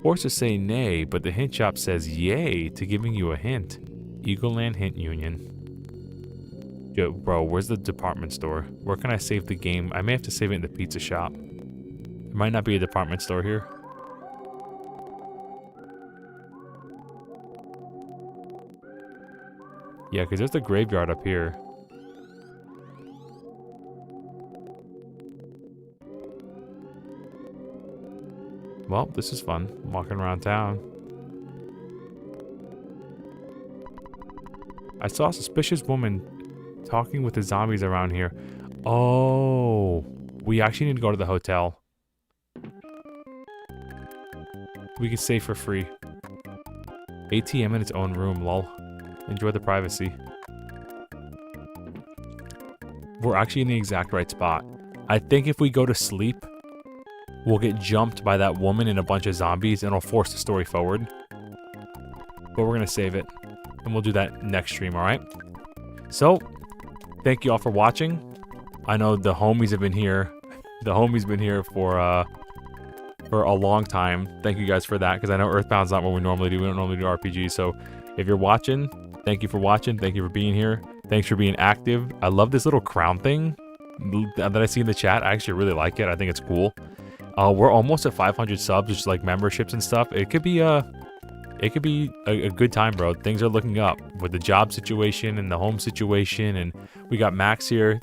Horses say nay, but the hint shop says yay to giving you a hint. Eagle Land Hint Union. Yo, bro, where's the department store? Where can I save the game? I may have to save it in the pizza shop. There might not be a department store here. Yeah, because there's the graveyard up here. Well, this is fun. I'm walking around town. I saw a suspicious woman talking with the zombies around here. Oh, we actually need to go to the hotel. We can save for free. ATM in its own room, lol. Enjoy the privacy. We're actually in the exact right spot. I think if we go to sleep, we'll get jumped by that woman and a bunch of zombies and it'll force the story forward. But we're gonna save it. And we'll do that next stream, alright? So, thank you all for watching. I know the homies have been here. The homies been here for a long time. Thank you guys for that, because I know Earthbound's not what we normally do. We don't normally do RPG, so if you're watching, thank you for watching. Thank you for being here. Thanks for being active. I love this little crown thing. that I see in the chat. I actually really like it. I think it's cool. We're almost at 500 subs, just like memberships and stuff. It could be a good time, bro. Things are looking up with the job situation and the home situation, and we got Max here.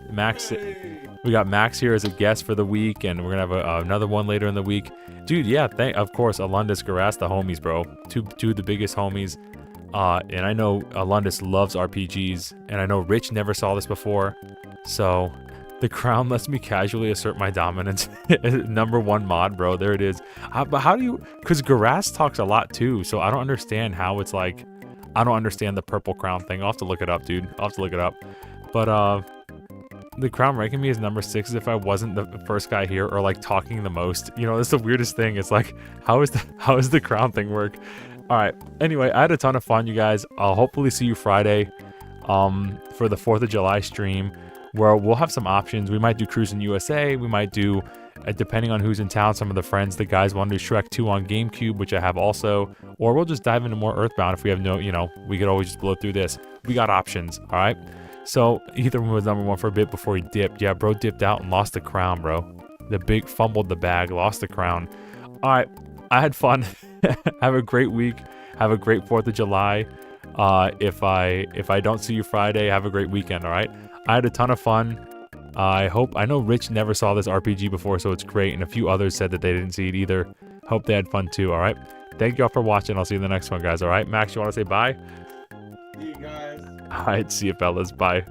We got Max here as a guest for the week, and we're gonna have another one later in the week, dude. Yeah, of course, Alundis, Garas, the homies, bro. Two of the biggest homies. And I know Alundis loves RPGs, and I know Rich never saw this before, so. The crown lets me casually assert my dominance. #1 mod, bro. There it is. But how do you... Because Garas talks a lot, too. So I don't understand how it's like... I don't understand the purple crown thing. I'll have to look it up, dude. I'll have to look it up. But, the crown ranking me as #6 as if I wasn't the first guy here or, like, talking the most. You know, that's the weirdest thing. It's like, how is the crown thing work? All right. Anyway, I had a ton of fun, you guys. I'll hopefully see you Friday for the 4th of July stream, where we'll have some options. We might do Cruising USA. We might do, depending on who's in town, some of the friends, the guys want to do Shrek 2 on GameCube, which I have also. Or we'll just dive into more Earthbound if we have no, you know, we could always just blow through this. We got options, all right? So either one was #1 for a bit before he dipped. Yeah, bro dipped out and lost the crown, bro. The big fumbled the bag, lost the crown. All right, I had fun. Have a great week. Have a great 4th of July. If I don't see you Friday, have a great weekend, all right? I had a ton of fun. I know Rich never saw this RPG before, so it's great. And a few others said that they didn't see it either. Hope they had fun too, all right? Thank you all for watching. I'll see you in the next one, guys, all right? Max, you want to say bye? See you guys. All right, see you, fellas. Bye.